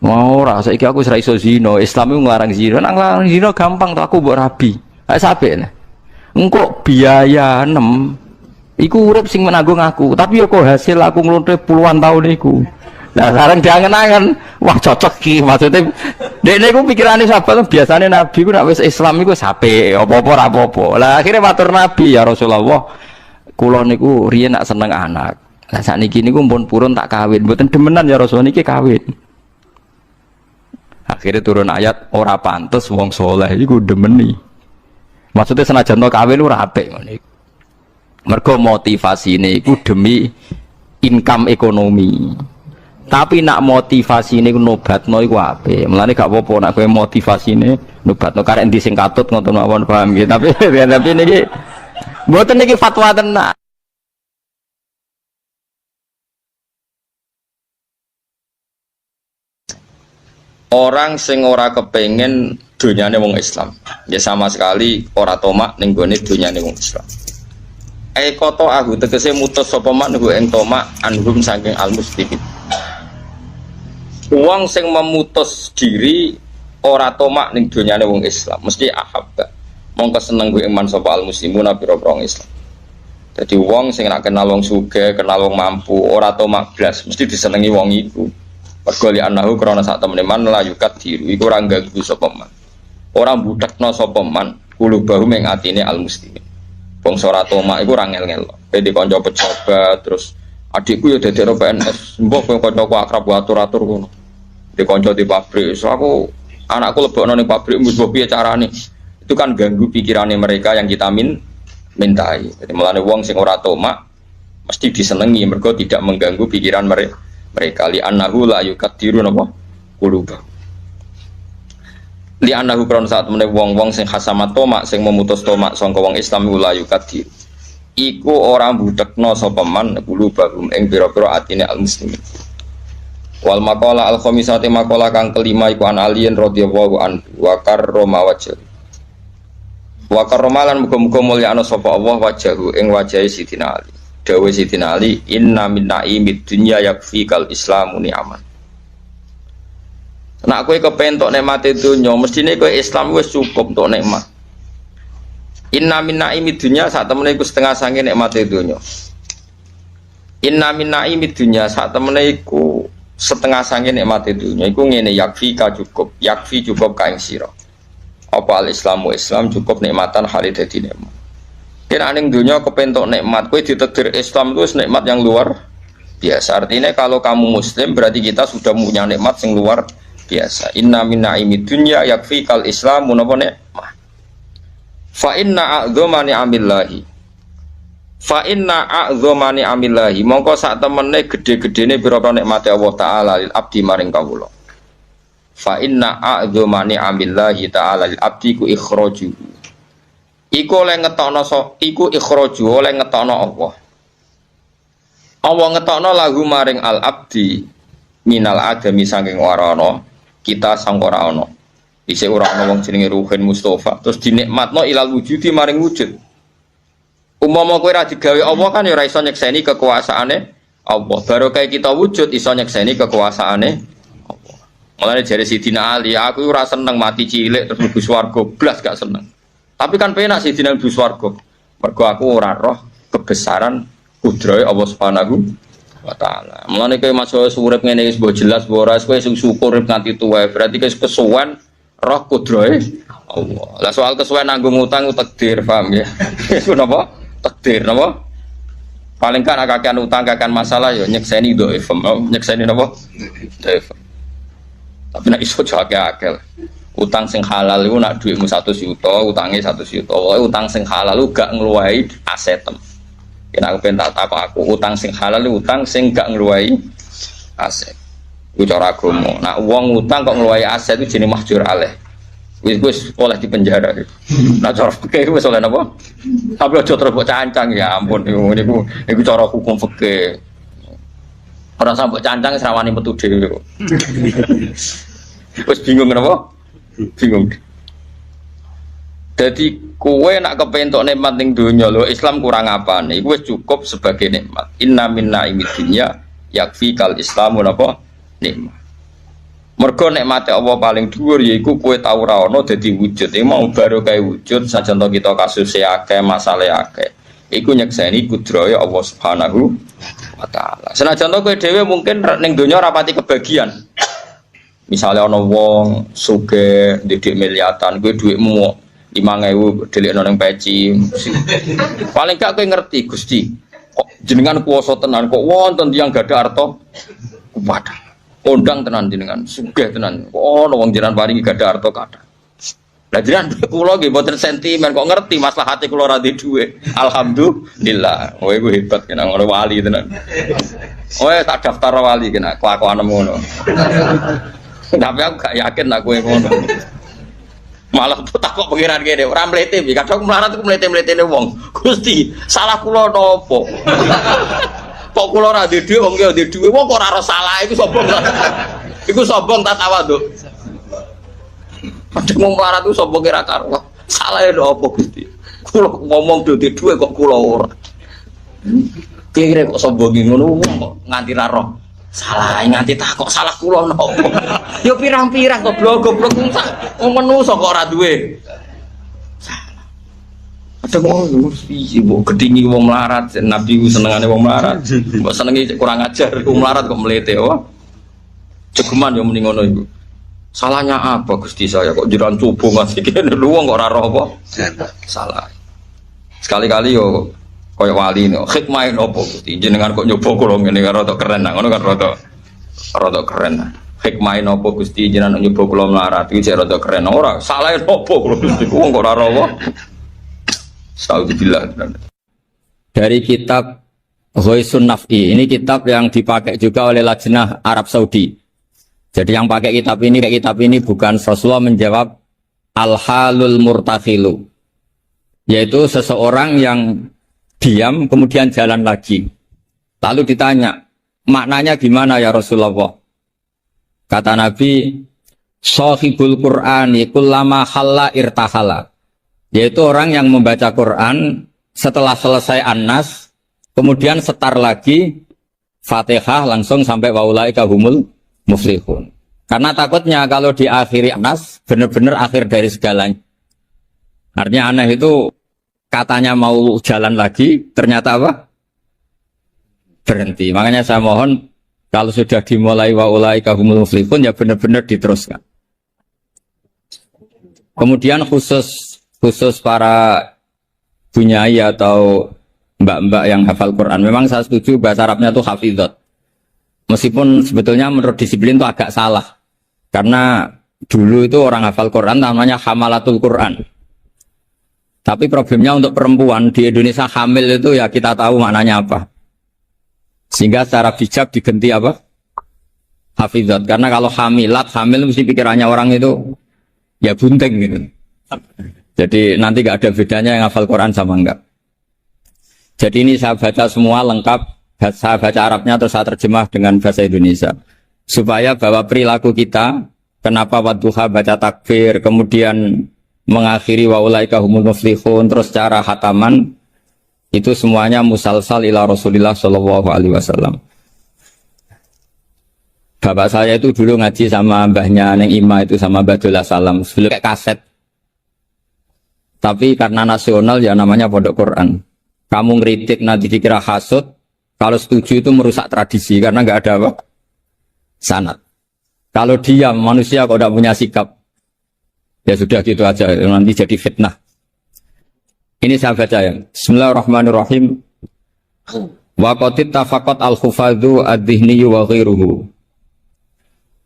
Mau ora saiki aku ora iso zina, Islam iku nglarang zina. Nang nglarang zina gampang to aku mbok rabi. Kayak sampe nah. Engko biaya 6 iku urip sing menanggung aku, tapi ya kok hasil aku nglonte puluhan tahun iku. Nah, sekarang diangen-angen, wah cocok ki maksudnya. Dekne iku pikirane sahabat biasane Nabi ku nek wis Islam iku sape, apa-apa ora apa-apa. Lah akhire matur Nabi ya Rasulullah, kula niku riyen nak seneng anak. Lah sakniki niku pun purun tak kawin, mboten demenan ya Rasul niki kawin. Akhirnya turun ayat ora pantes wong soleh iku demeni. Maksudnya senajan to kawin ora apik ngono iku. Mergo motivasine iku demi income ekonomi. Tapi nak motivasine iku nobatno iku apik. Mulane gak apa-apa nak kowe motivasine nobatno karek endi sing katut ngoten mawon paham nggih. Tapi niki mboten niki fatwa tenan. Orang sing ora kepengen dunyane wong Islam, ya sama sekali ora tomak ning gone dunyane wong Islam. Koto aku tegese mutus sapa man nggo ing tomak anhum saking almuslimin. Wong sing memutus diri ora tomak ning donyane wong Islam, mesti ahabba. Mongko seneng kuwi iman sapa al muslimun pira-pira wong Islam. Dadi wong sing nak kenal wong sugih, kenal wong mampu, ora tomak blas, mesti disenengi wong iku. Mergo li annahu krana sak temene man la yukat diru iku ora ganggu sapa man. Ora mbudhekno sapa man kulubahu ing atine al muslimin. Wong ora tomak iku ora ngel-ngel. Dadi kanca pejabat terus adikku ya dadi PNS, mbok kowe kancaku akrab atur-atur ngono. Di kanca di pabrik, so aku anakku lebokno ning pabrik mbok piye carane. Itu kan ganggu pikirannya mereka yang kita mintai. Jadi mulane wong sing ora tomak mesti disenengi mergo tidak mengganggu pikiran mereka. Li annahu la yukadiru napa quluba. Li annahu kron saat meneh wong-wong sing khasamat tomak sing memutus tomak sangka wong Islam la yukadiru. Iku ora mbudhekno sapa man qulubahum ing pira-pira atine al muslimin. Wal maqala al khamisati maqala kang kelima iku an aliyin radhiyallahu anhu wa karrama wajh. Wa karramalan muga-muga mulyana sapa Allah wajahu ing wajahe Sidina Ali. Dawuh Sidina Ali, inna min na'imid dunya yakfikal islamu ni'aman. Nek kowe kepentok nikmate donya, mestine kowe Islam wis cukup untuk nikmat. Inna min na'imid dunya sak temene iku setengah sange nikmate donya. Inna min na'imid dunya sak temene iku setengah sange nikmate donya. Iku ngene yakfika cukup, yakfi cukup ka ing sira. Apa al-islamu Islam cukup nikmatan halid dadi nikmat. Kena ning dunya kepentok nikmat, kowe ditakdir Islam itu nikmat yang luar biasa. Artinya kalau kamu muslim berarti kita sudah punya nikmat yang luar biasa. Inna min na'imid dunya yakfikal islamu napa nikmat. Fa inna a'dzama ni'amillahi. Fa inna a'dzama ni'amillahi. Mongko sak temene gedhe-gedhene pira-pira nikmate Allah taala lil abdi maring kawula. Fa inna a'dzama ni'amillahi ta'ala lil abdi ku ikhraju. Iku oleh ngetokno iku ikhraju oleh ngetokno Allah. Allah ngetokno lagu maring al abdi minal adami saking ora ana, kita sang ora ana. Dise ora ana wong jenenge Ruhin Mustafa, terus dinikmatno ilal wujudi maring wujud. Umpama kowe ra digawe Allah kan ya ora iso nyekseni kekuasaane Allah. Baru kayak kita wujud iso nyekseni kekuasaane mulane jare Sidina Ali, aku ora seneng mati cilik terus mlebu swarga, blas gak seneng. Tapi kan penak Sidina mlebu swarga. Mergo aku ora roh kebesaran kudrahe Allah Subhanahu wa taala. Mulane kowe masuk urip ngene wis mbok jelas mbok ora kowe sing syukur urip nganti tuwa, berarti kowe kesuwen roh kudrahe Allah. Lah soal kesuwen nanggung utang takdir, paham ya? Iku napa? Takdir napa? Paling kan akakean utang kakean masalah ya nyekseni dhaif, nyekseni napa? Dhaif. Tapi nak iso jake akal. Utang sing halal iku nak dhuwitmu 100 juta, utange 100 juta. Utang sing halal lu gak ngluwahi asetem. Kena aku pentak takok aku, utang sing halal utang sing gak ngluwahi aset. Iku cara agama. Nak wong utang kok ngluwahi aset itu jenenge mahjur alaih. Wis oleh di penjara. Nak cara fikih wis oleh napa? Tapi aja terus mbok cancang ya ampun niku cara hukum fikih. Ora sampe cancang wis rawani metu dhewe kok. Wis bingung napa? Bingung. Jadi kowe nak kepentok nikmat ning donya lho Islam kurang apane? Iku wis cukup sebagai nikmat. Inna minna imid dunya yakfikal islamu napa? Nikmat. Mergo nikmate Allah paling dhuwur yaiku kowe tau ora ana dadi wujud. Mau baru kae wujud sajen to kita kasus akeh, masalah akeh. Iku nyekseni kudrahe Allah Subhanahu wa taala. Senajan to kowe dhewe mungkin ning donya rapati kebagian. Misalnya ana wong sugih ndek miliatan, kowe dhuwitmu 5.000 delikno ning peci. Paling gak kowe ngerti Gusti, kok jenengan kuwasa tenan kok wonten tiyang gadah harta kuwat. Kondang tenan jenengan, sugih tenan. Kok ana wong jenengan paringi gadah harta kathah. Lah jenengan kula nggih mboten sentimen kok ngerti maslahate kula ra ndek dhuwit. Alhamdulillah. Kowe iku hebat kena ngono wali tenan. Kowe tak daftar wali kena kelakuan ngono. Tapi aku gak yakin nak kowe ngono. Malah takok pengiran kene ora mlete iki. Kadang melarat iku mlete-mletene wong. Gusti, salah kula napa? Kok kula ora ndek dhuwit wong ki ndek dhuwit. Wong kok ora ora salah iku sombong. Iku sombong ta tawaduk. Padahal wong melarat iku sombong kira karo. Salah e napa Gusti? Kula ngomong ndek dhuwit kok kula ora. Kira kok sombong ngono wong kok nganti ra roh Salah nganti takok salah kula nopo. Yo pirang-pirang goblok-goblok wong menungso kok ora duwe. Ada ngono piye mbok gedhingi wong melarat, Nabi ku senengane wong melarat. Mbok senengi kurang ajar, wong melarat kok mlete wae. Cegeman yo muni ngono iku. Salahnya apa Gusti saya kok jiran coba ngasih kene wong kok ora roh apa? Salah. Sekali-kali yo koyo wali no, hikmah nopo Gusti jenengan kok nyoba kula ngene rada keren ngono kan rada keren. Hikmah nopo Gusti jenengan nyoba kula melarat iki jek rada keren ora salah nopo kula Gusti wong kok ora roh. Astagfirullah. Dari kitab Ghoisun Naf'i, ini kitab yang dipakai juga oleh Lajnah Arab Saudi. Jadi yang pakai kitab ini bukan Rasulullah menjawab al-halul murtakhilu, yaitu seseorang yang diam kemudian jalan lagi. Lalu ditanya, maknanya gimana ya Rasulullah? Kata Nabi, Shahibul Qur'ani kullama khalla irtahala, yaitu orang yang membaca Quran setelah selesai An-Nas kemudian setar lagi Fatihah langsung sampai waulaika humul muflihun. Karena takutnya kalau diakhiri An-Nas benar-benar akhir dari segalanya. Artinya aneh itu katanya mau jalan lagi ternyata apa? Berhenti. Makanya saya mohon kalau sudah dimulai waulaika humul muflihun ya benar-benar diteruskan. Kemudian khusus para bunyai atau mbak-mbak yang hafal Quran. Memang saya setuju bahasa Arabnya itu hafizat. Meskipun sebetulnya menurut disiplin itu agak salah. Karena dulu itu orang hafal Quran namanya hamalatul Quran. Tapi problemnya untuk perempuan di Indonesia hamil itu ya kita tahu maknanya apa. Sehingga secara bijak diganti apa? Hafizat. Karena kalau hamil mesti pikirannya orang itu ya bunting gitu. Jadi nanti gak ada bedanya yang hafal Quran sama enggak. Jadi ini saya baca semua lengkap, saya baca Arabnya terus saya terjemah dengan bahasa Indonesia. Supaya bahwa perilaku kita, kenapa wadduha baca takbir, kemudian mengakhiri waulaika humul muflihun, terus cara khataman, itu semuanya musalsal ila Rasulillah sallallahu alaihi wasallam. Bapak saya itu dulu ngaji sama mbahnya Neng Ima itu sama Badullah Salam, sebelum kayak kaset. Tapi karena nasional ya namanya pondok Quran. Kamu ngeritik nanti dikira hasut, kalau setuju itu merusak tradisi karena nggak ada apa? Sanad. Kalau diam manusia kalau tidak punya sikap, ya sudah gitu aja nanti jadi fitnah. Ini saya baca ya. Bismillahirrahmanirrahim. Wa qatit tafaqat al-khufadhu ad-dhihni wa ghairuhu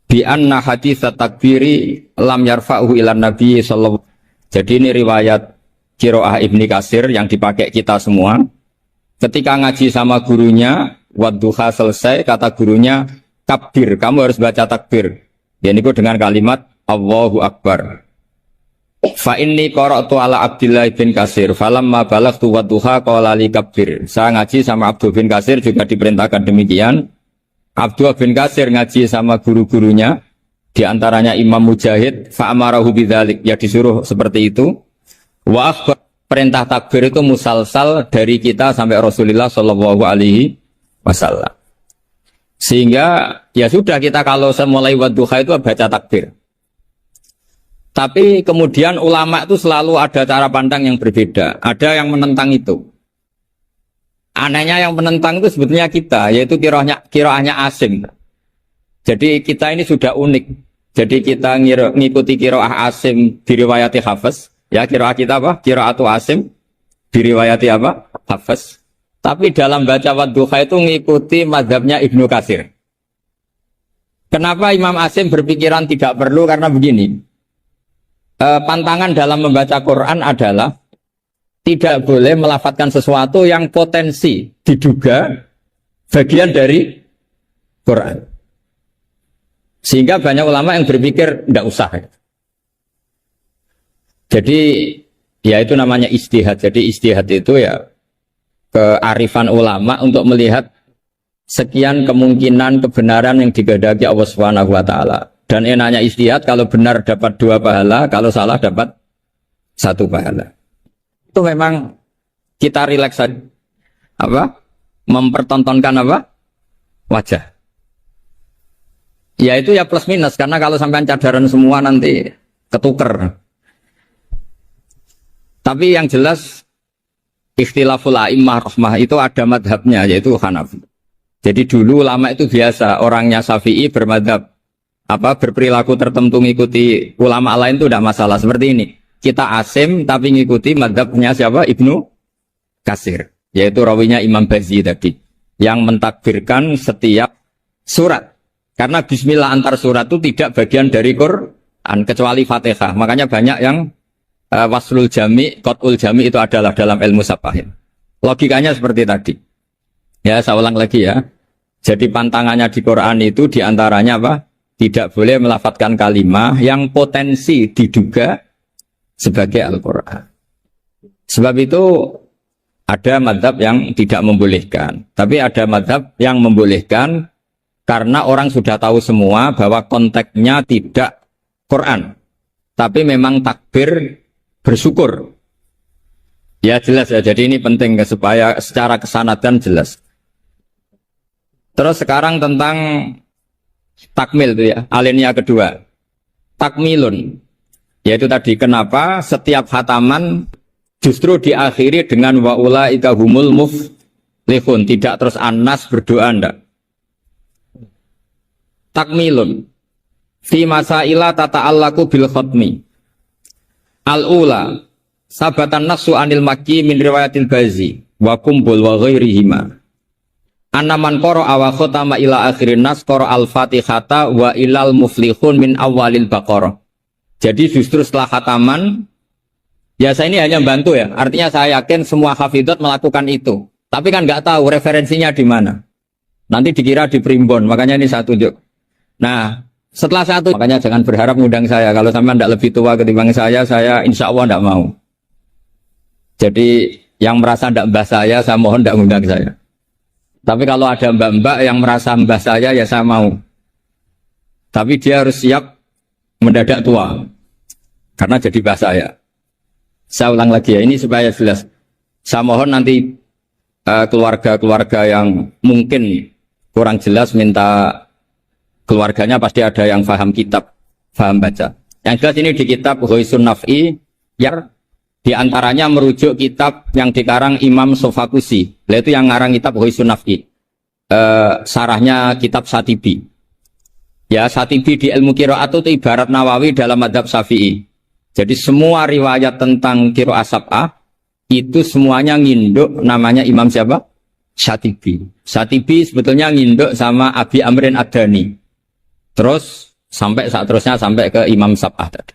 bi anna hadits takbiri lam yarfa'uhu ila nabi sallallahu. Jadi ini riwayat Qiraah Ibni Katsir yang dipakai kita semua. Ketika ngaji sama gurunya, wadduha selesai, kata gurunya, kabir, kamu harus baca takbir. Ya ini dengan kalimat Allahu Akbar. Fa inni qara'tu ala Abdillah bin Katsir, falamma balaghtu wadduha qala li kabir. Saya ngaji sama Abdul bin Katsir juga diperintahkan demikian. Abdul bin Katsir ngaji sama guru-gurunya, di antaranya Imam Mujahid, fa'amarahu bidzalik, ya disuruh seperti itu. Wa akhbar, perintah takbir itu musalsal dari kita sampai Rasulullah sallallahu alaihi wasallam. Sehingga ya sudah kita kalau mulai wadduha itu baca takbir. Tapi kemudian ulama itu selalu ada cara pandang yang berbeda. Ada yang menentang itu. Anehnya yang menentang itu sebetulnya kita, yaitu qiraahnya Asim. Jadi kita ini sudah unik. Jadi kita ngikuti qiraah Asim diriwayati Hafiz. Ya qiraah kita apa? Qiraatu Asim diriwayati apa? Hafiz. Tapi dalam baca wadduha itu ngikuti mazhabnya Ibnu Katsir. Kenapa Imam Asim berpikiran tidak perlu? Karena begini. Pantangan dalam membaca Quran adalah tidak boleh melafadzkan sesuatu yang potensi diduga bagian dari Quran. Sehingga banyak ulama yang berpikir tidak usah. Jadi ya itu namanya ijtihad. Jadi ijtihad itu ya kearifan ulama untuk melihat sekian kemungkinan kebenaran yang dikehendaki Allah Subhanahu wa taala. Dan enaknya ijtihad kalau benar dapat 2 pahala, kalau salah dapat 1 pahala. Itu memang kita rileks saja. Apa? Mempertontonkan apa? Wajah. Ya itu ya plus minus, karena kalau sampean cadaran semua nanti ketuker. Tapi yang jelas ikhtilaful a'immah rahmah itu ada madhabnya, yaitu Hanafi. Jadi dulu ulama itu biasa, orangnya Syafi'i bermadhab berperilaku tertentu ngikuti ulama lain itu tidak masalah. Seperti ini, kita asim tapi ngikuti madhabnya siapa? Ibnu Katsir, yaitu rawinya Imam Bazi tadi, yang mentakbirkan setiap surat. Karena bismillah antar surat itu tidak bagian dari Quran kecuali Fatihah. Makanya banyak yang waslul jami, qat'ul jami itu adalah dalam ilmu safahin. Logikanya seperti tadi. Ya, saya ulang lagi ya. Jadi pantangannya di Quran itu diantaranya apa? Tidak boleh melafadzkan kalimah yang potensi diduga sebagai Al-Quran. Sebab itu ada madhab yang tidak membolehkan. Tapi ada madhab yang membolehkan karena orang sudah tahu semua bahwa konteksnya tidak Quran. Tapi memang takbir bersyukur. Ya jelas ya, jadi ini penting supaya secara kesanatan jelas. Terus sekarang tentang takmil itu ya, alinea kedua. Takmilun. Yaitu tadi kenapa setiap khataman justru diakhiri dengan wa ulaika humul muflihun, tidak terus Anas berdoa ndak. Takmilun fi masaila tata'allaku bil khatmi. Al-ula sabatan nasu anil makki min riwayatil Bazi wa kumbul wa ghairihima. Anaman qara'a wa khatama ila akhirin nas qara al-Fatihata wa ilal muflihun min awalil Baqarah. Jadi justru setelah khataman, ya saya ini hanya bantu ya. Artinya saya yakin semua hafidhat melakukan itu. Tapi kan nggak tahu referensinya di mana. Nanti dikira di primbon, makanya ini saya tunjuk. Nah, setelah satu, makanya jangan berharap ngundang saya. Kalau sampai tidak lebih tua ketimbang saya insya Allah tidak mau. Jadi yang merasa tidak mbah saya mohon tidak ngundang saya. Tapi kalau ada mbak-mbak yang merasa mbah saya, ya saya mau. Tapi dia harus siap mendadak tua, karena jadi mbah saya. Saya ulang lagi ya, ini supaya jelas. Saya mohon nanti keluarga-keluarga yang mungkin kurang jelas minta. Keluarganya pasti ada yang paham kitab, paham baca. Yang jelas ini di kitab Ghoisun Naf'i, yang diantaranya merujuk kitab yang dikarang Imam Sofakusi. Itu yang ngarang kitab Ghoisun Naf'i. Sarahnya kitab Satibi. Ya, Satibi di ilmu qiraat itu ibarat Nawawi dalam madhab Syafi'i. Jadi semua riwayat tentang qiraat sab'ah itu semuanya nginduk namanya Imam siapa? Satibi. Satibi sebetulnya nginduk sama Abi Amrin Ad-Dani. Terus sampai saat terusnya sampai ke Imam Sab'ah tadi.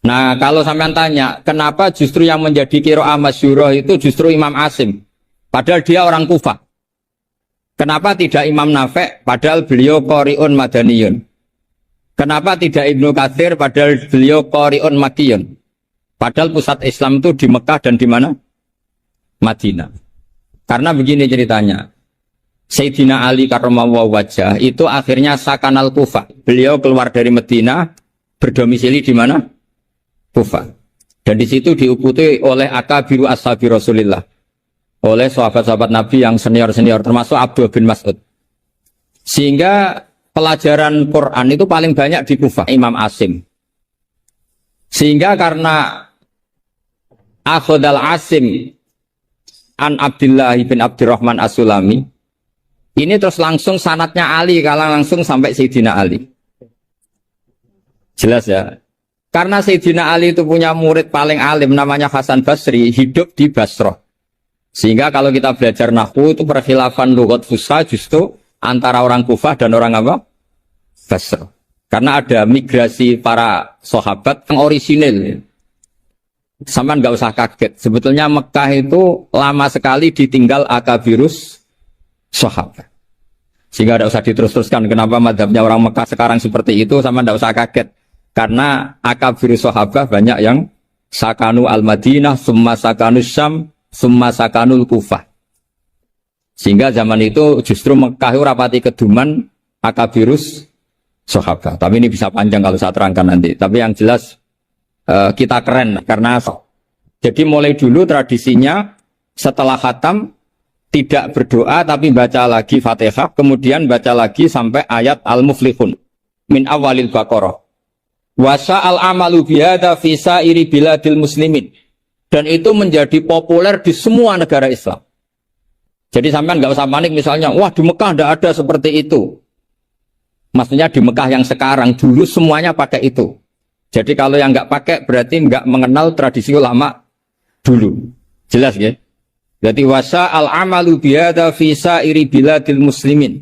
Nah, kalau sampean tanya, kenapa justru yang menjadi qiraah masyhurah itu justru Imam Asim? Padahal dia orang Kufah. Kenapa tidak Imam Nafi'? Padahal beliau qari'un madaniyun. Kenapa tidak Ibnu Katsir? Padahal beliau qari'un makkiyun. Padahal pusat Islam itu di Mekah dan di mana? Madinah. Karena begini ceritanya. Sayyidina Ali karramallahu wajhah itu akhirnya sakanal Kufah. Beliau keluar dari Madinah, berdomisili di mana? Kufah. Dan di situ diikuti oleh akabiru ashabi Rasulillah. Oleh sahabat-sahabat Nabi yang senior-senior, termasuk Abdullah bin Mas'ud. Sehingga pelajaran Quran itu paling banyak di Kufah, Imam Asim. Sehingga karena Akhodal Asim an Abdullah bin Abdurrahman As-Sulami, ini terus langsung sanatnya Ali, kalau langsung sampai Sayyidina Ali. Jelas ya. Karena Sayyidina Ali itu punya murid paling alim namanya Hasan Basri, hidup di Basrah. Sehingga kalau kita belajar nahwu itu perkhilafan lughat fusha justru antara orang Kufah dan orang apa? Basrah. Karena ada migrasi para sahabat yang orisinil. Sama nggak usah kaget. Sebetulnya Mekah itu lama sekali ditinggal akabirus sahabat. Sehingga tidak usah diterus-teruskan kenapa madhabnya orang Mekah sekarang seperti itu, sama tidak usah kaget. Karena akabirus sahabat banyak yang sakanu al-Madinah, summa sakanu Syam, summa sakanul Kufah. Sehingga zaman itu justru Mekah itu rapati keduman akabirus sahabat. Tapi ini bisa panjang kalau saya terangkan nanti. Tapi yang jelas kita keren karena jadi mulai dulu tradisinya setelah khatam tidak berdoa tapi baca lagi Fatihah, kemudian baca lagi sampai ayat Al-Muflihun min awalil Baqarah. Wasa al-amalu bihada fi sairi biladil muslimin. Dan itu menjadi populer di semua negara Islam. Jadi sampean nggak usah panik misalnya, wah di Mekah tidak ada seperti itu. Maksudnya di Mekah yang sekarang, dulu semuanya pakai itu. Jadi kalau yang nggak pakai berarti nggak mengenal tradisi ulama dulu. Jelas ya? Jadi wasa al-amalu bihada fi sairi biladil muslimin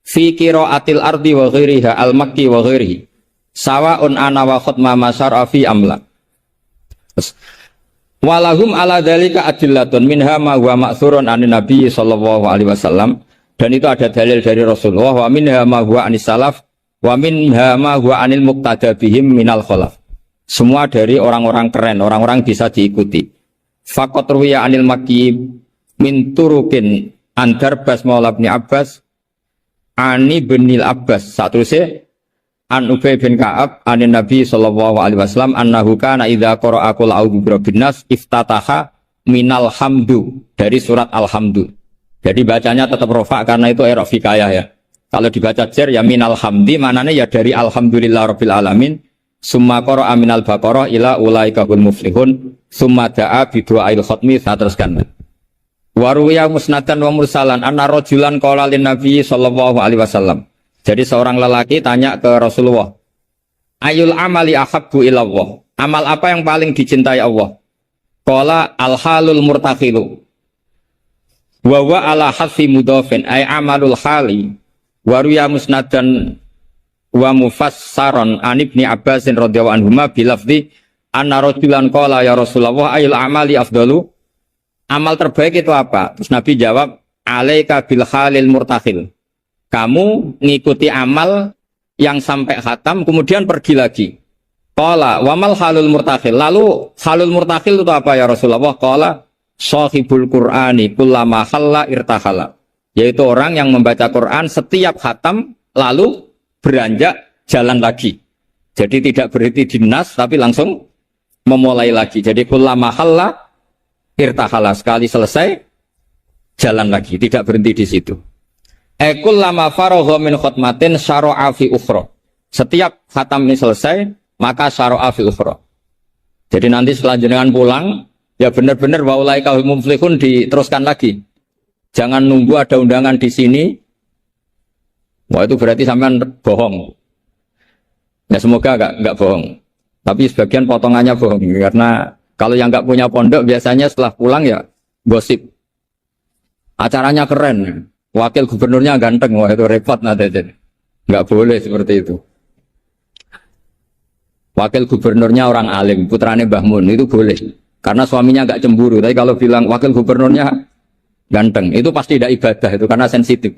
fi qiraatil ardi wa ghairiha al-makki wa ghairihi sawa'un ana wa khutma masyara fi amla. Walahum ala dzalika adillatun minha ma huwa ma'thurun anin nabi sallallahu alaihi wasallam, dan itu ada dalil dari Rasulullah, wa minha ma huwa anis salaf wa minha ma huwa anil muqtada bihim minal khalaf. Semua dari orang-orang keren, orang-orang bisa diikuti. Faqat ruwiya anil Makki min turukin antar bas maula bin Abbas ani binil Abbas satruse an Ubay bin Ka'ab anin Nabi sallallahu alaihi wasallam annahu kana idza qara'a qul a'udzu birabbin nas iftataha minal hamdu, dari surat Alhamdu. Jadi bacanya tetap rofa karena itu i'rab fikayah ya. Kalau dibaca jar ya minal hamdi, mananya ya dari alhamdulillah rabbil alamin. Summa qara'a minal baqarah ila ulaika hul muflihun summa da'a bi du'ail khatmi. Saya teruskan. Wa ruwiya musnadan wa mursalan anna rajulan qala lin nabi sallallahu alaihi wasallam. Jadi seorang lelaki tanya ke Rasulullah, ayul amali ahabbu ilallah, amal apa yang paling dicintai Allah? Qala al-halul murtakhilu wa wa ala hadfi mudhafin ay amalul hali. Wa ruwiya musnadan wa mufassaron an ibni Abbasin radhiyallahu anhuma bilafzi anna rajulan qala ya Rasulullah ayul amali afdalu, amal terbaik itu apa? Terus Nabi jawab, alaika bil halil murtakhil, kamu ngikuti amal yang sampai khatam kemudian pergi lagi. Qala wa mal halul murtakhil, lalu halul murtakhil itu apa ya Rasulullah? Qala sahibul qur'ani kullama khalla irtahala, yaitu orang yang membaca Quran setiap khatam lalu beranjak jalan lagi. Jadi tidak berhenti di nas tapi langsung memulai lagi. Jadi kullama khalla irtahala, sekali selesai jalan lagi, tidak berhenti di situ. Kullama faragha min khatmatin syara'a fi ukhra, setiap khatam ini selesai maka syara'a fi ukhra. Jadi nanti setelah jenengan pulang ya benar-benar wa ulaika hum muflihun diteruskan lagi. Jangan nunggu ada undangan di sini. Wah itu berarti sampean bohong. Ya semoga enggak bohong. Tapi sebagian potongannya bohong karena kalau yang enggak punya pondok biasanya setelah pulang ya gosip. Acaranya keren, wakil gubernurnya ganteng, wah itu repot nanti. Enggak boleh seperti itu. Wakil gubernurnya orang alim, putrane Mbah Mun, itu boleh. Karena suaminya enggak cemburu. Tapi kalau bilang wakil gubernurnya ganteng, itu pasti tidak ibadah itu karena sensitif.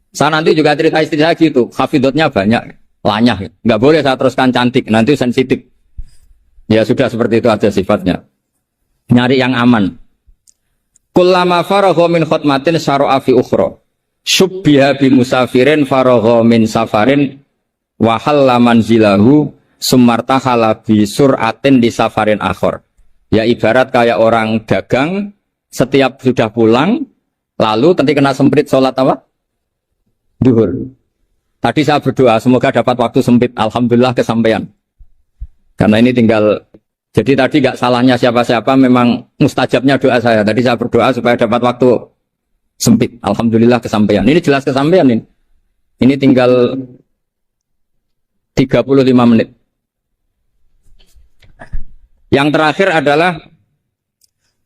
Saya nanti juga cerita istri saya gitu, hafidotnya banyak, lanyah, nggak boleh saya teruskan cantik, nanti sensitif. Ya sudah seperti itu aja sifatnya. Nyari yang aman. Kullama faragha min khutmatin syara'a fi ukhra. Syubbiha bi musafirin faragha min safarin wa halla manzilahu sumartahala bi sur'atin di safarin akhir. Ya ibarat kayak orang dagang setiap sudah pulang lalu nanti kena semprit sholat apa? Duhur. Tadi saya berdoa semoga dapat waktu sempit, alhamdulillah kesampaian. Karena ini tinggal, jadi tadi gak salahnya siapa-siapa, memang mustajabnya doa saya. Tadi saya berdoa supaya dapat waktu sempit, alhamdulillah kesampaian. Ini jelas kesampaian ini. Ini tinggal 35 menit. Yang terakhir adalah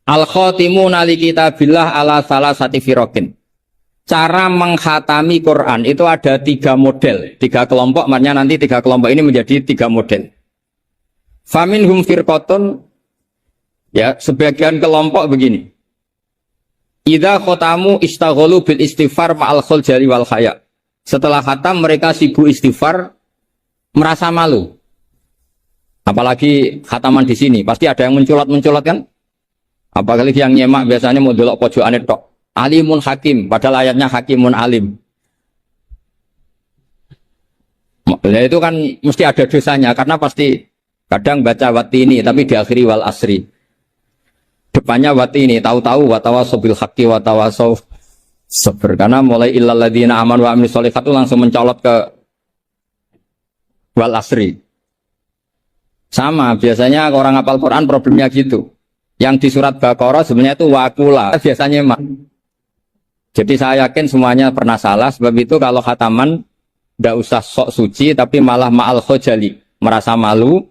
al-khatimu nali kitabillah ala salasati firokin. Cara mengkhatami Quran itu ada 3 model, 3 kelompok, makanya nanti 3 kelompok ini menjadi 3 model. Faminhum firqatun, ya sebagian kelompok begini. Idza khatamu istaghalu bil istighfar ma'al khuljali wal khaya. Setelah khatam mereka sibuk istighfar, merasa malu. Apalagi khataman di sini, pasti ada yang mencolot-mencolot kan? Apalagi yang nyemak biasanya mau delok pojokane tok. Alimun hakim, padahal ayatnya hakimun alim. Nah, itu kan mesti ada dosanya, karena pasti kadang baca watini, tapi diakhiri wal asri. Depannya wat ini, tahu-tahu watawasau bil haqqi watawasau sabr. Karena mulai illal ladzina amanu wa amilus sholihat itu langsung mencolot ke wal asri. Sama, biasanya orang hafal Quran problemnya gitu. Yang di surat Baqarah sebenarnya itu wakula, biasanya mak. Jadi saya yakin semuanya pernah salah, sebab itu kalau khataman tidak usah sok suci, tapi malah ma'al khojali, merasa malu,